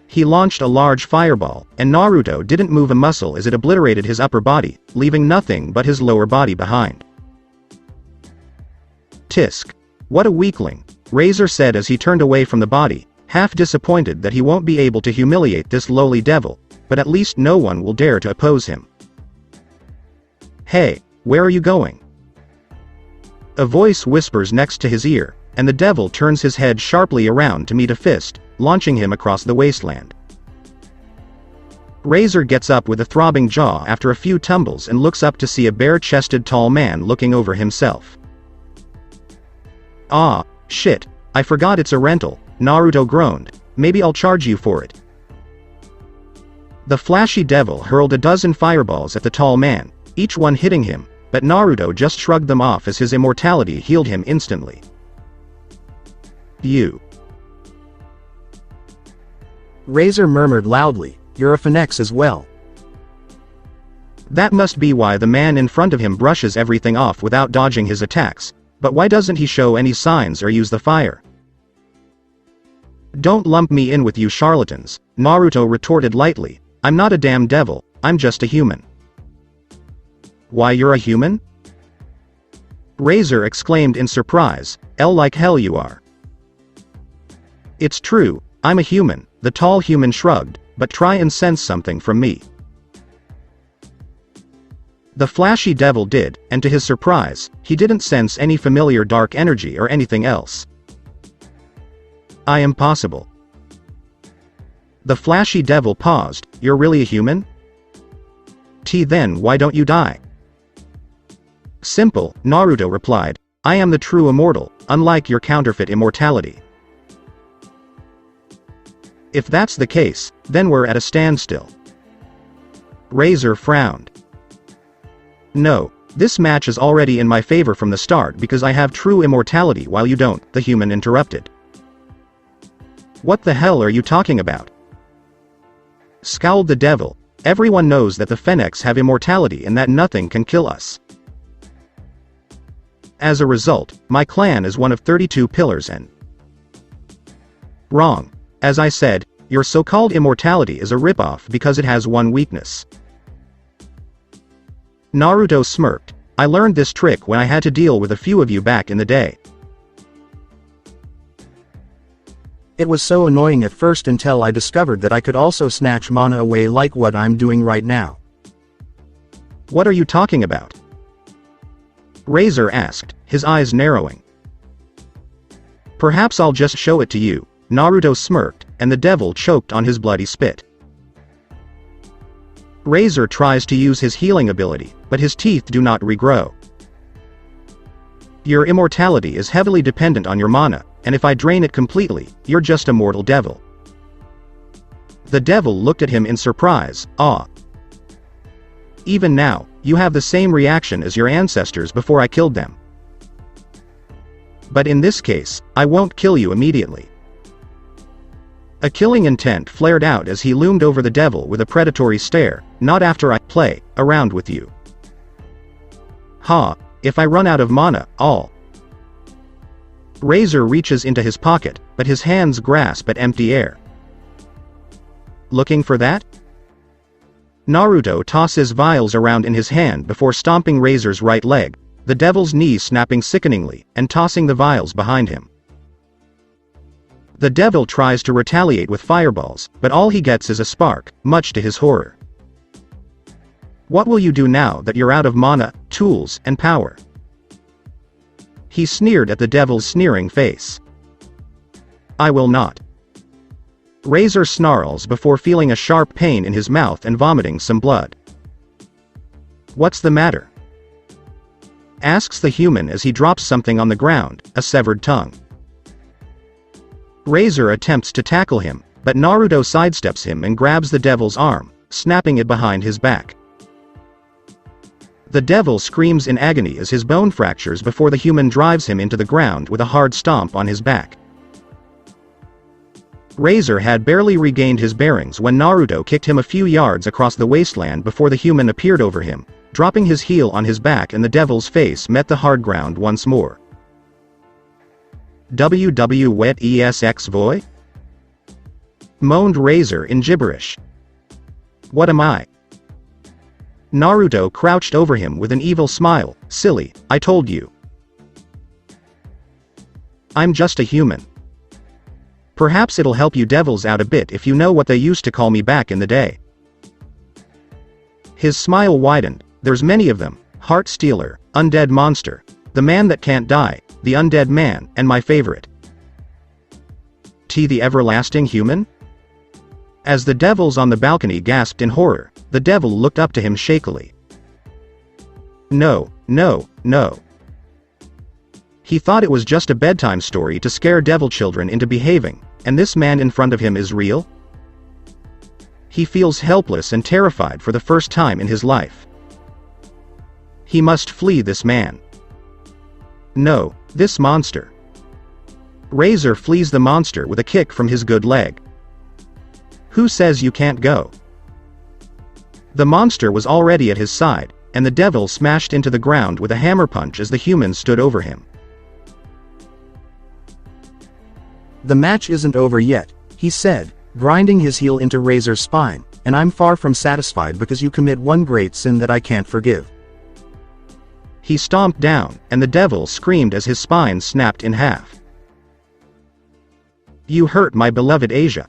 Speaker 2: He launched a large fireball, and Naruto didn't move a muscle as it obliterated his upper body, leaving nothing but his lower body behind. Tisk. What a weakling, Razor said as he turned away from the body, half disappointed that he won't be able to humiliate this lowly devil, but at least no one will dare to oppose him. Hey, where are you going? A voice whispers next to his ear, and the devil turns his head sharply around to meet a fist, launching him across the wasteland. Razor gets up with a throbbing jaw after a few tumbles and looks up to see a bare-chested tall man looking over himself. Ah, shit, I forgot it's a rental, Naruto groaned. Maybe I'll charge you for it. The flashy devil hurled a dozen fireballs at the tall man, each one hitting him, but Naruto just shrugged them off as his immortality healed him instantly. You.
Speaker 3: Razor murmured loudly, you're a phoenix as well.
Speaker 2: That must be why the man in front of him brushes everything off without dodging his attacks, but why doesn't he show any signs or use the fire? Don't lump me in with you charlatans, Naruto retorted lightly. I'm not a damn devil, I'm just a human. Why, you're a human? Razor exclaimed in surprise, like hell you are. It's true, I'm a human, the tall human shrugged, but try and sense something from me. The flashy devil did, and to his surprise, he didn't sense any familiar dark energy or anything else. I am possible. The flashy devil paused, you're really a human? Then why don't you die? Simple, Naruto replied, I am the true immortal, unlike your counterfeit immortality. If that's the case, then we're at a standstill. Razor frowned. No, this match is already in my favor from the start because I have true immortality while you don't, the human interrupted. What the hell are you talking about? Scowled the devil, everyone knows that the Phoenix have immortality and that nothing can kill us. As a result, my clan is one of 32 pillars and... Wrong. As I said, your so-called immortality is a ripoff because it has one weakness. Naruto smirked, I learned this trick when I had to deal with a few of you back in the day.
Speaker 3: It was so annoying at first until I discovered that I could also snatch mana away like what I'm doing right now.
Speaker 2: What are you talking about? Razor asked, his eyes narrowing. Perhaps I'll just show it to you, Naruto smirked, and the devil choked on his bloody spit. Razor tries to use his healing ability, but his teeth do not regrow. Your immortality is heavily dependent on your mana, and if I drain it completely, you're just a mortal devil. The devil looked at him in surprise, awe. Even now, you have the same reaction as your ancestors before I killed them. But in this case, I won't kill you immediately. A killing intent flared out as he loomed over the devil with a predatory stare, not after I play around with you. Ha, if I run out of mana, I'll... Razor reaches into his pocket, but his hands grasp at empty air. Looking for that? Naruto tosses vials around in his hand before stomping Razor's right leg, the devil's knee snapping sickeningly, and tossing the vials behind him. The devil tries to retaliate with fireballs, but all he gets is a spark, much to his horror. What will you do now that you're out of mana, tools, and power? He sneered at the devil's sneering face. I will not. Razor snarls before feeling a sharp pain in his mouth and vomiting some blood. What's the matter? Asks the human as he drops something on the ground, a severed tongue. Razor attempts to tackle him, but Naruto sidesteps him and grabs the devil's arm, snapping it behind his back. The devil screams in agony as his bone fractures before the human drives him into the ground with a hard stomp on his back. Razor had barely regained his bearings when Naruto kicked him a few yards across the wasteland before the human appeared over him, dropping his heel on his back and the devil's face met the hard ground once more. WW wet ESX voy? Moaned Razor in gibberish. What am I? Naruto crouched over him with an evil smile, silly, I told you. I'm just a human. Perhaps it'll help you devils out a bit if you know what they used to call me back in the day. His smile widened, there's many of them, Heart stealer, undead monster, the man that can't die, the undead man, and my favorite. T the everlasting human? As the devils on the balcony gasped in horror, the devil looked up to him shakily. No, no, no. He thought it was just a bedtime story to scare devil children into behaving, and this man in front of him is real? He feels helpless and terrified for the first time in his life. He must flee this man. No, this monster. Razor flees the monster with a kick from his good leg. Who says you can't go? The monster was already at his side, and the devil smashed into the ground with a hammer punch as the human stood over him.
Speaker 3: The match isn't over yet, he said, grinding his heel into Razor's spine, and I'm far from satisfied because you commit one great sin that I can't forgive.
Speaker 2: He stomped down, and the devil screamed as his spine snapped in half. You hurt my beloved Asia.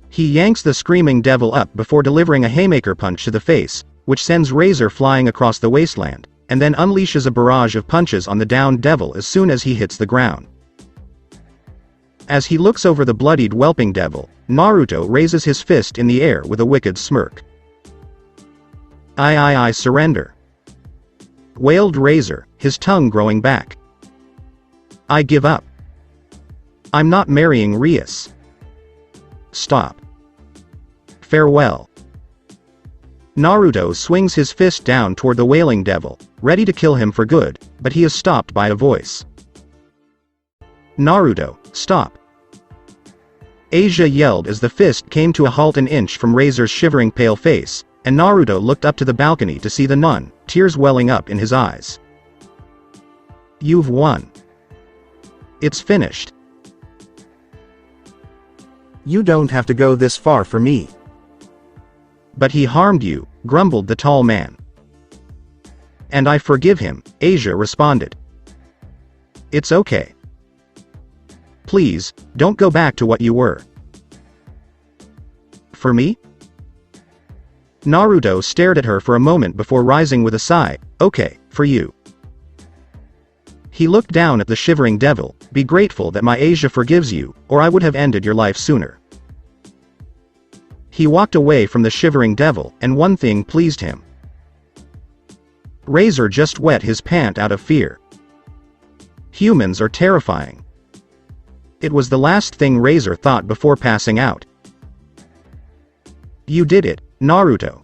Speaker 2: He yanks the screaming devil up before delivering a haymaker punch to the face, which sends Razor flying across the wasteland, and then unleashes a barrage of punches on the downed devil as soon as he hits the ground. As he looks over the bloodied whelping devil, Naruto raises his fist in the air with a wicked smirk. I surrender. Wailed Razor, his tongue growing back. I give up. I'm not marrying Rias. Stop. Farewell. Naruto swings his fist down toward the wailing devil, ready to kill him for good, but he is stopped by a voice. Naruto, stop. Asia yelled as the fist came to a halt an inch from Razor's shivering pale face, and Naruto looked up to the balcony to see the nun, tears welling up in his eyes. You've won. It's finished.
Speaker 3: You don't have to go this far for me.
Speaker 2: But he harmed you, grumbled the tall man. And I forgive him, Asia responded. It's okay. Please, don't go back to what you were. For me? Naruto stared at her for a moment before rising with a sigh. Okay, for you. He looked down at the shivering devil. Be grateful that my Asia forgives you, or I would have ended your life sooner. He walked away from the shivering devil, and one thing pleased him. Razor just wet his pant out of fear. Humans are terrifying. It was the last thing Razor thought before passing out. You did it, Naruto.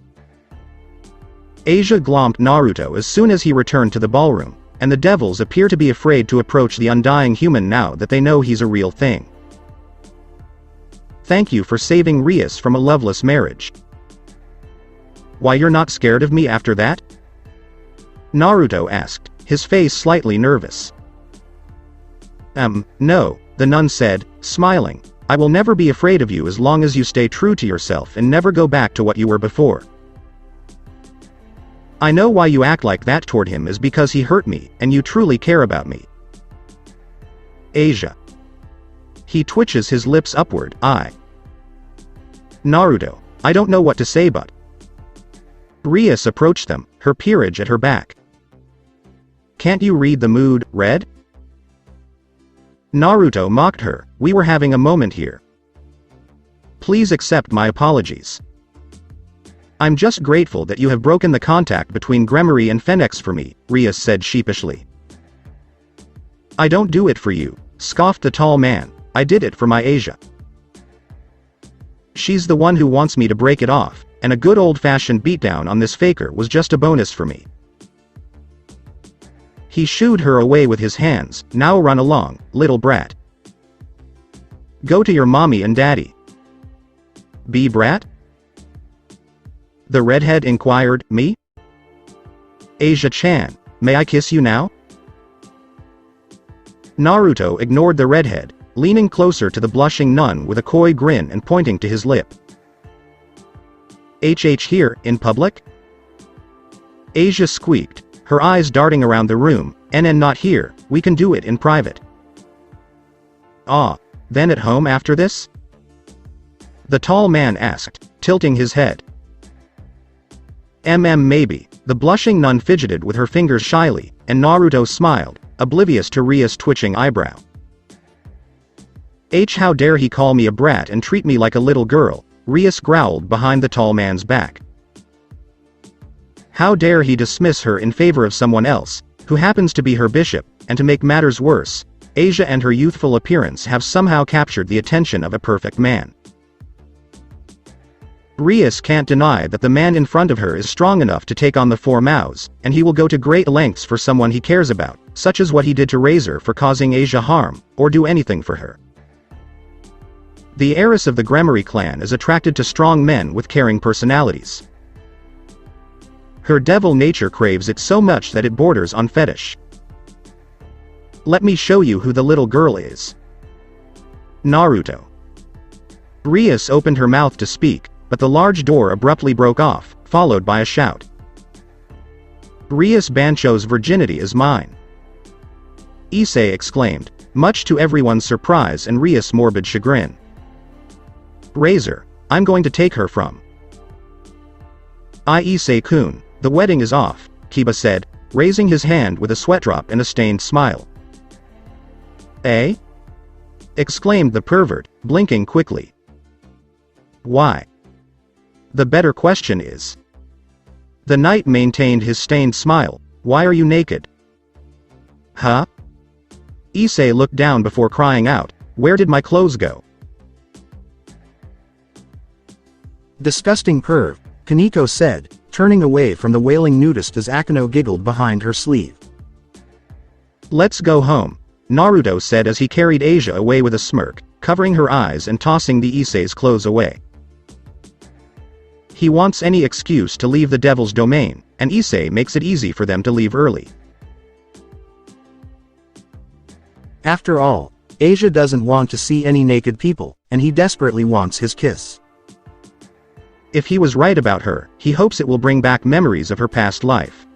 Speaker 2: Asia glomped Naruto as soon as he returned to the ballroom, and the devils appear to be afraid to approach the undying human now that they know he's a real thing. Thank you for saving Rias from a loveless marriage. Why, you're not scared of me after that? Naruto asked, his face slightly nervous. No, the nun said, smiling. I will never be afraid of you as long as you stay true to yourself and never go back to what you were before. I know why you act like that toward him is because he hurt me, and you truly care about me. Asia. He twitches his lips upward. Naruto, I don't know what to say but. Rias approached them, her peerage at her back. Can't you read the mood, Red? Naruto mocked her. We were having a moment here. Please accept my apologies. I'm just grateful that you have broken the contact between Gremory and Phoenix for me, Rias said sheepishly. I don't do it for you, scoffed the tall man. I did it for my Asia. She's the one who wants me to break it off, and a good old-fashioned beatdown on this faker was just a bonus for me. He shooed her away with his hands. Now run along, little brat. Go to your mommy and daddy. Be brat? The redhead inquired. Me? Asia-chan, may I kiss you now? Naruto ignored the redhead, leaning closer to the blushing nun with a coy grin and pointing to his lip. Here, in public? Asia squeaked, her eyes darting around the room. And not here, we can do it in private. Then at home after this? The tall man asked, tilting his head. Maybe, The blushing nun fidgeted with her fingers shyly, and Naruto smiled, oblivious to Ria's twitching eyebrow. How dare he call me a brat and treat me like a little girl, Rias growled behind the tall man's back. How dare he dismiss her in favor of someone else, who happens to be her bishop, and to make matters worse, Asia and her youthful appearance have somehow captured the attention of a perfect man. Rias can't deny that the man in front of her is strong enough to take on the four Maos, and he will go to great lengths for someone he cares about, such as what he did to Razor for causing Asia harm, or do anything for her. The heiress of the Gremory clan is attracted to strong men with caring personalities. Her devil nature craves it so much that it borders on fetish. Let me show you who the little girl is. Naruto. Rias opened her mouth to speak, but the large door abruptly broke off, followed by a shout. Rias Bancho's virginity is mine. Issei exclaimed, much to everyone's surprise and Rias' morbid chagrin. Razor, I'm going to take her from. Issei-kun, the wedding is off, Kiba said, raising his hand with a sweat drop and a stained smile. Eh? Exclaimed the pervert, blinking quickly. Why? The better question is. The knight maintained his stained smile. Why are you naked? Huh? Issei looked down before crying out, where did my clothes go?
Speaker 3: Disgusting perv, Kaneko said, turning away from the wailing nudist as Akeno giggled behind her sleeve.
Speaker 2: Let's go home, Naruto said as he carried Asia away with a smirk, covering her eyes and tossing the Issei's clothes away. He wants any excuse to leave the devil's domain, and Issei makes it easy for them to leave early.
Speaker 3: After all, Asia doesn't want to see any naked people, and he desperately wants his kiss.
Speaker 2: If he was right about her, he hopes it will bring back memories of her past life.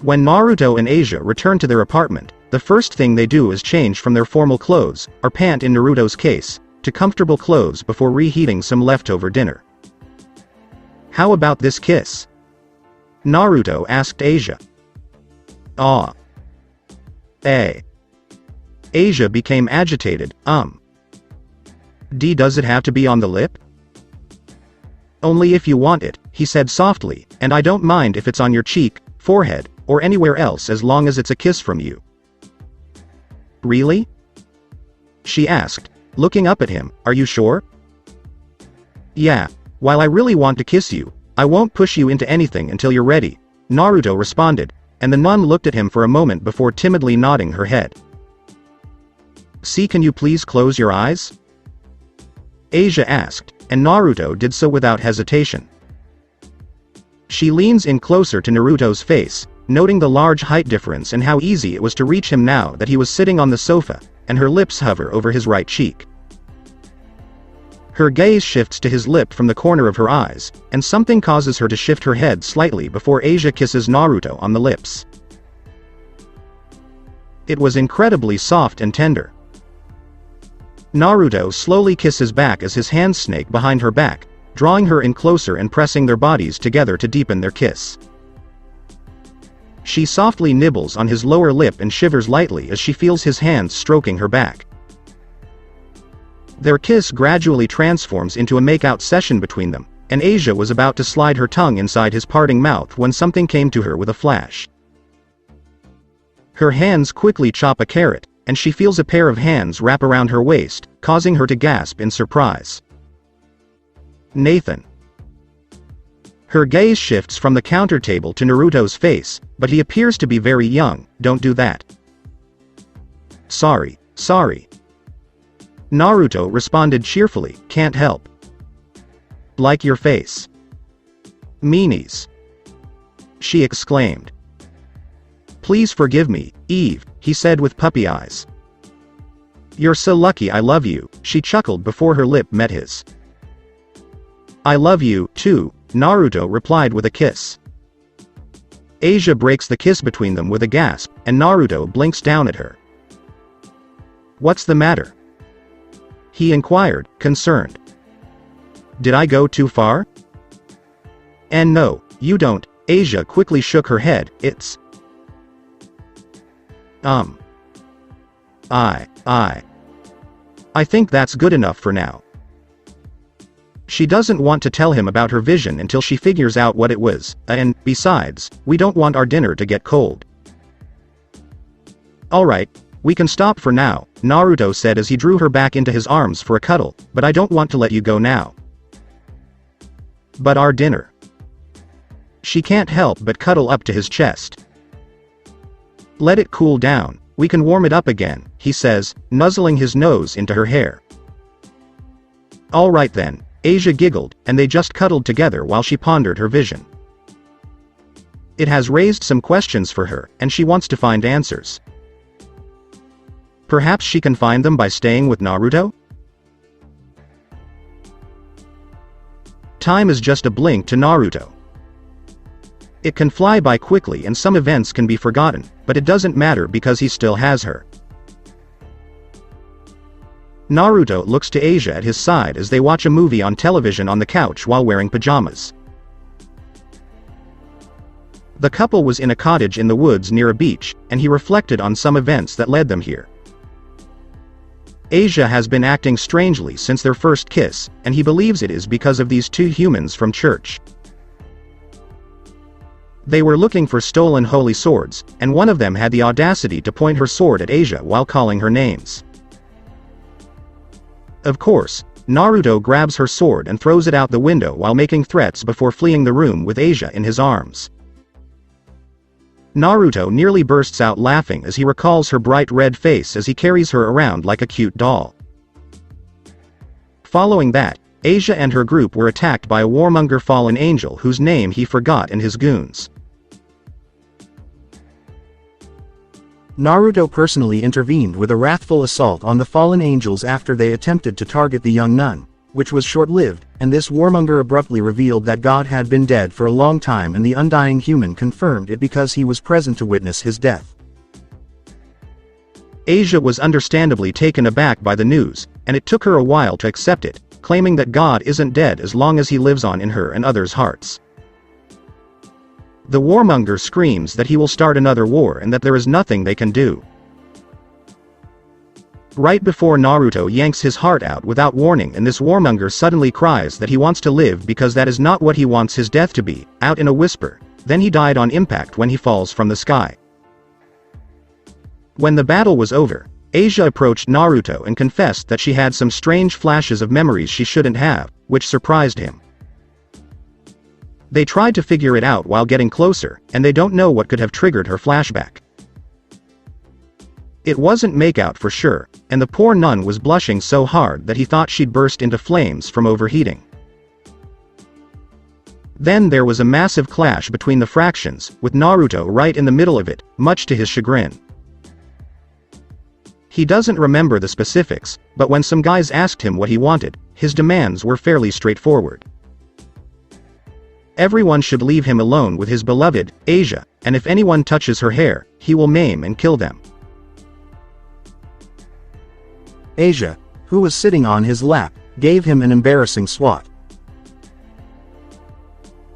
Speaker 2: When Naruto and Asia return to their apartment, the first thing they do is change from their formal clothes, or pant in Naruto's case, to comfortable clothes before reheating some leftover dinner. How about this kiss? Naruto asked Asia. Ah. Eh. Asia became agitated, Does it have to be on the lip? Only if you want it, he said softly, and I don't mind if it's on your cheek, forehead, or anywhere else as long as it's a kiss from you. Really? She asked, looking up at him, are you sure? Yeah, while I really want to kiss you, I won't push you into anything until you're ready, Naruto responded, and the nun looked at him for a moment before timidly nodding her head. See, can you please close your eyes? Asia asked, and Naruto did so without hesitation. She leans in closer to Naruto's face, noting the large height difference and how easy it was to reach him now that he was sitting on the sofa, and her lips hover over his right cheek. Her gaze shifts to his lip from the corner of her eyes, and something causes her to shift her head slightly before Asia kisses Naruto on the lips. It was incredibly soft and tender. Naruto slowly kisses back as his hands snake behind her back, drawing her in closer and pressing their bodies together to deepen their kiss. She softly nibbles on his lower lip and shivers lightly as she feels his hands stroking her back. Their kiss gradually transforms into a make-out session between them, and Asia was about to slide her tongue inside his parting mouth when something came to her with a flash. Her hands quickly chop a carrot, and she feels a pair of hands wrap around her waist, causing her to gasp in surprise. Nathan. Her gaze shifts from the counter table to Naruto's face, but he appears to be very young, don't do that. Sorry. Naruto responded cheerfully, can't help. Like your face. Meanies. She exclaimed. Please forgive me, Eve, he said with puppy eyes. You're so lucky I love you, she chuckled before her lip met his. I love you, too, Naruto replied with a kiss. Asia breaks the kiss between them with a gasp, and Naruto blinks down at her. What's the matter? He inquired, concerned. Did I go too far? And no, You don't. Asia quickly shook her head. It's... I think that's good enough for now. She doesn't want to tell him about her vision until she figures out what it was, and, besides, we don't want our dinner to get cold. Alright, we can stop for now, Naruto said as he drew her back into his arms for a cuddle, but I don't want to let you go now. But our dinner. She can't help but cuddle up to his chest. Let it cool down, we can warm it up again, he says, nuzzling his nose into her hair. Alright then, Asia giggled, and they just cuddled together while she pondered her vision. It has raised some questions for her, and she wants to find answers. Perhaps she can find them by staying with Naruto? Time is just a blink to Naruto. It can fly by quickly and some events can be forgotten, but it doesn't matter because he still has her. Naruto looks to Asia at his side as they watch a movie on television on the couch while wearing pajamas. The couple was in a cottage in the woods near a beach, and he reflected on some events that led them here. Asia has been acting strangely since their first kiss, and he believes it is because of these two humans from church. They were looking for stolen holy swords, and one of them had the audacity to point her sword at Asia while calling her names. Of course, Naruto grabs her sword and throws it out the window while making threats before fleeing the room with Asia in his arms. Naruto nearly bursts out laughing as he recalls her bright red face as he carries her around like a cute doll. Following that, Asia and her group were attacked by a warmonger fallen angel whose name he forgot and his goons.
Speaker 3: Naruto personally intervened with a wrathful assault on the fallen angels after they attempted to target the young nun, which was short-lived, and this warmonger abruptly revealed that God had been dead for a long time and the undying human confirmed it because he was present to witness his death.
Speaker 2: Asia was understandably taken aback by the news, and it took her a while to accept it, claiming that God isn't dead as long as he lives on in her and others' hearts. The warmonger screams that he will start another war and that there is nothing they can do. Right before Naruto yanks his heart out without warning and this warmonger suddenly cries that he wants to live because that is not what he wants his death to be, out in a whisper, then he died on impact when he falls from the sky. When the battle was over, Asia approached Naruto and confessed that she had some strange flashes of memories she shouldn't have, which surprised him. They tried to figure it out while getting closer, and they don't know what could have triggered her flashback. It wasn't makeout for sure, and the poor nun was blushing so hard that he thought she'd burst into flames from overheating. Then there was a massive clash between the fractions, with Naruto right in the middle of it, much to his chagrin. He doesn't remember the specifics, but when some guys asked him what he wanted, his demands were fairly straightforward. Everyone should leave him alone with his beloved, Asia, and if anyone touches her hair, he will maim and kill them.
Speaker 3: Asia, who was sitting on his lap, gave him an embarrassing swat.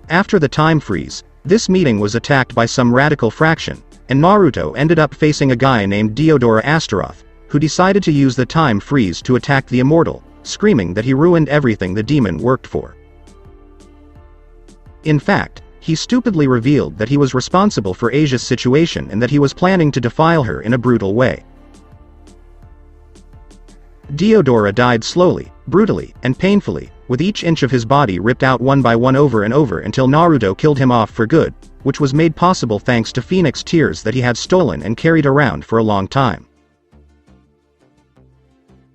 Speaker 2: After the time freeze, this meeting was attacked by some radical fraction, and Naruto ended up facing a guy named Deodora Astaroth, who decided to use the time freeze to attack the immortal, screaming that he ruined everything the demon worked for. In fact, he stupidly revealed that he was responsible for Asia's situation and that he was planning to defile her in a brutal way. Deodora died slowly, brutally, and painfully, with each inch of his body ripped out one by one over and over until Naruto killed him off for good, which was made possible thanks to Phoenix tears that he had stolen and carried around for a long time.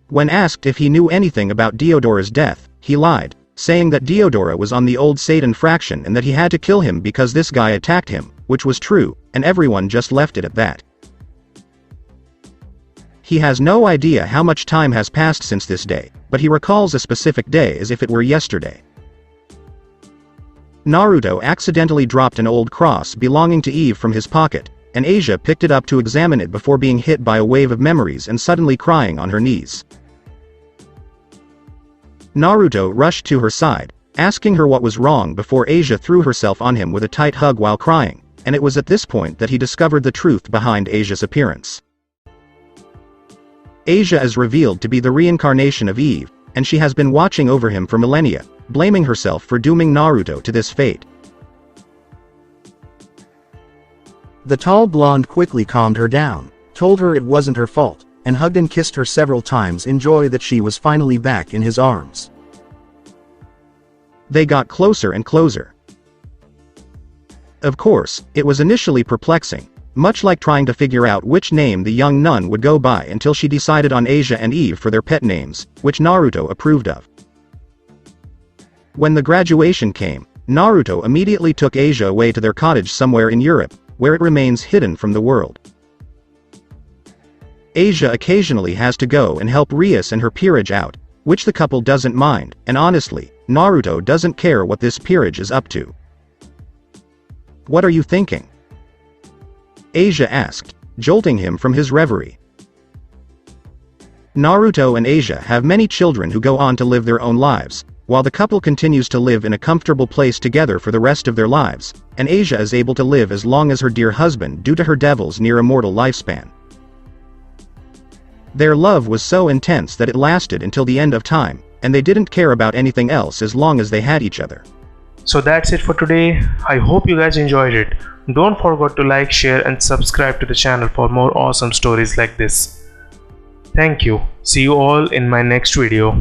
Speaker 2: When asked if he knew anything about Deodora's death, he lied, saying that Deodora was on the old Satan fraction and that he had to kill him because this guy attacked him, which was true, and everyone just left it at that. He has no idea how much time has passed since this day, but he recalls a specific day as if it were yesterday. Naruto accidentally dropped an old cross belonging to Eve from his pocket, and Asia picked it up to examine it before being hit by a wave of memories and suddenly crying on her knees. Naruto rushed to her side, asking her what was wrong before Asia threw herself on him with a tight hug while crying, and it was at this point that he discovered the truth behind Asia's appearance. Asia is revealed to be the reincarnation of Eve, and she has been watching over him for millennia, blaming herself for dooming Naruto to this fate.
Speaker 3: The tall blonde quickly calmed her down, told her it wasn't her fault, and hugged and kissed her several times in joy that she was finally back in his arms.
Speaker 2: They got closer and closer. Of course, it was initially perplexing, much like trying to figure out which name the young nun would go by until she decided on Asia and Eve for their pet names, which Naruto approved of. When the graduation came, Naruto immediately took Asia away to their cottage somewhere in Europe, where it remains hidden from the world. Asia occasionally has to go and help Rias and her peerage out, which the couple doesn't mind, and honestly, Naruto doesn't care what this peerage is up to. "What are you thinking?" Asia asked, jolting him from his reverie. Naruto and Asia have many children who go on to live their own lives, while the couple continues to live in a comfortable place together for the rest of their lives, and Asia is able to live as long as her dear husband due to her devil's near immortal lifespan. Their love was so intense that it lasted until the end of time, and they didn't care about anything else as long as they had each other.
Speaker 1: So that's it for today. I hope you guys enjoyed it. Don't forget to like, share and subscribe to the channel for more awesome stories like this. Thank you. See you all in my next video.